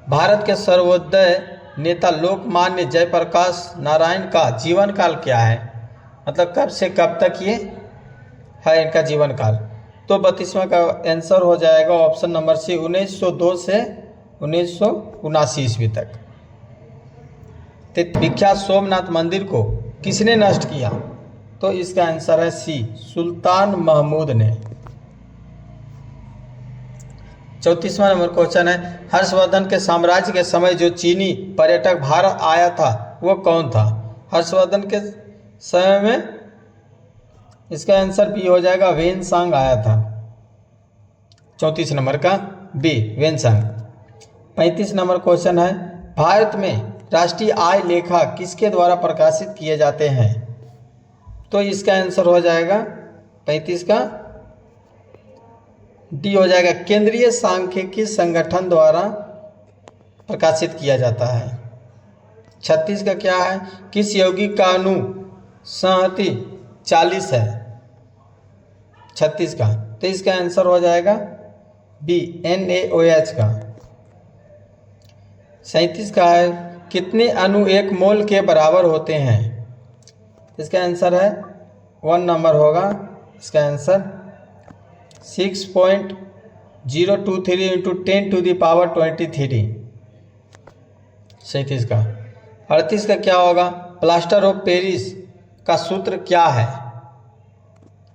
भारत के सर्वोदय नेता लोकमान्य जयप्रकाश नारायण का जीवन काल क्या है? मतलब कब से कब तक ये है इनका जीवन काल? तो 32वां का आंसर हो जाएगा ऑप्शन नंबर सी, 1902 से 1979 ईस्वी तक। विख्यात सोमनाथ मंदिर को किसने नष्ट किया? तो इसका आंसर है सी, सुल्तान महमूद ने। 34वां नंबर क्वेश्चन है, हर्षवर्धन के साम्राज्य के समय जो चीनी पर्यटक भारत आया था वो कौन था? हर्षवर्धन के समय में इसका आंसर बी हो जाएगा, वेनसांग आया था। 34 नंबर का बी, वेनसांग। 35 नंबर क्वेश्चन है, भारत में राष्ट्रीय आय लेखा किसके द्वारा प्रकाशित किए जाते हैं? तो इसका आंसर हो जाएगा 35 का डी हो जाएगा, केंद्रीय सांख्यिकी संगठन द्वारा प्रकाशित किया जाता है। 36 का क्या है, किस यौगिक का अणु संहति 40 है 36 का, तो इसका आंसर हो जाएगा बी NaOH का। 37 का है, कितने अणु 1 मोल के बराबर होते हैं, इसका आंसर है 1 नंबर होगा, इसका आंसर 6.023 इंटू 10⁻23। 37 का। 38 का क्या होगा, प्लास्टर ऑफ पेरिस का सूत्र क्या है,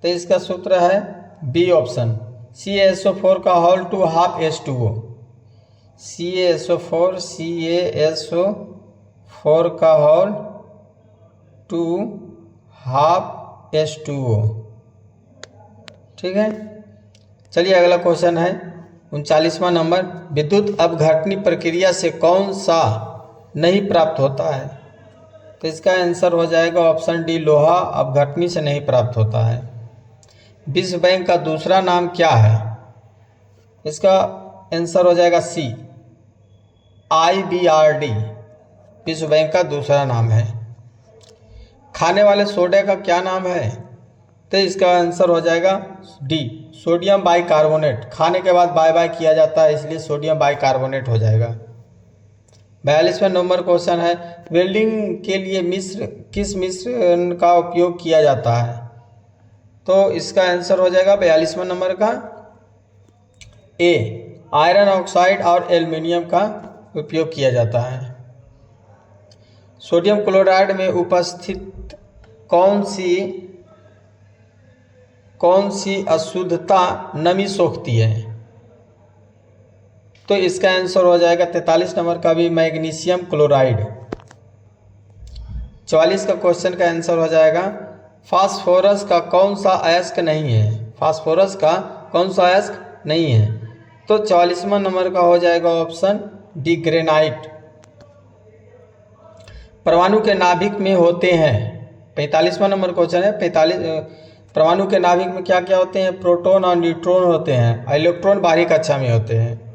तो इसका सूत्र है बी ऑप्शन CaSO4 का whole to half H2O। CaSO4 का होल टू हाफ H2O। ठीक है, चलिए अगला क्वेश्चन है 39वां नंबर, विद्युत अपघटनी प्रक्रिया से कौन सा नहीं प्राप्त होता है, तो इसका आंसर हो जाएगा ऑप्शन डी, लोहा अपघटनी से नहीं प्राप्त होता है। विश्व बैंक का दूसरा नाम क्या है, इसका आंसर हो जाएगा सी, IBRD विश्व बैंक का दूसरा नाम है। खाने वाले सोडा का क्या नाम है, तो इसका आंसर हो जाएगा डी, सोडियम बाइकार्बोनेट। खाने के बाद बाय बाय किया जाता है, इसलिए सोडियम बाइकार्बोनेट हो जाएगा। 42वां नंबर क्वेश्चन है, वेल्डिंग के लिए किस मिश्रण का उपयोग किया जाता है, तो इसका आंसर हो जाएगा 42वां नंबर का ए, आयरन ऑक्साइड और एल्युमिनियम का उपयोग किया जाता है। सोडियम क्लोराइड में उपस्थित कौन सी अशुद्धता नमी सोखती है, तो इसका आंसर हो जाएगा 43 नंबर का भी, मैग्नीशियम क्लोराइड। 44 का क्वेश्चन का आंसर हो जाएगा, फास्फोरस का कौन सा अयस्क नहीं है, फास्फोरस का कौन सा अयस्क नहीं है, तो 44वां नंबर का हो जाएगा ऑप्शन डी, ग्रेनाइट। परमाणु के नाभिक में होते हैं, 45वां नंबर क्वेश्चन है 45, परमाणु के नाभिक में क्या क्या होते हैं, प्रोटॉन और न्यूट्रॉन होते हैं, इलेक्ट्रॉन बाहरी कक्षा में होते हैं।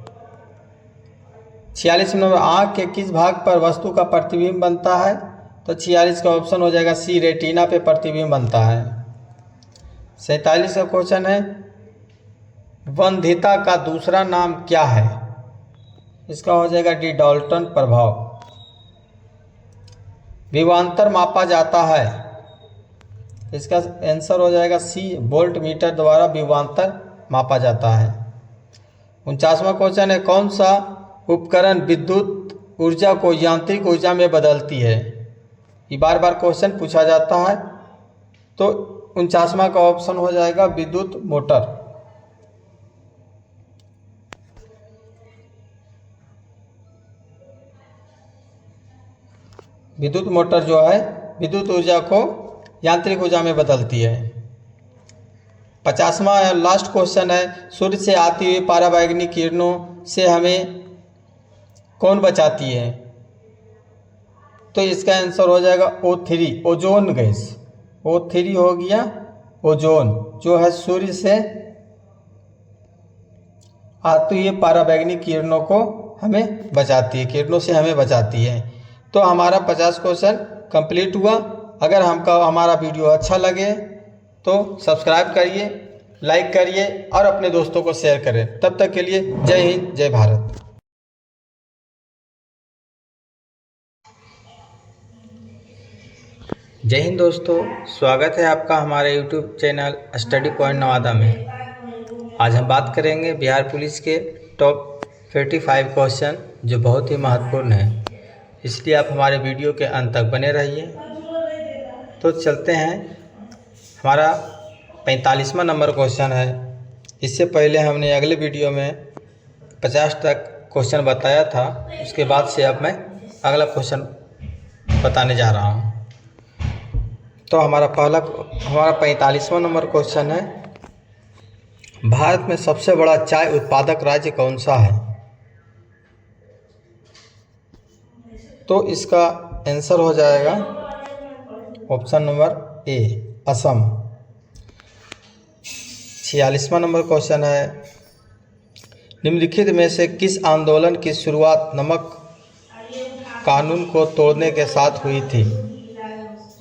46 नंबर, आँख के किस भाग पर वस्तु का प्रतिबिंब बनता है, तो 46 का ऑप्शन हो जाएगा सी, रेटिना पे प्रतिबिंब बनता है। 47 का क्वेश्चन है, वंध्यता का दूसरा नाम क्या है, इसका हो जाएगा डी, डाल्टन प्रभाव। विभवांतर मापा जाता है, इसका आंसर हो जाएगा सी, वोल्ट मीटर द्वारा विभवांतर मापा जाता है। 49वां क्वेश्चन है, कौन सा उपकरण विद्युत ऊर्जा को यांत्रिक ऊर्जा में बदलती है, ये बार बार क्वेश्चन पूछा जाता है, तो 49वां का ऑप्शन हो जाएगा विद्युत मोटर। विद्युत मोटर जो है विद्युत ऊर्जा को यांत्रिक ऊर्जा में बदलती है। 50वां लास्ट क्वेश्चन है, सूर्य से आती हुई पराबैंगनी किरणों से हमें कौन बचाती है, तो इसका आंसर हो जाएगा O3, ओजोन गैस। O3 हो गया ओजोन, जो है सूर्य से आती हुई पराबैंगनी किरणों को हमें बचाती है, किरणों से हमें बचाती है। तो हमारा 50 क्वेश्चन कंप्लीट हुआ। अगर हमारा वीडियो अच्छा लगे तो सब्सक्राइब करिए, लाइक करिए और अपने दोस्तों को शेयर करें। तब तक के लिए जय हिंद, जय भारत। जय हिंद दोस्तों, स्वागत है आपका हमारे YouTube channel study point Nawada में। आज हम बात करेंगे बिहार पुलिस के टॉप 45 क्वेश्चन, जो बहुत ही महत्वपूर्ण है, इसलिए आप हमारे वीडियो के अंत तक बने रहिए। तो चलते हैं, हमारा 45वां नंबर क्वेश्चन है। इससे पहले हमने अगले वीडियो में 50 तक क्वेश्चन बताया था, उसके बाद से अब मैं अगला क्वेश्चन बताने जा रहा हूँ। तो हमारा 45वां नंबर क्वेश्चन है, भारत में सबसे बड़ा चाय उत्पादक राज्य कौन सा है, तो इसका आंसर हो जाएगा ऑप्शन नंबर ए, असम। 46वां नंबर क्वेश्चन है, निम्नलिखित में से किस आंदोलन की शुरुआत नमक कानून को तोड़ने के साथ हुई थी?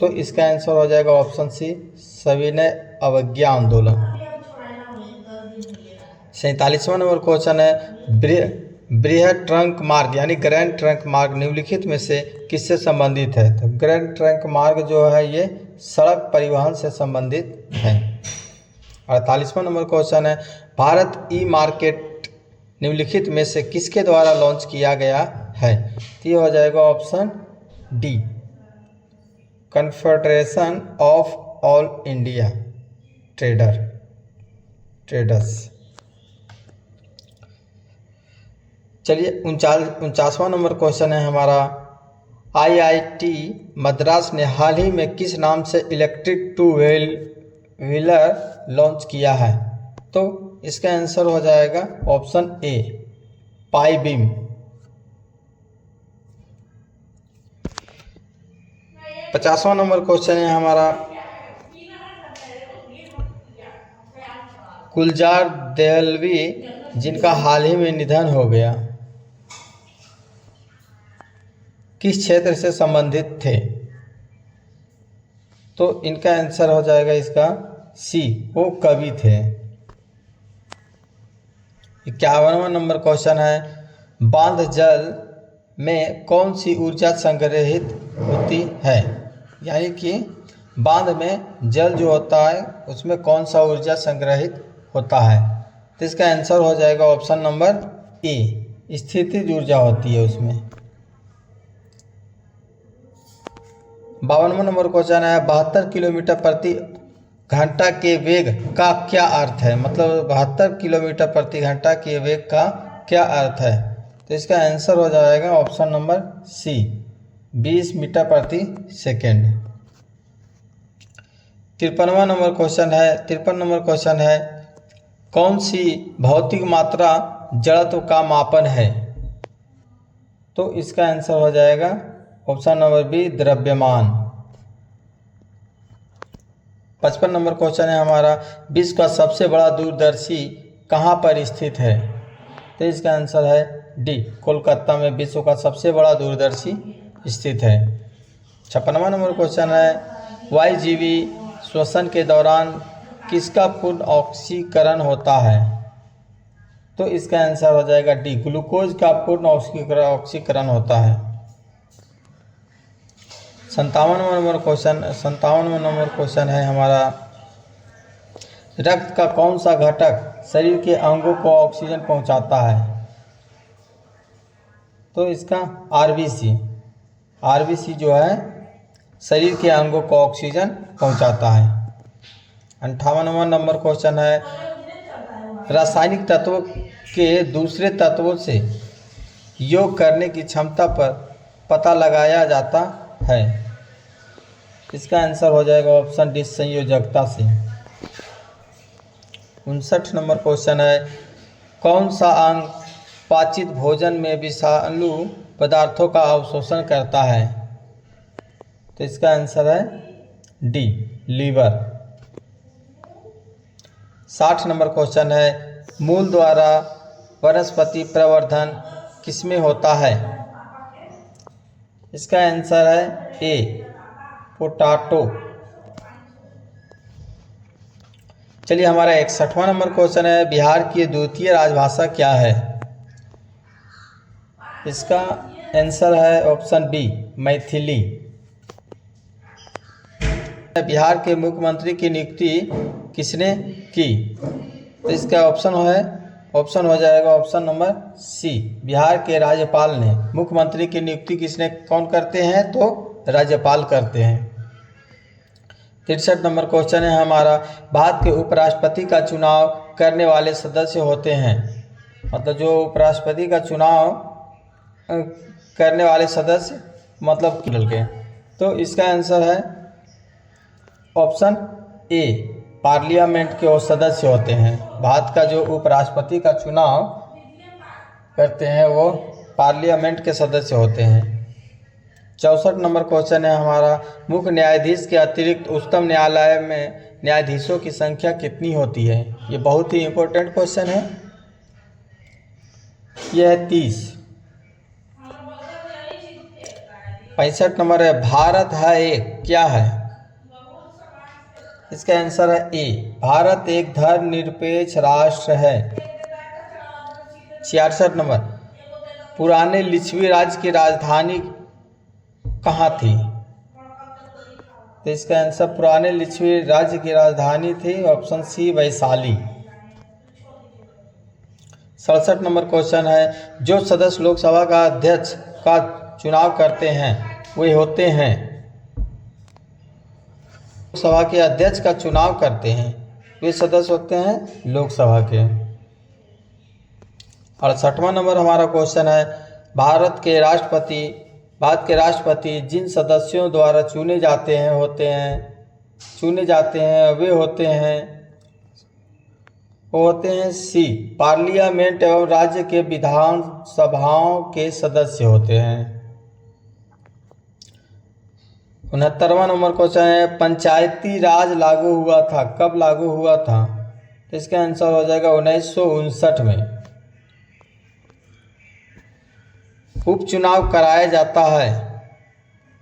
तो इसका आंसर हो जाएगा ऑप्शन सी, सविनय अवज्ञा आंदोलन। 47वां नंबर क्वेश्चन है, बृहद ट्रंक मार्ग यानी ग्रैंड ट्रंक मार्ग निम्नलिखित में से किससे संबंधित है? तो ग्रैंड ट्रंक मार्ग जो है ये सड़क परिवहन से संबंधित है। 48वां नंबर क्वेश्चन है, भारत ई मार्केट निम्नलिखित में से किसके द्वारा लॉन्च किया गया है? तो ये हो जाएगा option D, confederation of all India traders. चलिए 49वां नंबर क्वेश्चन है हमारा, IIT मद्रास ने हाल ही में किस नाम से इलेक्ट्रिक टू व्हीलर लॉन्च किया है? तो इसका आंसर हो जाएगा ऑप्शन ए, पाई बीम। 50वां नंबर क्वेश्चन है हमारा, गुलजार देहलवी जिनका हाल ही में निधन हो गया, किस क्षेत्र से संबंधित थे? तो इनका आंसर हो जाएगा इसका सी, वो कवि थे। 51वां नंबर क्वेश्चन है, बांध जल में कौन सी ऊर्जा संग्रहित होती है? यानी कि बांध में जल जो होता है उसमें कौन सा ऊर्जा संग्रहित होता है? तो इसका आंसर हो जाएगा ऑप्शन नंबर ए, स्थितिज ऊर्जा होती है उसमें। 52वां नंबर क्वेश्चन है, 72 किलोमीटर प्रति घंटा के वेग का क्या अर्थ है? मतलब 72 किलोमीटर प्रति घंटा के वेग का क्या अर्थ है? तो इसका आंसर हो जाएगा ऑप्शन नंबर सी, 20 मीटर प्रति सेकेंड। 53वां नंबर क्वेश्चन है, कौन सी भौतिक मात्रा जड़त्व का मापन है? तो इसका आंसर हो जाएगा ऑप्शन नंबर बी, द्रव्यमान। 55 नंबर क्वेश्चन है हमारा, विश्व का सबसे बड़ा दूरदर्शी कहाँ पर स्थित है? तो इसका आंसर है डी, कोलकाता में विश्व का सबसे बड़ा दूरदर्शी स्थित है। 56वां नंबर क्वेश्चन है, वायुजीवी श्वसन के दौरान किसका पूर्ण ऑक्सीकरण होता है? तो इसका आंसर हो जाएगा डी, ग्लूकोज का पूर्ण ऑक्सीकरण होता है। 57वां नंबर क्वेश्चन है हमारा, रक्त का कौन सा घटक शरीर के अंगों को ऑक्सीजन पहुंचाता है? तो इसका आरबीसी जो है शरीर के अंगों को ऑक्सीजन पहुंचाता है। 58वां नंबर क्वेश्चन है, रासायनिक तत्वों के दूसरे तत्वों से योग करने की क्षमता पर पता लगाया जाता है? इसका आंसर हो जाएगा ऑप्शन डी, संयोजकता से। 59 नंबर क्वेश्चन है, कौन सा अंग पाचित भोजन में विषालु पदार्थों का अवशोषण करता है? तो इसका आंसर है डी, लीवर। 60 नंबर क्वेश्चन है, मूल द्वारा वनस्पति प्रवर्धन किसमें होता है? इसका आंसर है ए, पोटाटो। चलिए हमारा 61वां नंबर क्वेश्चन है, बिहार की द्वितीय राजभाषा क्या है? इसका आंसर है ऑप्शन बी, मैथिली। बिहार के मुख्यमंत्री की नियुक्ति किसने की? तो इसका ऑप्शन हो जाएगा ऑप्शन नंबर सी, बिहार के राज्यपाल ने। मुख्यमंत्री की नियुक्ति कौन करते हैं? तो राज्यपाल करते हैं। 63 नंबर क्वेश्चन है हमारा, भारत के उपराष्ट्रपति का चुनाव करने वाले सदस्य होते हैं, मतलब जो उपराष्ट्रपति का चुनाव करने वाले सदस्य मतलब के। तो इसका आंसर है ऑप्शन ए, पार्लियामेंट के वो सदस्य होते हैं। भारत का जो उपराष्ट्रपति का चुनाव करते हैं वो पार्लियामेंट के सदस्य होते हैं। 64 नंबर क्वेश्चन है हमारा, मुख्य न्यायाधीश के अतिरिक्त उच्चतम न्यायालय में न्यायाधीशों की संख्या कितनी होती है? ये बहुत ही इम्पोर्टेंट क्वेश्चन है। यह है 30। 65 नंबर है भारत है एक, क्या है? इसका आंसर है ए, भारत एक धर्मनिरपेक्ष राष्ट्र है। 66 नंबर, पुराने लिच्छवी राज्य की राजधानी कहाँ थी? तो इसका आंसर पुराने लिच्छवी राज्य की राजधानी थी option C Vaishali. 67 number question है, जो सदस्य लोकसभा का अध्यक्ष का चुनाव करते हैं वे होते हैं, लोकसभा के अध्यक्ष का चुनाव करते हैं वे सदस्य होते हैं लोकसभा के। 68वां नंबर हमारा क्वेश्चन है, भारत के राष्ट्रपति जिन सदस्यों द्वारा चुने जाते हैं वो होते हैं सी, पार्लियामेंट एवं राज्य के विधानसभाओं के सदस्य होते हैं। 69वां नंबर क्वेश्चन है, पंचायती राज लागू हुआ था, कब लागू हुआ था? तो इसका आंसर हो जाएगा 1959 में। उपचुनाव कराया जाता है,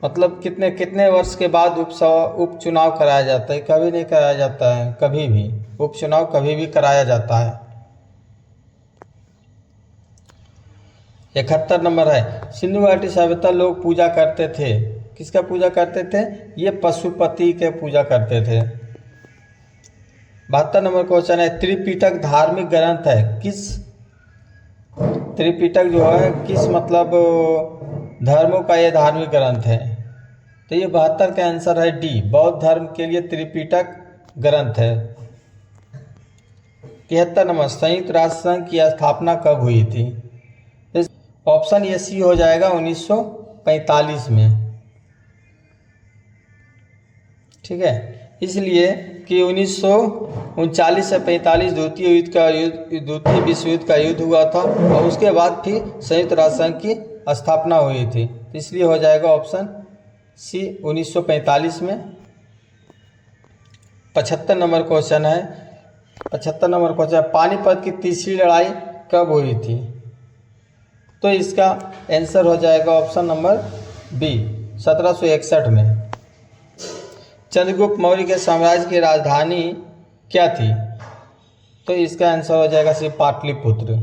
मतलब कितने वर्ष के बाद उपचुनाव कराया जाता है? कभी नहीं कराया जाता है, कभी भी उपचुनाव कभी भी कराया जाता है। 71 नंबर है, सिंधु घाटी सभ्यता लोग पूजा करते थे, किसका पूजा करते थे? ये पशुपति के पूजा करते थे। 72 नंबर क्वेश्चन है, त्रिपिटक धार्मिक ग्रंथ है, किस त्रिपिटक जो है किस मतलब धर्मों का ये धार्मिक ग्रंथ है? तो ये 72 का आंसर है डी, बौद्ध धर्म के लिए त्रिपिटक ग्रंथ है। 73 नंबर, संयुक्त राष्ट्र संघ की स्थापना कब हुई थी? ऑप्शन ये सी हो जाएगा 1945 में, ठीक है, इसलिए कि 1939 से 45 द्वितीय विश्व युद्ध का युद्ध हुआ था और उसके बाद फिर संयुक्त राष्ट्र संघ की स्थापना हुई थी, इसलिए हो जाएगा ऑप्शन सी 1945 में। 75 नंबर क्वेश्चन है, पानीपत की तीसरी लड़ाई कब हुई थी? तो इसका आंसर हो जाएगा ऑप्शन नंबर बी, 1761 में। चंद्रगुप्त मौर्य के साम्राज्य की राजधानी क्या थी? तो इसका आंसर हो जाएगा सी, पाटलिपुत्र।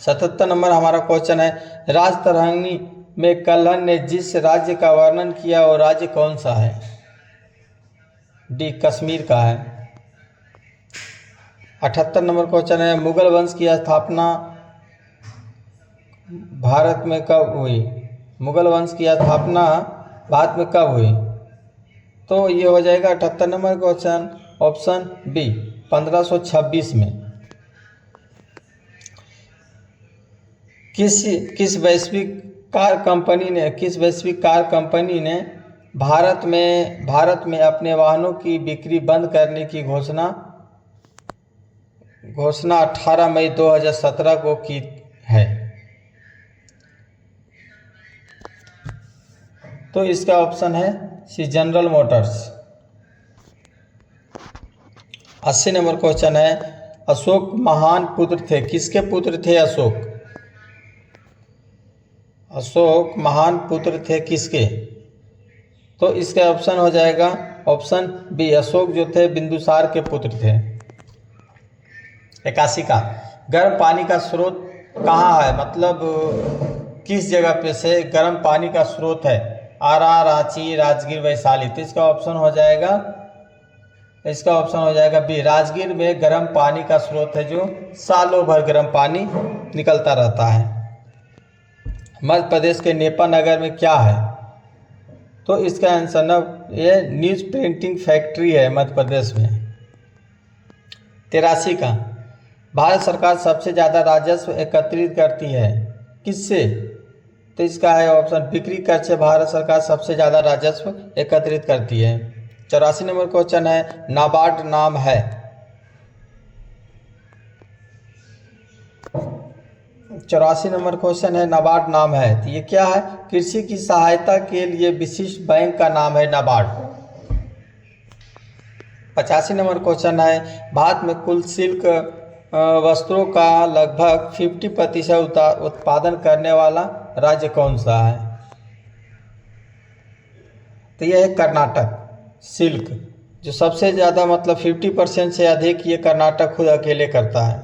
77 नंबर हमारा क्वेश्चन है, राजतरंगिणी में कल्हण ने जिस राज्य का वर्णन किया वो राज्य कौन सा है? डी, कश्मीर का है। 78 नंबर क्वेश्चन है, मुगल वंश की स्थापना भारत में कब हुई? मुगल वंश की स्थापना भारत में कब हुई? तो ये हो जाएगा 78 नंबर क्वेश्चन ऑप्शन बी, 1526 में। किस वैश्विक कार कंपनी ने भारत में अपने वाहनों की बिक्री बंद करने की घोषणा 18 मई 2017 को की है? तो इसका ऑप्शन है सी, जनरल मोटर्स। 80 नंबर क्वेश्चन है, अशोक महान पुत्र थे, किसके पुत्र थे अशोक महान पुत्र थे किसके? तो इसका ऑप्शन हो जाएगा ऑप्शन बी, अशोक जो थे बिंदुसार के पुत्र थे। 81 का, गर्म पानी का स्रोत कहाँ है, मतलब किस जगह पे से गर्म पानी का स्रोत है? आरा, रांची, राजगीर, वैशाली। तो इसका ऑप्शन हो जाएगा बी, राजगीर में गर्म पानी का स्रोत है जो सालों भर गर्म पानी निकलता रहता है। मध्य प्रदेश के नेपा नगर में क्या है? तो इसका आंसर ये न्यूज़ प्रिंटिंग फैक्ट्री है मध्य प्रदेश में। 83 का, भारत सरकार सबसे ज़्यादा राजस्व एकत्रित करती है किससे? तो इसका है ऑप्शन, बिक्री कर से भारत सरकार सबसे ज़्यादा राजस्व एकत्रित करती है। 84 नंबर क्वेश्चन है, नाबार्ड नाम है? 84 नंबर क्वेश्चन है, नाबार्ड नाम है, तो ये क्या है? कृषि की सहायता के लिए विशिष्ट बैंक का नाम है नाबार्ड। 85 नंबर क्वेश्चन है, भारत में कुल शुल्क वस्त्रों का लगभग 50% उत्पादन करने वाला राज्य कौन सा है? तो यह है कर्नाटक। सिल्क जो सबसे ज़्यादा मतलब 50% से अधिक ये कर्नाटक खुद अकेले करता है।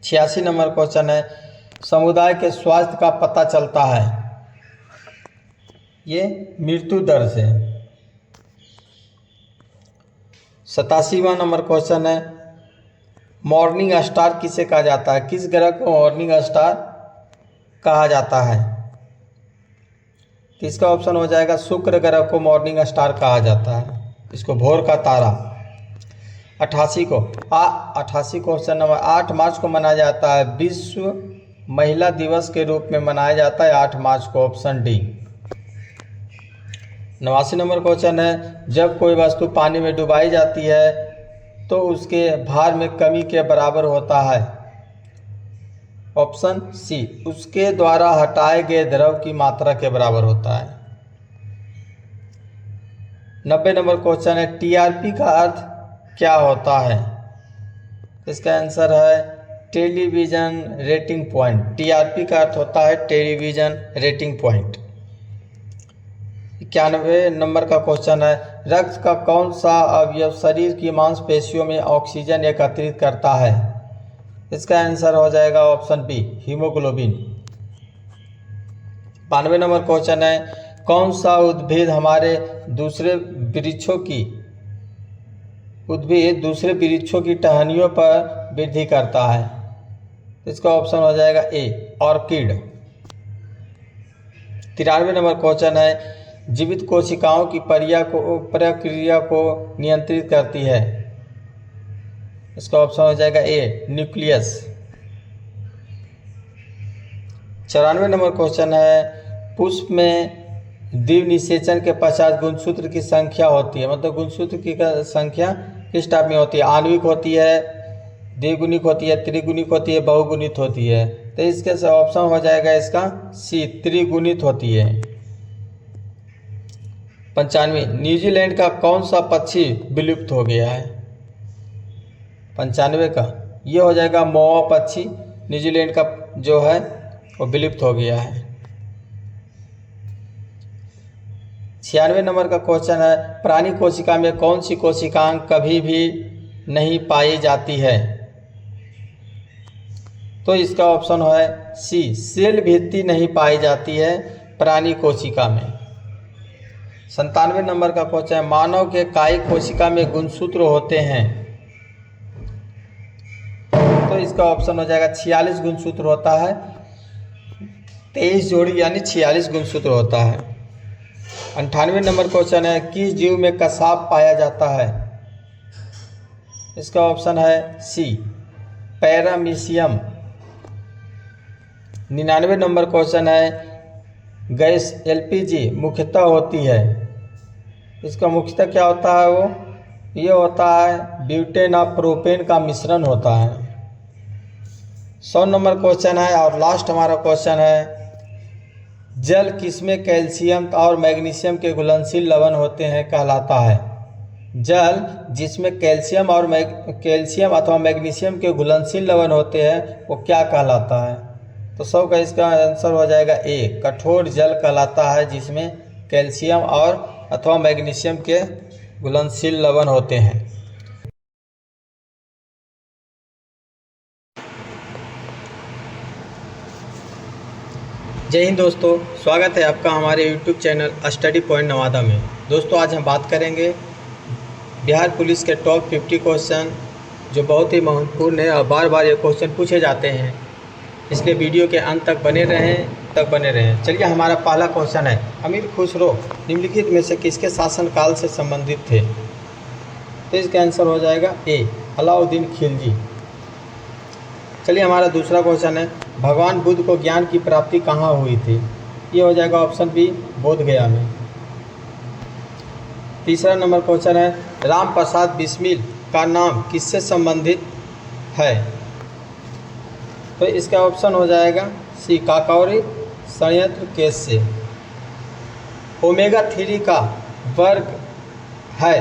86 नंबर क्वेश्चन है, समुदाय के स्वास्थ्य का पता चलता है ये मृत्यु दर से। 87वां नंबर क्वेश्चन है, मॉर्निंग स्टार किसे कहा जाता है? किस ग्रह को मॉर्निंग स्टार कहा जाता है? तो इसका ऑप्शन हो जाएगा शुक्र ग्रह को मॉर्निंग स्टार कहा जाता है, इसको भोर का तारा। 88 क्वेश्चन नंबर, 8 मार्च को मनाया जाता है विश्व महिला दिवस के रूप में मनाया जाता है 8 मार्च को, ऑप्शन डी। 89 नंबर क्वेश्चन है, जब कोई वस्तु पानी में डुबाई जाती है तो उसके भार में कमी के बराबर होता है, ऑप्शन सी, उसके द्वारा हटाए गए द्रव की मात्रा के बराबर होता है। 90 नंबर क्वेश्चन है, टीआरपी का अर्थ क्या होता है? इसका आंसर है टेलीविजन रेटिंग पॉइंट। टीआरपी का अर्थ होता है टेलीविजन रेटिंग पॉइंट। 91 नंबर का क्वेश्चन है, रक्त का कौन सा अवयव शरीर की मांसपेशियों में ऑक्सीजन एकत्रित करता है? इसका आंसर हो जाएगा option B, haemoglobin. 92 number question है, कौन सा उद्भिद दूसरे वृक्षों की टहनियों पर वृद्धि करता है? इसका ऑप्शन हो जाएगा ए, ऑर्किड। 93 नंबर क्वेश्चन है, जीवित कोशिकाओं की प्रक्रिया को नियंत्रित करती है? इसका ऑप्शन हो जाएगा ए, न्यूक्लियस। 94 नंबर क्वेश्चन है, पुष्प में द्विनिषेचन के पश्चात गुणसूत्र की संख्या होती है, मतलब गुणसूत्र की संख्या किस टाइप में होती है? आणविक होती है, द्विगुणित होती है, त्रिगुणित होती है, बहुगुणित होती है? तो इसके ऑप्शन हो जाएगा इसका सी, त्रिगुणित होती है। 95, न्यूजीलैंड का कौन सा पक्षी विलुप्त हो गया है? 95 का ये हो जाएगा मोआ पक्षी, न्यूजीलैंड का जो है वो विलुप्त हो गया है। 96 नंबर का क्वेश्चन है, प्राणी कोशिका में कौन सी कोशिकांग कभी भी नहीं पाई जाती है? तो इसका ऑप्शन है सी, सेल भित्ति नहीं पाई जाती है प्राणी कोशिका में। 97 नंबर का क्वेश्चन है, मानव के कायिक कोशिका में गुणसूत्र होते हैं? तो इसका ऑप्शन हो जाएगा 46 गुणसूत्र होता है, 23 जोड़ी यानी 46 गुणसूत्र होता है। 98 नंबर क्वेश्चन है, किस जीव में कसाव पाया जाता है? इसका ऑप्शन है सी, पैरामीशियम। 99 नंबर क्वेश्चन है, गैस एलपीजी मुख्यतः होती है? इसका मुख्यतः क्या होता है? वो ये होता है ब्यूटेन और प्रोपेन का मिश्रण होता है। 100 नंबर क्वेश्चन है और लास्ट हमारा क्वेश्चन है, जल किसमें कैल्शियम और मैग्नीशियम के घुलनशील लवण होते हैं कहलाता है? जल जिसमें कैल्शियम अथवा मैग्नीशियम के घुलनशील लवण होते हैं वो क्या कहलाता है? तो 100 का इसका आंसर हो जाएगा ए, कठोर जल कहलाता है जिसमें कैल्शियम और अथवा मैग्नीशियम के घुलनशील लवण होते हैं। जय हिंद दोस्तों, स्वागत है आपका हमारे YouTube channel study point Nawada में। दोस्तों आज हम बात करेंगे बिहार पुलिस के टॉप 50 क्वेश्चन जो बहुत ही महत्वपूर्ण है और बार बार ये क्वेश्चन पूछे जाते हैं, इसलिए वीडियो के अंत तक बने रहें। चलिए हमारा पहला क्वेश्चन है, अमीर खुसरो निम्नलिखित में से किसके शासनकाल से संबंधित थे? तो इसका आंसर हो जाएगा ए, अलाउद्दीन खिलजी। चलिए हमारा दूसरा क्वेश्चन है, भगवान बुद्ध को ज्ञान की प्राप्ति कहाँ हुई थी? ये हो जाएगा ऑप्शन बी, बोध गया में। तीसरा नंबर क्वेश्चन है, राम प्रसाद बिस्मिल का नाम किससे संबंधित है? तो इसका ऑप्शन हो जाएगा सी, काकौरी संयंत्र केस से। ओमेगा 3 का वर्ग है,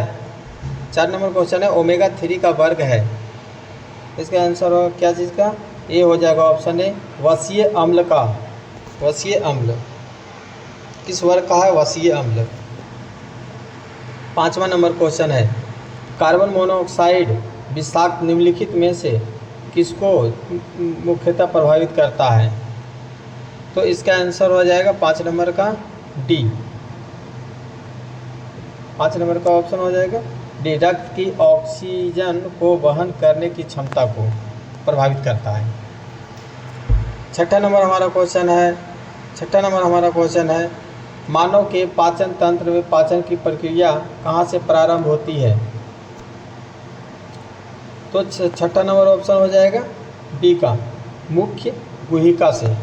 4 नंबर क्वेश्चन है, ओमेगा 3 का वर्ग है इसका आंसर होगा क्या चीज़ का? ए हो जाएगा ऑप्शन ए, वसीय अम्ल का। वसीय अम्ल किस वर्ग का है? वसीय अम्ल। 5वां नंबर क्वेश्चन है, कार्बन मोनोऑक्साइड विषाक्त निम्नलिखित में से किसको मुख्यतः प्रभावित करता है? तो इसका आंसर हो जाएगा 5 नंबर का डी। 5 नंबर का ऑप्शन हो जाएगा डी, रक्त की ऑक्सीजन को वहन करने की क्षमता को प्रभावित करता है। 6ठा नंबर हमारा क्वेश्चन है, मानव के पाचन तंत्र में पाचन की प्रक्रिया कहाँ से प्रारंभ होती है? तो 6ठा नंबर ऑप्शन हो जाएगा डी का, मुख्य गुहिका से।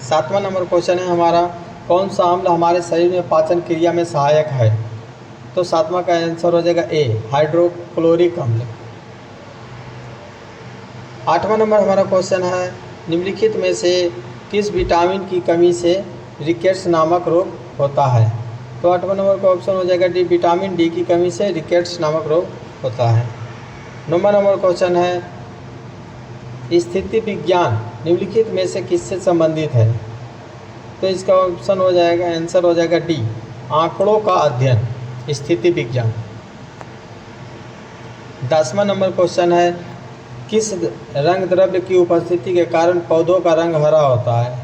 7वां नंबर क्वेश्चन है हमारा, कौन सा अम्ल हमारे शरीर में पाचन क्रिया में सहायक है? तो 7वां का आंसर हो जाएगा ए, हाइड्रोक्लोरिक अम्ल। 8वां नंबर हमारा क्वेश्चन है, निम्नलिखित में से किस विटामिन की कमी से रिकेट्स नामक रोग होता है? तो 8वां नंबर का ऑप्शन हो जाएगा डी, विटामिन डी की कमी से रिकेट्स नामक रोग होता है। 9वां नंबर क्वेश्चन है, स्थिति विज्ञान निम्नलिखित में से किससे संबंधित है? तो इसका ऑप्शन हो जाएगा, आंसर हो जाएगा डी, आंकड़ों का अध्ययन, स्थिति विज्ञान। 10वां नंबर क्वेश्चन है, किस रंग द्रव्य की उपस्थिति के कारण पौधों का रंग हरा होता है?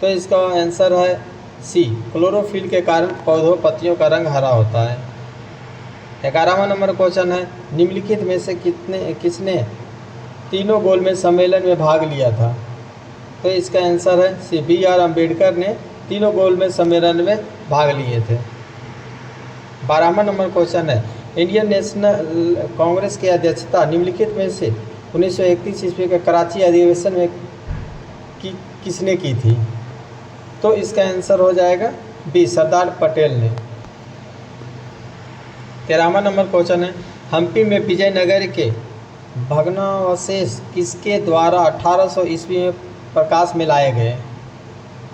तो इसका आंसर है सी, क्लोरोफिल के कारण पौधों पत्तियों का रंग हरा होता है। 11वां नंबर क्वेश्चन है, निम्नलिखित में से किसने तीनों गोलमेज सम्मेलन में भाग लिया था? तो इसका आंसर है सी, बी.आर. अम्बेडकर ने तीनों गोलमेज सम्मेलन में भाग लिए थे। 12वां नंबर क्वेश्चन है, इंडियन नेशनल कांग्रेस की अध्यक्षता निम्नलिखित में से 1931 ईस्वी के कराची अधिवेशन में किसने की थी? तो इसका आंसर हो जाएगा बी, सरदार पटेल ने। 13वां नंबर क्वेश्चन है, हम्पी में विजयनगर के भग्नावशेष किसके द्वारा 1800 ईस्वी में प्रकाश में लाए गए?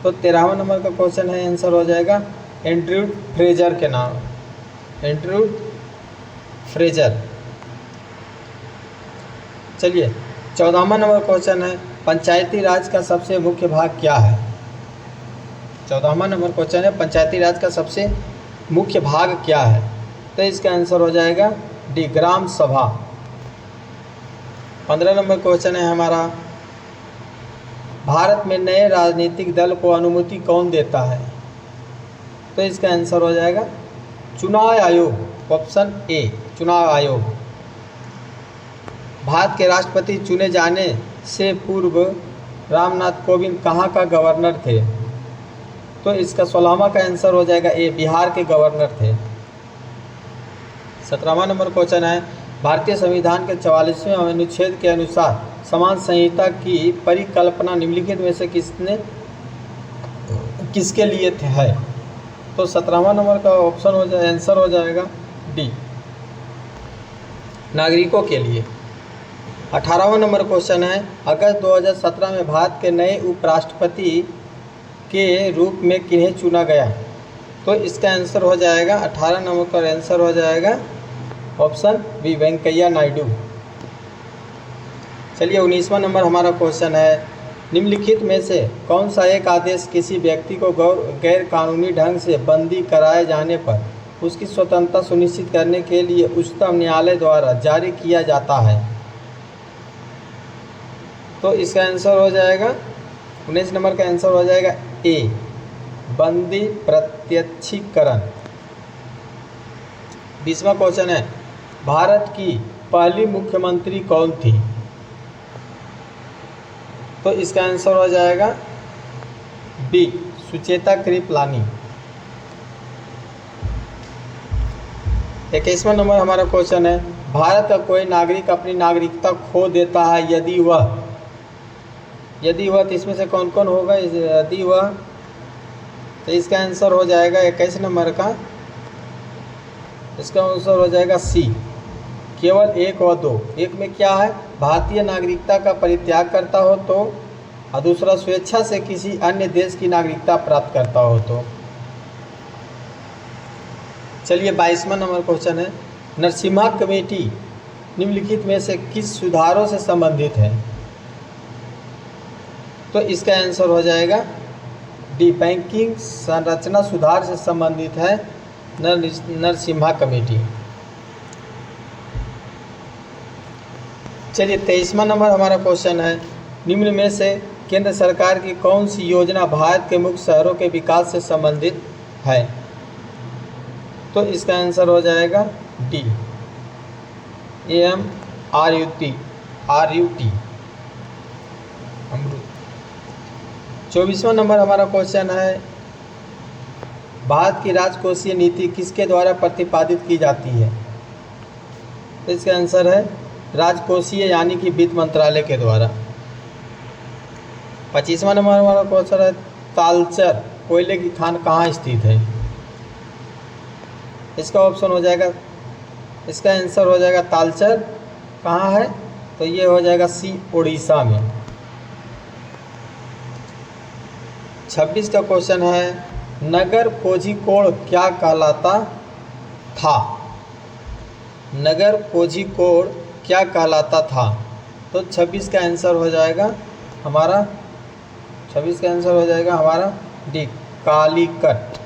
तो 13वां नंबर का क्वेश्चन है, आंसर हो जाएगा एंड्रयू फ्रेजर के नाम, एंड्रयू फ्रेजर। चलिए 14वां नंबर क्वेश्चन है, पंचायती राज का सबसे मुख्य भाग क्या है? 14वां नंबर क्वेश्चन है, पंचायती राज का सबसे मुख्य भाग क्या है? तो इसका आंसर हो जाएगा डी, ग्राम सभा। 15 नंबर क्वेश्चन है हमारा, भारत में नए राजनीतिक दल को अनुमति कौन देता है? तो इसका आंसर हो जाएगा चुनाव आयोग, ऑप्शन ए, चुनाव आयोग। भारत के राष्ट्रपति चुने जाने से पूर्व रामनाथ कोविंद कहाँ का गवर्नर थे? तो इसका 16वां का आंसर हो जाएगा ए, बिहार के गवर्नर थे। 17वां नंबर क्वेश्चन है, भारतीय संविधान के 44वें अनुच्छेद के अनुसार समान संहिता की परिकल्पना निम्नलिखित में से किसके लिए है? तो 17वां नंबर का ऑप्शन हो जाए, आंसर हो जाएगा डी, नागरिकों के लिए। 18वां नंबर क्वेश्चन है, अगस्त 2017 में भारत के नए उपराष्ट्रपति के रूप में किन्हें चुना गया? तो इसका आंसर हो जाएगा 18 नंबर का आंसर हो जाएगा ऑप्शन बी, वेंकैया नायडू। चलिए 19वां नंबर हमारा क्वेश्चन है, निम्नलिखित में से कौन सा एक आदेश किसी व्यक्ति को गैर कानूनी ढंग से बंदी कराए जाने पर उसकी स्वतंत्रता सुनिश्चित करने के लिए उच्चतम न्यायालय द्वारा जारी किया जाता है? तो इसका आंसर हो जाएगा 19 नंबर का आंसर हो जाएगा ए, बंदी प्रत्यक्षीकरण। 20वां क्वेश्चन है, भारत की पहली मुख्यमंत्री कौन थी? तो इसका आंसर हो जाएगा बी, सुचेता कृपलानी। 21वां नंबर हमारा क्वेश्चन है, भारत का कोई नागरिक अपनी नागरिकता खो देता है यदि वह तो इसमें से कौन कौन होगा? यदि वह, तो इसका आंसर हो जाएगा 21 नंबर का, इसका आंसर हो जाएगा सी, केवल 1 और 2। एक में क्या है, भारतीय नागरिकता का परित्याग करता हो तो, और दूसरा स्वेच्छा से किसी अन्य देश की नागरिकता प्राप्त करता हो तो। चलिए 22वां नंबर क्वेश्चन है, नरसिम्हा कमेटी निम्नलिखित में से किस सुधारों से संबंधित है? तो इसका आंसर हो जाएगा डी, बैंकिंग संरचना सुधार से संबंधित है नरसिम्हा कमेटी। चलिए 23वां नंबर हमारा क्वेश्चन है, निम्न में से केंद्र सरकार की कौन सी योजना भारत के मुख्य शहरों के विकास से संबंधित है? तो इसका आंसर हो जाएगा डी, AMRUT। अमृत। 24वां नंबर हमारा क्वेश्चन है, भारत की राजकोषीय नीति किसके द्वारा प्रतिपादित की जाती है? तो इसका आंसर है राजकोषीय यानी कि वित्त मंत्रालय के द्वारा। 25वां नंबर हमारा क्वेश्चन है, तालचर कोयले की खान कहाँ स्थित है? इसका ऑप्शन हो जाएगा, इसका आंसर हो जाएगा तालचर कहाँ है? तो ये हो जाएगा सी, उड़ीसा में। 26 का क्वेश्चन है, नगर कोझिकोड क्या कहलाता था? नगर कोझिकोड क्या कहलाता था? तो 26 का आंसर हो जाएगा हमारा, 26 का आंसर हो जाएगा हमारा डी, कालीकट।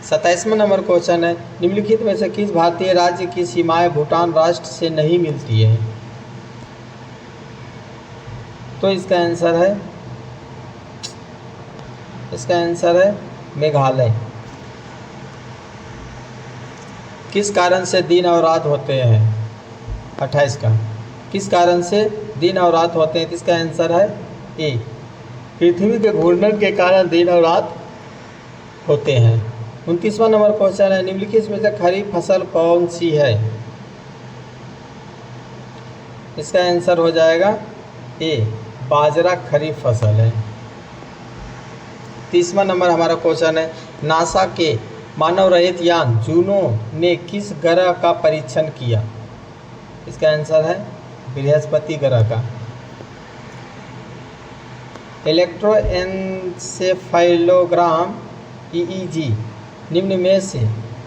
27वां नंबर क्वेश्चन है, निम्नलिखित में से किस भारतीय राज्य की सीमाएं भूटान राष्ट्र से नहीं मिलती है? तो इसका आंसर है मेघालय। किस कारण से दिन और रात होते हैं? 28 का, किस कारण से दिन और रात होते हैं? इसका आंसर है ए, पृथ्वी के घूर्णन के कारण दिन और रात होते हैं। 29वां नंबर क्वेश्चन है, निम्नलिखित में से खरीफ फसल कौन सी है? इसका आंसर हो जाएगा ए, बाजरा खरीफ फसल है। 30वां नंबर हमारा क्वेश्चन है, नासा के मानव रहित यान जूनो ने किस ग्रह का परीक्षण किया? इसका आंसर है बृहस्पति ग्रह का। इलेक्ट्रोएन्सेफेलोग्राम EEG निम्न में से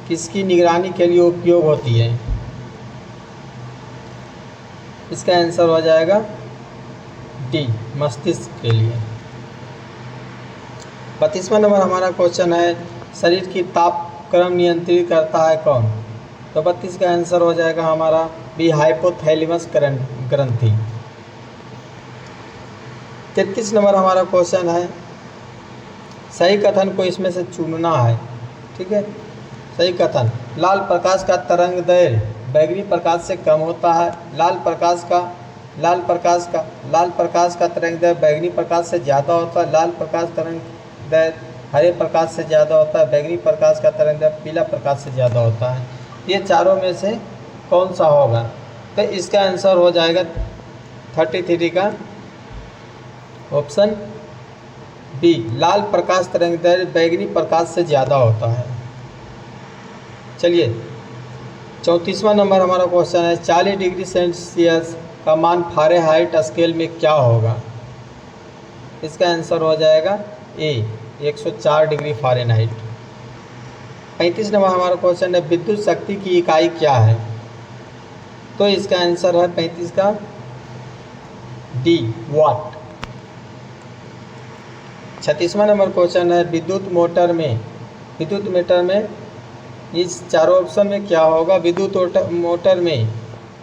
किसकी निगरानी के लिए उपयोग होती है? इसका आंसर हो जाएगा डी, मस्तिष्क के लिए। 32वां नंबर हमारा क्वेश्चन है, शरीर की तापक्रम नियंत्रित करता है कौन? तो 32 का आंसर हो जाएगा हमारा बी, हाइपोथैलेमस ग्रंथि। 33 नंबर हमारा क्वेश्चन है, सही कथन को इसमें से चुनना है। ठीक है, सही कथन, लाल प्रकाश का तरंगदैर्घ्य बैगनी प्रकाश से कम होता है। लाल प्रकाश का तरंगदैर्घ्य बैगनी प्रकाश से ज़्यादा होता है। लाल प्रकाश तरंगदैर्घ्य हरे प्रकाश से ज़्यादा होता है। बैगनी प्रकाश का तरंगदैर्घ्य पीला प्रकाश से ज़्यादा होता है। ये चारों में से कौन सा होगा? तो इसका आंसर हो जाएगा 33 का ऑप्शन बी, लाल प्रकाश तरंगदैर्घ्य बैगनी प्रकाश से ज़्यादा होता है। चलिए 34वां नंबर हमारा क्वेश्चन है, 40 डिग्री सेल्सियस का मान फ़ारेनहाइट स्केल में क्या होगा? इसका आंसर हो जाएगा ए, 104 डिग्री फ़ारेनहाइट। 35 नंबर हमारा क्वेश्चन है, विद्युत शक्ति की इकाई क्या है? तो इसका आंसर है 35 का डी, वाट। 36वां नंबर क्वेश्चन है, विद्युत मोटर में इस चारों ऑप्शन में क्या होगा? विद्युत मोटर में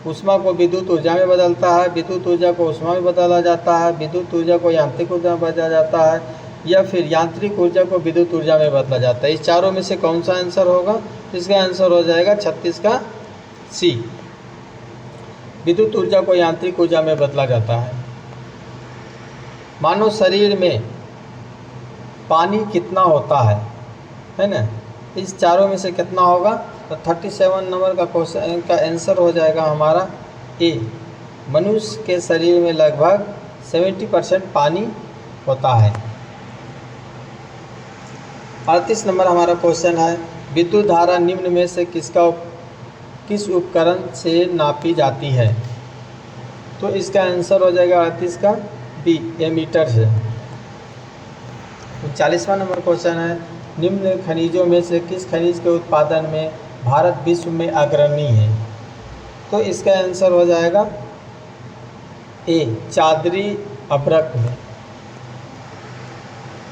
ऊष्मा को विद्युत ऊर्जा में बदलता है, विद्युत ऊर्जा को ऊष्मा में बदला जाता है, विद्युत ऊर्जा को यांत्रिक ऊर्जा में बदला जाता है, या फिर यांत्रिक ऊर्जा को विद्युत ऊर्जा में बदला जाता है। इस चारों में से कौन सा आंसर होगा? इसका आंसर हो जाएगा 36 का सी, विद्युत ऊर्जा को यांत्रिक ऊर्जा में बदला जाता है। मानव शरीर में पानी कितना होता है ना? इस चारों में से कितना होगा? तो 37 नंबर का क्वेश्चन का आंसर हो जाएगा हमारा ए, मनुष्य के शरीर में लगभग 70% पानी होता है। 38 नंबर हमारा क्वेश्चन है, विद्युत धारा निम्न में से किस उपकरण से नापी जाती है? तो इसका आंसर हो जाएगा 38 का बी, एमीटर से। 39वां नंबर क्वेश्चन है, निम्न खनिजों में से किस खनिज के उत्पादन में भारत विश्व में अग्रणी है? तो इसका आंसर हो जाएगा ए, चादरी अभ्रक में।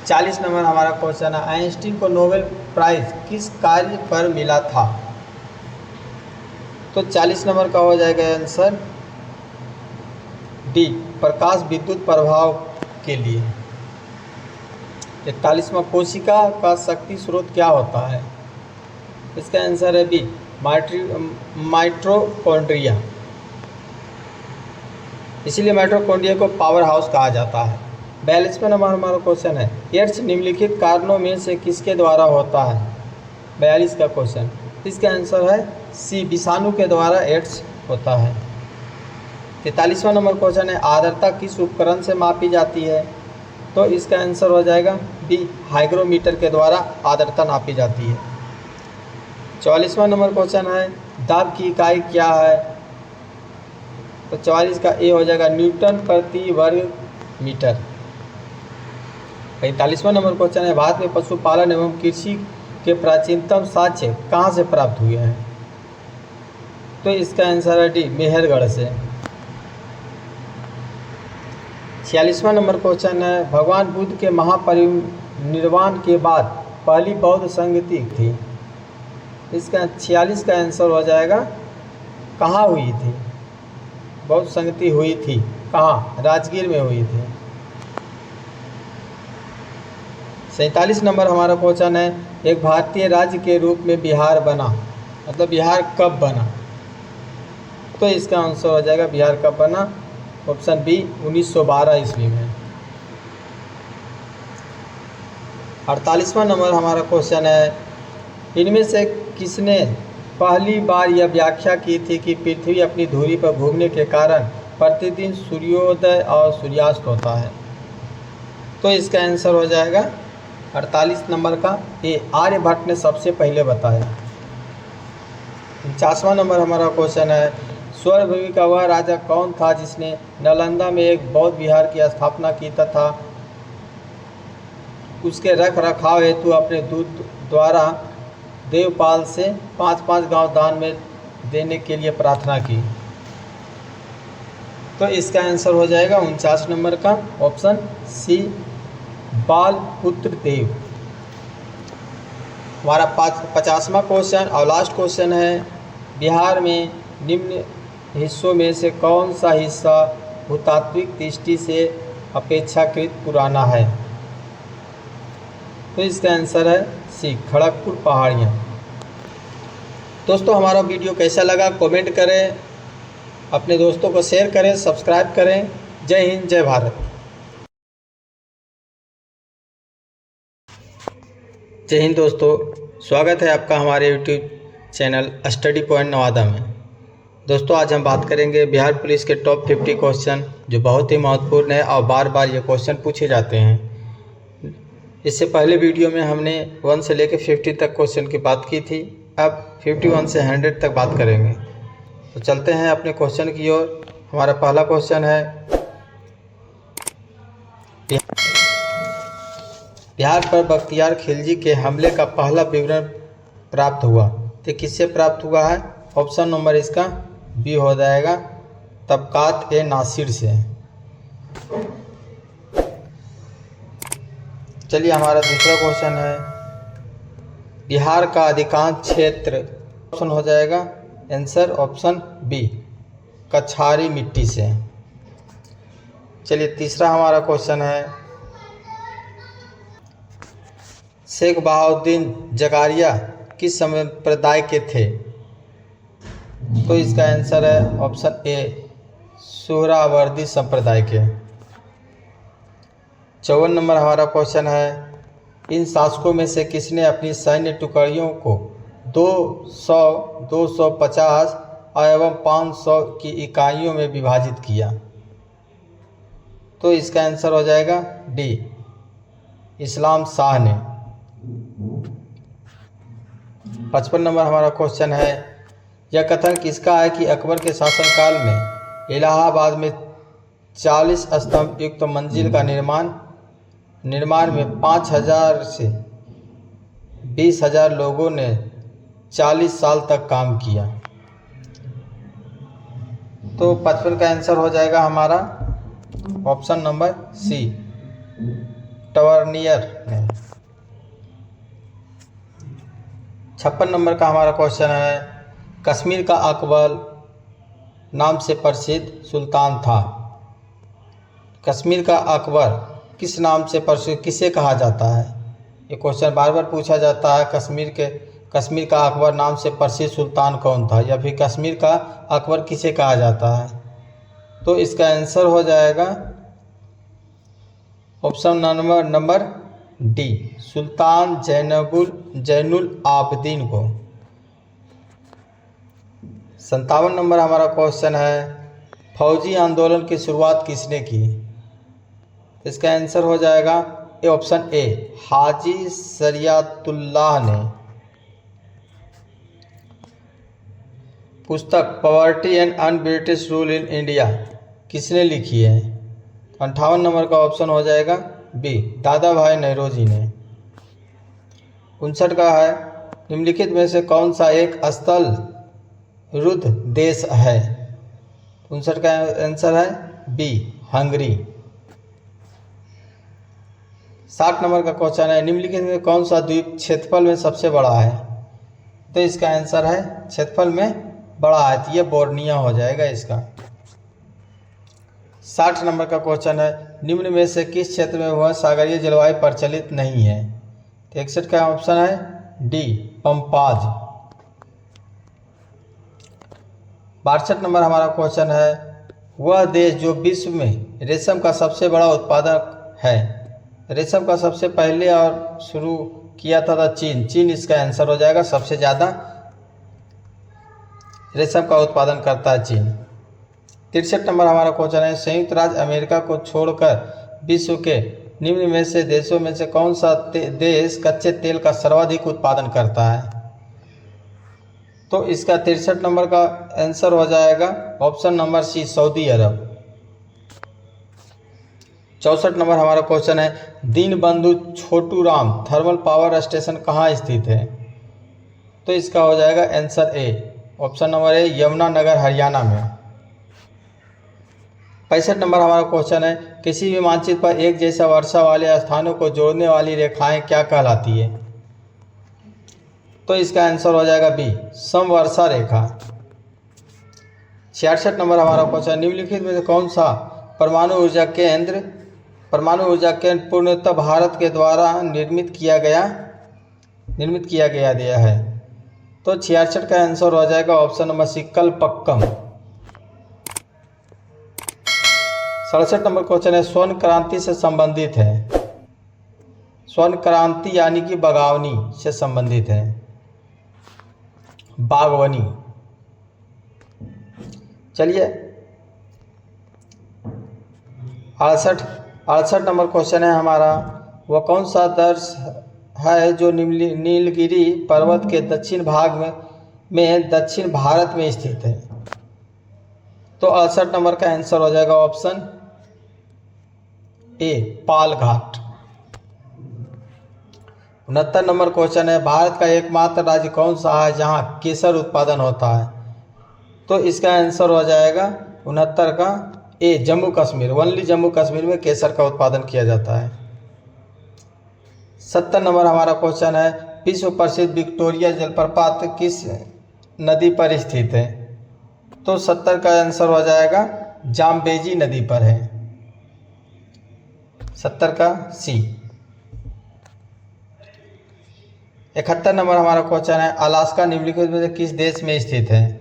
40 नंबर हमारा क्वेश्चन है, आइंस्टीन को नोबेल प्राइज किस कार्य पर मिला था? तो 40 नंबर का हो जाएगा आंसर डी, प्रकाश विद्युत प्रभाव के लिए। 41वां, कोशिका का शक्ति स्रोत क्या होता है? इसका आंसर है बी, माइटोकॉन्ड्रिया। इसीलिए माइटोकॉन्ड्रिया को पावर हाउस कहा जाता है। 42वां नंबर हमारा क्वेश्चन है, एड्स निम्नलिखित कारणों में से किसके द्वारा होता है? 42 का क्वेश्चन, इसका आंसर है सी, विषाणु के द्वारा एड्स होता है। 43वां नंबर क्वेश्चन है, आर्द्रता किस उपकरण से मापी जाती है? तो इसका आंसर हो जाएगा बी, हाइग्रोमीटर के द्वारा आर्द्रता नापी जाती है। 44वां नंबर क्वेश्चन है, दाब की इकाई क्या है? तो 44 का ए हो जाएगा न्यूटन प्रति वर्ग मीटर। 45वां नंबर क्वेश्चन है, भारत में पशुपालन एवं कृषि के प्राचीनतम साक्ष्य कहाँ से प्राप्त हुए हैं? तो इसका आंसर है डी, मेहरगढ़ से। 46वां नंबर क्वेश्चन है, भगवान बुद्ध के महापरिनिर्वाण के बाद पहली बौद्ध संगति थी। इसका 46 का आंसर हो जाएगा कहाँ हुई थी? बौद्ध संगति हुई थी कहाँ? राजगीर में हुई थी। 47 नंबर हमारा क्वेश्चन है, एक भारतीय राज्य के रूप में बिहार बना, मतलब बिहार कब बना? तो इसका आंसर हो जाएगा बिहार कब बना? ऑप्शन बी, 1912 ईस्वी में। 48वां नंबर हमारा क्वेश्चन है, इनमें से किसने पहली बार यह व्याख्या की थी कि पृथ्वी अपनी धुरी पर घूमने के कारण प्रतिदिन सूर्योदय और सूर्यास्त होता है? तो इसका आंसर हो जाएगा 48 नंबर का ए, आर्यभट्ट ने सबसे पहले बताया। 49वां नंबर हमारा क्वेश्चन है, स्वर्णभूमि का वह राजा कौन था जिसने नालंदा में एक बौद्ध विहार की स्थापना की तथा उसके रख रखाव हेतु अपने दूत द्वारा देवपाल से 5-5 गांव दान में देने के लिए प्रार्थना की? तो इसका आंसर हो जाएगा 49 नंबर का ऑप्शन सी, बालपुत्र देव। हमारा 50वां क्वेश्चन और लास्ट क्वेश्चन है, बिहार में निम्न हिस्सों में से कौन सा हिस्सा भूतात्विक दृष्टि से अपेक्षाकृत पुराना है? तो इसका आंसर है सी, खड़गपुर पहाड़ियाँ। दोस्तों हमारा वीडियो कैसा लगा कमेंट करें, अपने दोस्तों को शेयर करें, सब्सक्राइब करें। जय हिंद, जय भारत। जय हिंद दोस्तों, स्वागत है आपका हमारे YouTube channel study point Nawada में। दोस्तों आज हम बात करेंगे बिहार पुलिस के टॉप 50 क्वेश्चन, जो बहुत ही महत्वपूर्ण है और बार बार ये क्वेश्चन पूछे जाते हैं। इससे पहले वीडियो में हमने 1 से लेकर 50 तक क्वेश्चन की बात की थी, अब 51 से 100 तक बात करेंगे। तो चलते हैं अपने क्वेश्चन की ओर। हमारा पहला क्वेश्चन है, बिहार पर बख्तियार खिलजी के हमले का पहला विवरण प्राप्त हुआ, तो किससे प्राप्त हुआ है? ऑप्शन नंबर इसका बी हो जाएगा, तबकात ए नासिर से। चलिए हमारा दूसरा क्वेश्चन है, बिहार का अधिकांश क्षेत्र, ऑप्शन हो जाएगा आंसर ऑप्शन बी, कछारी मिट्टी से। चलिए तीसरा हमारा क्वेश्चन है, शेख बहाउद्दीन जकारिया किस संप्रदाय के थे? तो इसका आंसर है ऑप्शन ए, सुहरावर्दी संप्रदाय के। 54 नंबर हमारा क्वेश्चन है, इन शासकों में से किसने अपनी सैन्य टुकड़ियों को 200, 250 एवं 500 की इकाइयों में विभाजित किया? तो इसका आंसर हो जाएगा डी, इस्लाम शाह ने। 55 नंबर हमारा क्वेश्चन है, यह कथन किसका है कि अकबर के शासनकाल में इलाहाबाद में 40 स्तंभ युक्त मंजिल का निर्माण में 5000 से 20,000 लोगों ने 40 साल तक काम किया? तो 55 का आंसर हो जाएगा हमारा ऑप्शन नंबर सी, टवर्नियर ने। 56 नंबर का हमारा क्वेश्चन है, कश्मीर का अकबर नाम से प्रसिद्ध सुल्तान था। कश्मीर का अकबर किस नाम से प्रसिद्ध, किसे कहा जाता है? ये क्वेश्चन बार बार पूछा जाता है। कश्मीर का अकबर नाम से प्रसिद्ध सुल्तान कौन था, या फिर कश्मीर का अकबर किसे कहा जाता है? तो इसका आंसर हो जाएगा ऑप्शन नंबर डी, सुल्तान जैनुल आबदीन को। 57 नंबर हमारा क्वेश्चन है, फौजी आंदोलन की शुरुआत किसने की? इसका आंसर हो जाएगा ऑप्शन ए, हाजी शरियतुल्लाह ने। पुस्तक poverty and un British rule in India किसने लिखी है? 58 नंबर का ऑप्शन हो जाएगा बी, दादा भाई नेहरूजी ने। 59 का है, निम्नलिखित में से कौन सा एक स्थल रुद्ध देश है? 59 का आंसर है बी, हंगरी। 60 नंबर का क्वेश्चन है, निम्नलिखित में कौन सा द्वीप क्षेत्रफल में सबसे बड़ा है? तो इसका आंसर है क्षेत्रफल में बड़ा है, तो ये बोर्निया हो जाएगा इसका। 60 नंबर का क्वेश्चन है, निम्न में से किस क्षेत्र में वह सागरीय जलवायु प्रचलित नहीं है? तो 61 का ऑप्शन है डी, पंपाज। 62 नंबर हमारा क्वेश्चन है, वह देश जो विश्व में रेशम का सबसे बड़ा उत्पादक है। रेशम का सबसे पहले और शुरू किया था चीन इसका आंसर हो जाएगा। सबसे ज़्यादा रेशम का उत्पादन करता है चीन। 63 नंबर हमारा क्वेश्चन है, संयुक्त राज्य अमेरिका को छोड़कर विश्व के निम्न में से देशों में से कौन सा देश कच्चे तेल का सर्वाधिक उत्पादन करता है? तो इसका 63 नंबर का आंसर हो जाएगा ऑप्शन नंबर सी, सऊदी अरब। 64 नंबर हमारा क्वेश्चन है, Deenbandhu Chhoturam thermal power station कहाँ स्थित है? तो इसका हो जाएगा answer A, option number A, Yamunanagar Haryana में। 65 नंबर हमारा क्वेश्चन है, किसी भी मानचित्र पर एक जैसा वर्षा वाले स्थानों को जोड़ने वाली रेखाएं क्या कहलाती है? तो इसका आंसर हो जाएगा बी, समवर्षा रेखा। 66 नंबर हमारा क्वेश्चन, निम्नलिखित में से कौन सा परमाणु ऊर्जा केंद्र पूर्णतः भारत के द्वारा निर्मित किया गया है? तो 66 का आंसर हो जाएगा option number C, Kalpakkam. 67 number question है, स्वर्ण क्रांति से संबंधित है। स्वर्ण क्रांति यानी कि बगावनी से संबंधित है, बागवानी। चलिए 68 नंबर क्वेश्चन है हमारा, वह कौन सा दर्श है जो नीलगिरी पर्वत के दक्षिण भाग में दक्षिण भारत में स्थित है? तो 68 नंबर का आंसर हो जाएगा ऑप्शन ए, पाल घाट। 69 नंबर क्वेश्चन है, भारत का एकमात्र राज्य कौन सा है जहां केसर उत्पादन होता है? तो इसका आंसर हो जाएगा 69 का ए, जम्मू कश्मीर। ओनली जम्मू कश्मीर में केसर का उत्पादन किया जाता है। 70 नंबर हमारा क्वेश्चन है, विश्व प्रसिद्ध विक्टोरिया जलप्रपात किस नदी पर स्थित है? तो 70 का आंसर हो जाएगा जाम्बेजी नदी पर है, 70 का सी। 71 नंबर हमारा क्वेश्चन है, अलास्का निम्नलिखित में से किस देश में स्थित है?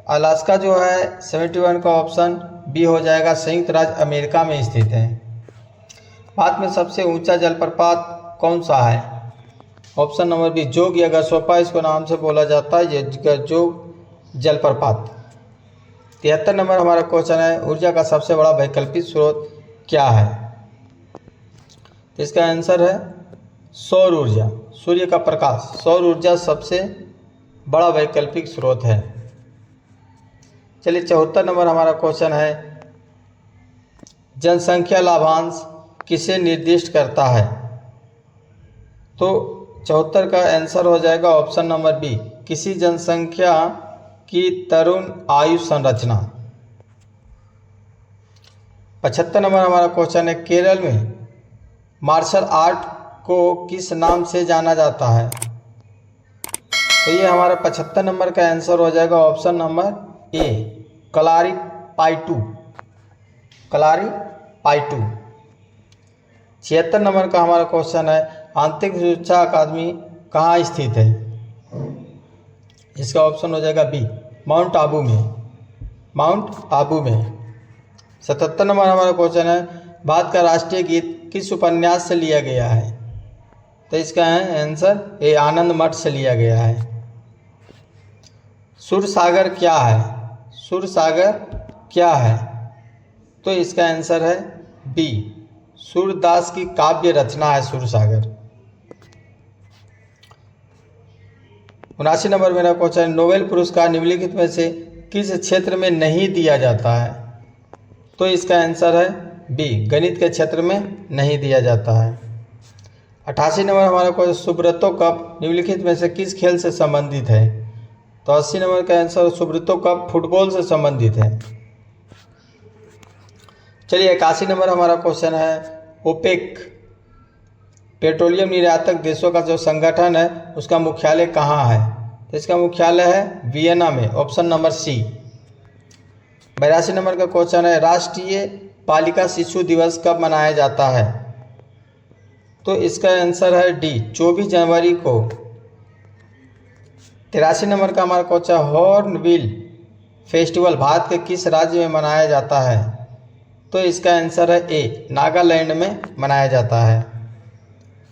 अलास्का जो है 71 का ऑप्शन बी हो जाएगा, संयुक्त राज्य अमेरिका में स्थित है। भारत में सबसे ऊंचा जलप्रपात कौन सा है? ऑप्शन नंबर बी, जोग या गसोपा इसको नाम से बोला जाता है, ये जोग जलप्रपात। 73 नंबर हमारा क्वेश्चन है, ऊर्जा का सबसे बड़ा वैकल्पिक स्रोत क्या है? इसका आंसर है सौर ऊर्जा, सूर्य का प्रकाश। सौर ऊर्जा सबसे बड़ा वैकल्पिक स्रोत है। चलिए 74 नंबर हमारा क्वेश्चन है, जनसंख्या लाभांश किसे निर्दिष्ट करता है? तो 74 का आंसर हो जाएगा ऑप्शन नंबर बी, किसी जनसंख्या की तरुण आयु संरचना। 75 नंबर हमारा क्वेश्चन है, केरल में मार्शल आर्ट को किस नाम से जाना जाता है? तो ये हमारा 75 नंबर का आंसर हो जाएगा option number A, Kalaripayattu. Kalaripayattu. 76 number का हमारा क्वेश्चन है, आंतरिक सुरक्षा अकादमी कहाँ स्थित है? इसका ऑप्शन हो जाएगा बी, माउंट आबू में। माउंट आबू में। 77 नंबर हमारा क्वेश्चन है, भारत का राष्ट्रीय गीत किस उपन्यास से लिया गया है? तो इसका है आंसर ए, आनंद मठ से लिया गया है। सुरसागर क्या है? सुरसागर क्या है? तो इसका आंसर है बी, सूरदास की काव्य रचना है सुरसागर। 79 नंबर मेरा क्वेश्चन, नोबेल पुरस्कार निम्नलिखित में से किस क्षेत्र में नहीं दिया जाता है? तो इसका आंसर है बी, गणित के क्षेत्र में नहीं दिया जाता है। 88 नंबर हमारा क्वेश्चन, सुब्रतो कप निम्नलिखित में से किस खेल से संबंधित है? तो 80 नंबर का आंसर सुब्रतो कप फुटबॉल से संबंधित है। चलिए 81 नंबर हमारा क्वेश्चन है, ओपेक पेट्रोलियम निर्यातक देशों का जो संगठन है उसका मुख्यालय कहाँ है? तो इसका मुख्यालय है वियना में, ऑप्शन नंबर सी। 82 नंबर का क्वेश्चन है, राष्ट्रीय बालिका शिशु दिवस कब मनाया जाता है? तो इसका आंसर है डी, 24 जनवरी को। 83 नंबर का हमारा क्वेश्चन, हॉर्नबिल फेस्टिवल भारत के किस राज्य में मनाया जाता है? तो इसका आंसर है ए, नागालैंड में मनाया जाता है।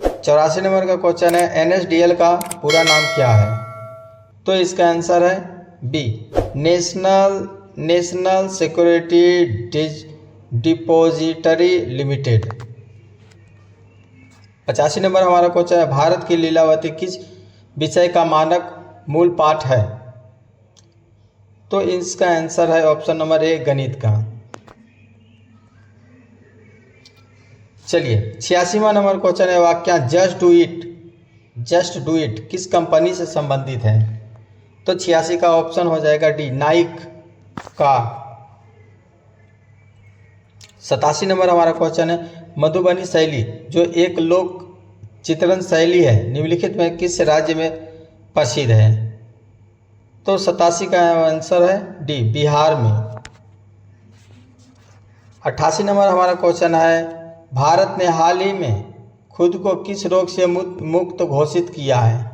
84 नंबर का क्वेश्चन है, एनएसडीएल का पूरा नाम क्या है? तो इसका आंसर है B, national security depository limited. 85 number हमारा क्वेश्चन है, भारत की लीलावती किस विषय का मानक मूल पाठ है? तो इसका आंसर है ऑप्शन नंबर ए, गणित का। चलिए 86वां नंबर क्वेश्चन है, वाक्यांश जस्ट डू इट किस कंपनी से संबंधित है? तो 86 का ऑप्शन हो जाएगा डी, नाइक का। 87 नंबर हमारा क्वेश्चन है, मधुबनी शैली जो एक लोक चित्रण शैली है निम्नलिखित में किस राज्य में प्रसिद्ध है? तो 87 का आंसर है डी, बिहार में। 88 नंबर हमारा क्वेश्चन है, भारत ने हाल ही में खुद को किस रोग से मुक्त घोषित किया है?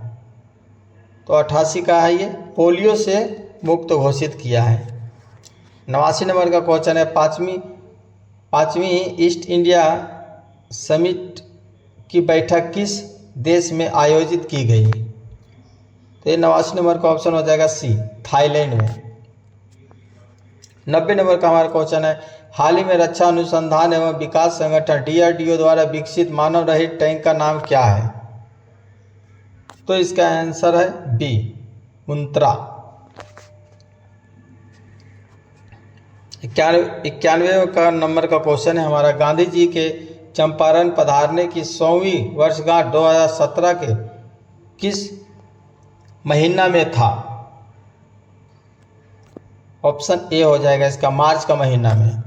तो 88 का है ये, पोलियो से मुक्त घोषित किया है। 89 नंबर का क्वेश्चन है, पाँचवीं ईस्ट इंडिया समिट की बैठक किस देश में आयोजित की गई? तो ये 89 नंबर का ऑप्शन हो जाएगा सी, थाईलैंड में। 90 नंबर का हमारा क्वेश्चन है, हाल ही में रक्षा अनुसंधान एवं विकास संगठन DRDO द्वारा विकसित मानव रहित टैंक का नाम क्या है? तो इसका आंसर है बी, मुंत्रा। 91 का नंबर का क्वेश्चन है हमारा, गांधी जी के चंपारण पधारने की 100वीं वर्षगांठ 2017 के किस महीना में था? ऑप्शन ए हो जाएगा इसका, मार्च का महीना में।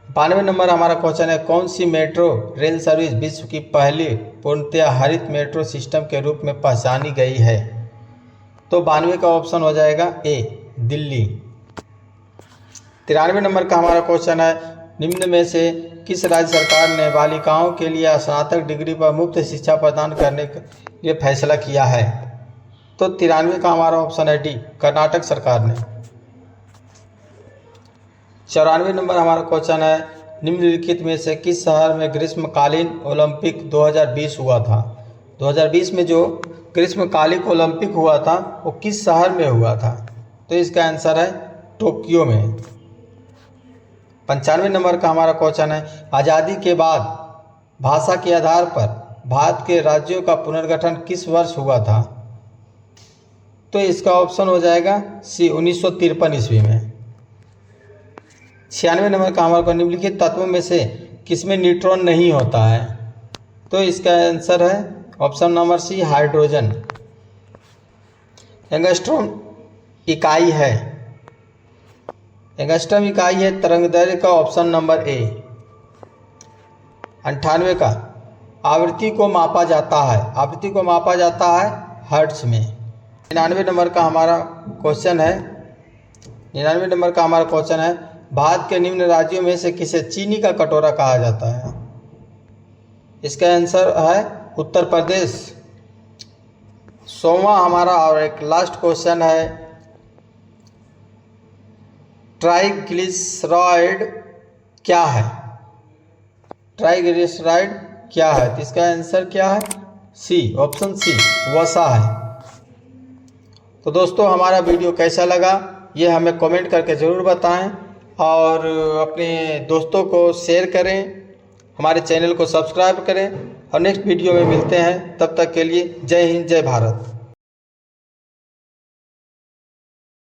92 नंबर हमारा क्वेश्चन है, कौन सी मेट्रो रेल सर्विस विश्व की पहली पूर्णतया हरित मेट्रो सिस्टम के रूप में पहचानी गई है? तो 92 का ऑप्शन हो जाएगा ए, दिल्ली। 93 नंबर का हमारा क्वेश्चन है, निम्न में से किस राज्य सरकार ने बालिकाओं के लिए स्नातक डिग्री पर मुफ्त शिक्षा प्रदान करने के लिए फैसला किया है? तो 93 का हमारा ऑप्शन है डी, कर्नाटक सरकार ने। 94 नंबर हमारा क्वेश्चन है, निम्नलिखित में से किस शहर में ग्रीष्मकालीन ओलंपिक 2020 हुआ था? 2020 में जो ग्रीष्मकालीन ओलंपिक हुआ था वो किस शहर में हुआ था? तो इसका आंसर है टोक्यो में। 95 नंबर का हमारा क्वेश्चन है, आज़ादी के बाद भाषा के आधार पर भारत के राज्यों का पुनर्गठन किस वर्ष हुआ था? तो इसका ऑप्शन हो जाएगा सी, 1953 ईस्वी में। 96 नंबर का हमारे को, निम्नलिखित तत्वों में से किसमें न्यूट्रॉन नहीं होता है? तो इसका आंसर है option number C, hydrogen. Angstrom इकाई है एंगस्ट्रम इकाई है तरंगदैर्घ्य का, ऑप्शन नंबर ए। 98 का, आवृत्ति को मापा जाता है, आवृत्ति को मापा जाता है हर्ट्ज में। 99 नंबर का हमारा क्वेश्चन है, 99 नंबर का हमारा क्वेश्चन है, भारत के निम्न राज्यों में से किसे चीनी का कटोरा कहा जाता है? इसका आंसर है उत्तर प्रदेश। 100वां हमारा और एक लास्ट क्वेश्चन है, ट्राइग्लिसराइड क्या है? ट्राइग्लिसराइड क्या है? तो इसका आंसर क्या है? सी, ऑप्शन सी, वसा है। तो दोस्तों हमारा वीडियो कैसा लगा ये हमें कमेंट करके ज़रूर बताएं और अपने दोस्तों को शेयर करें, हमारे चैनल को सब्सक्राइब करें और नेक्स्ट वीडियो में मिलते हैं। तब तक के लिए जय हिंद, जय भारत।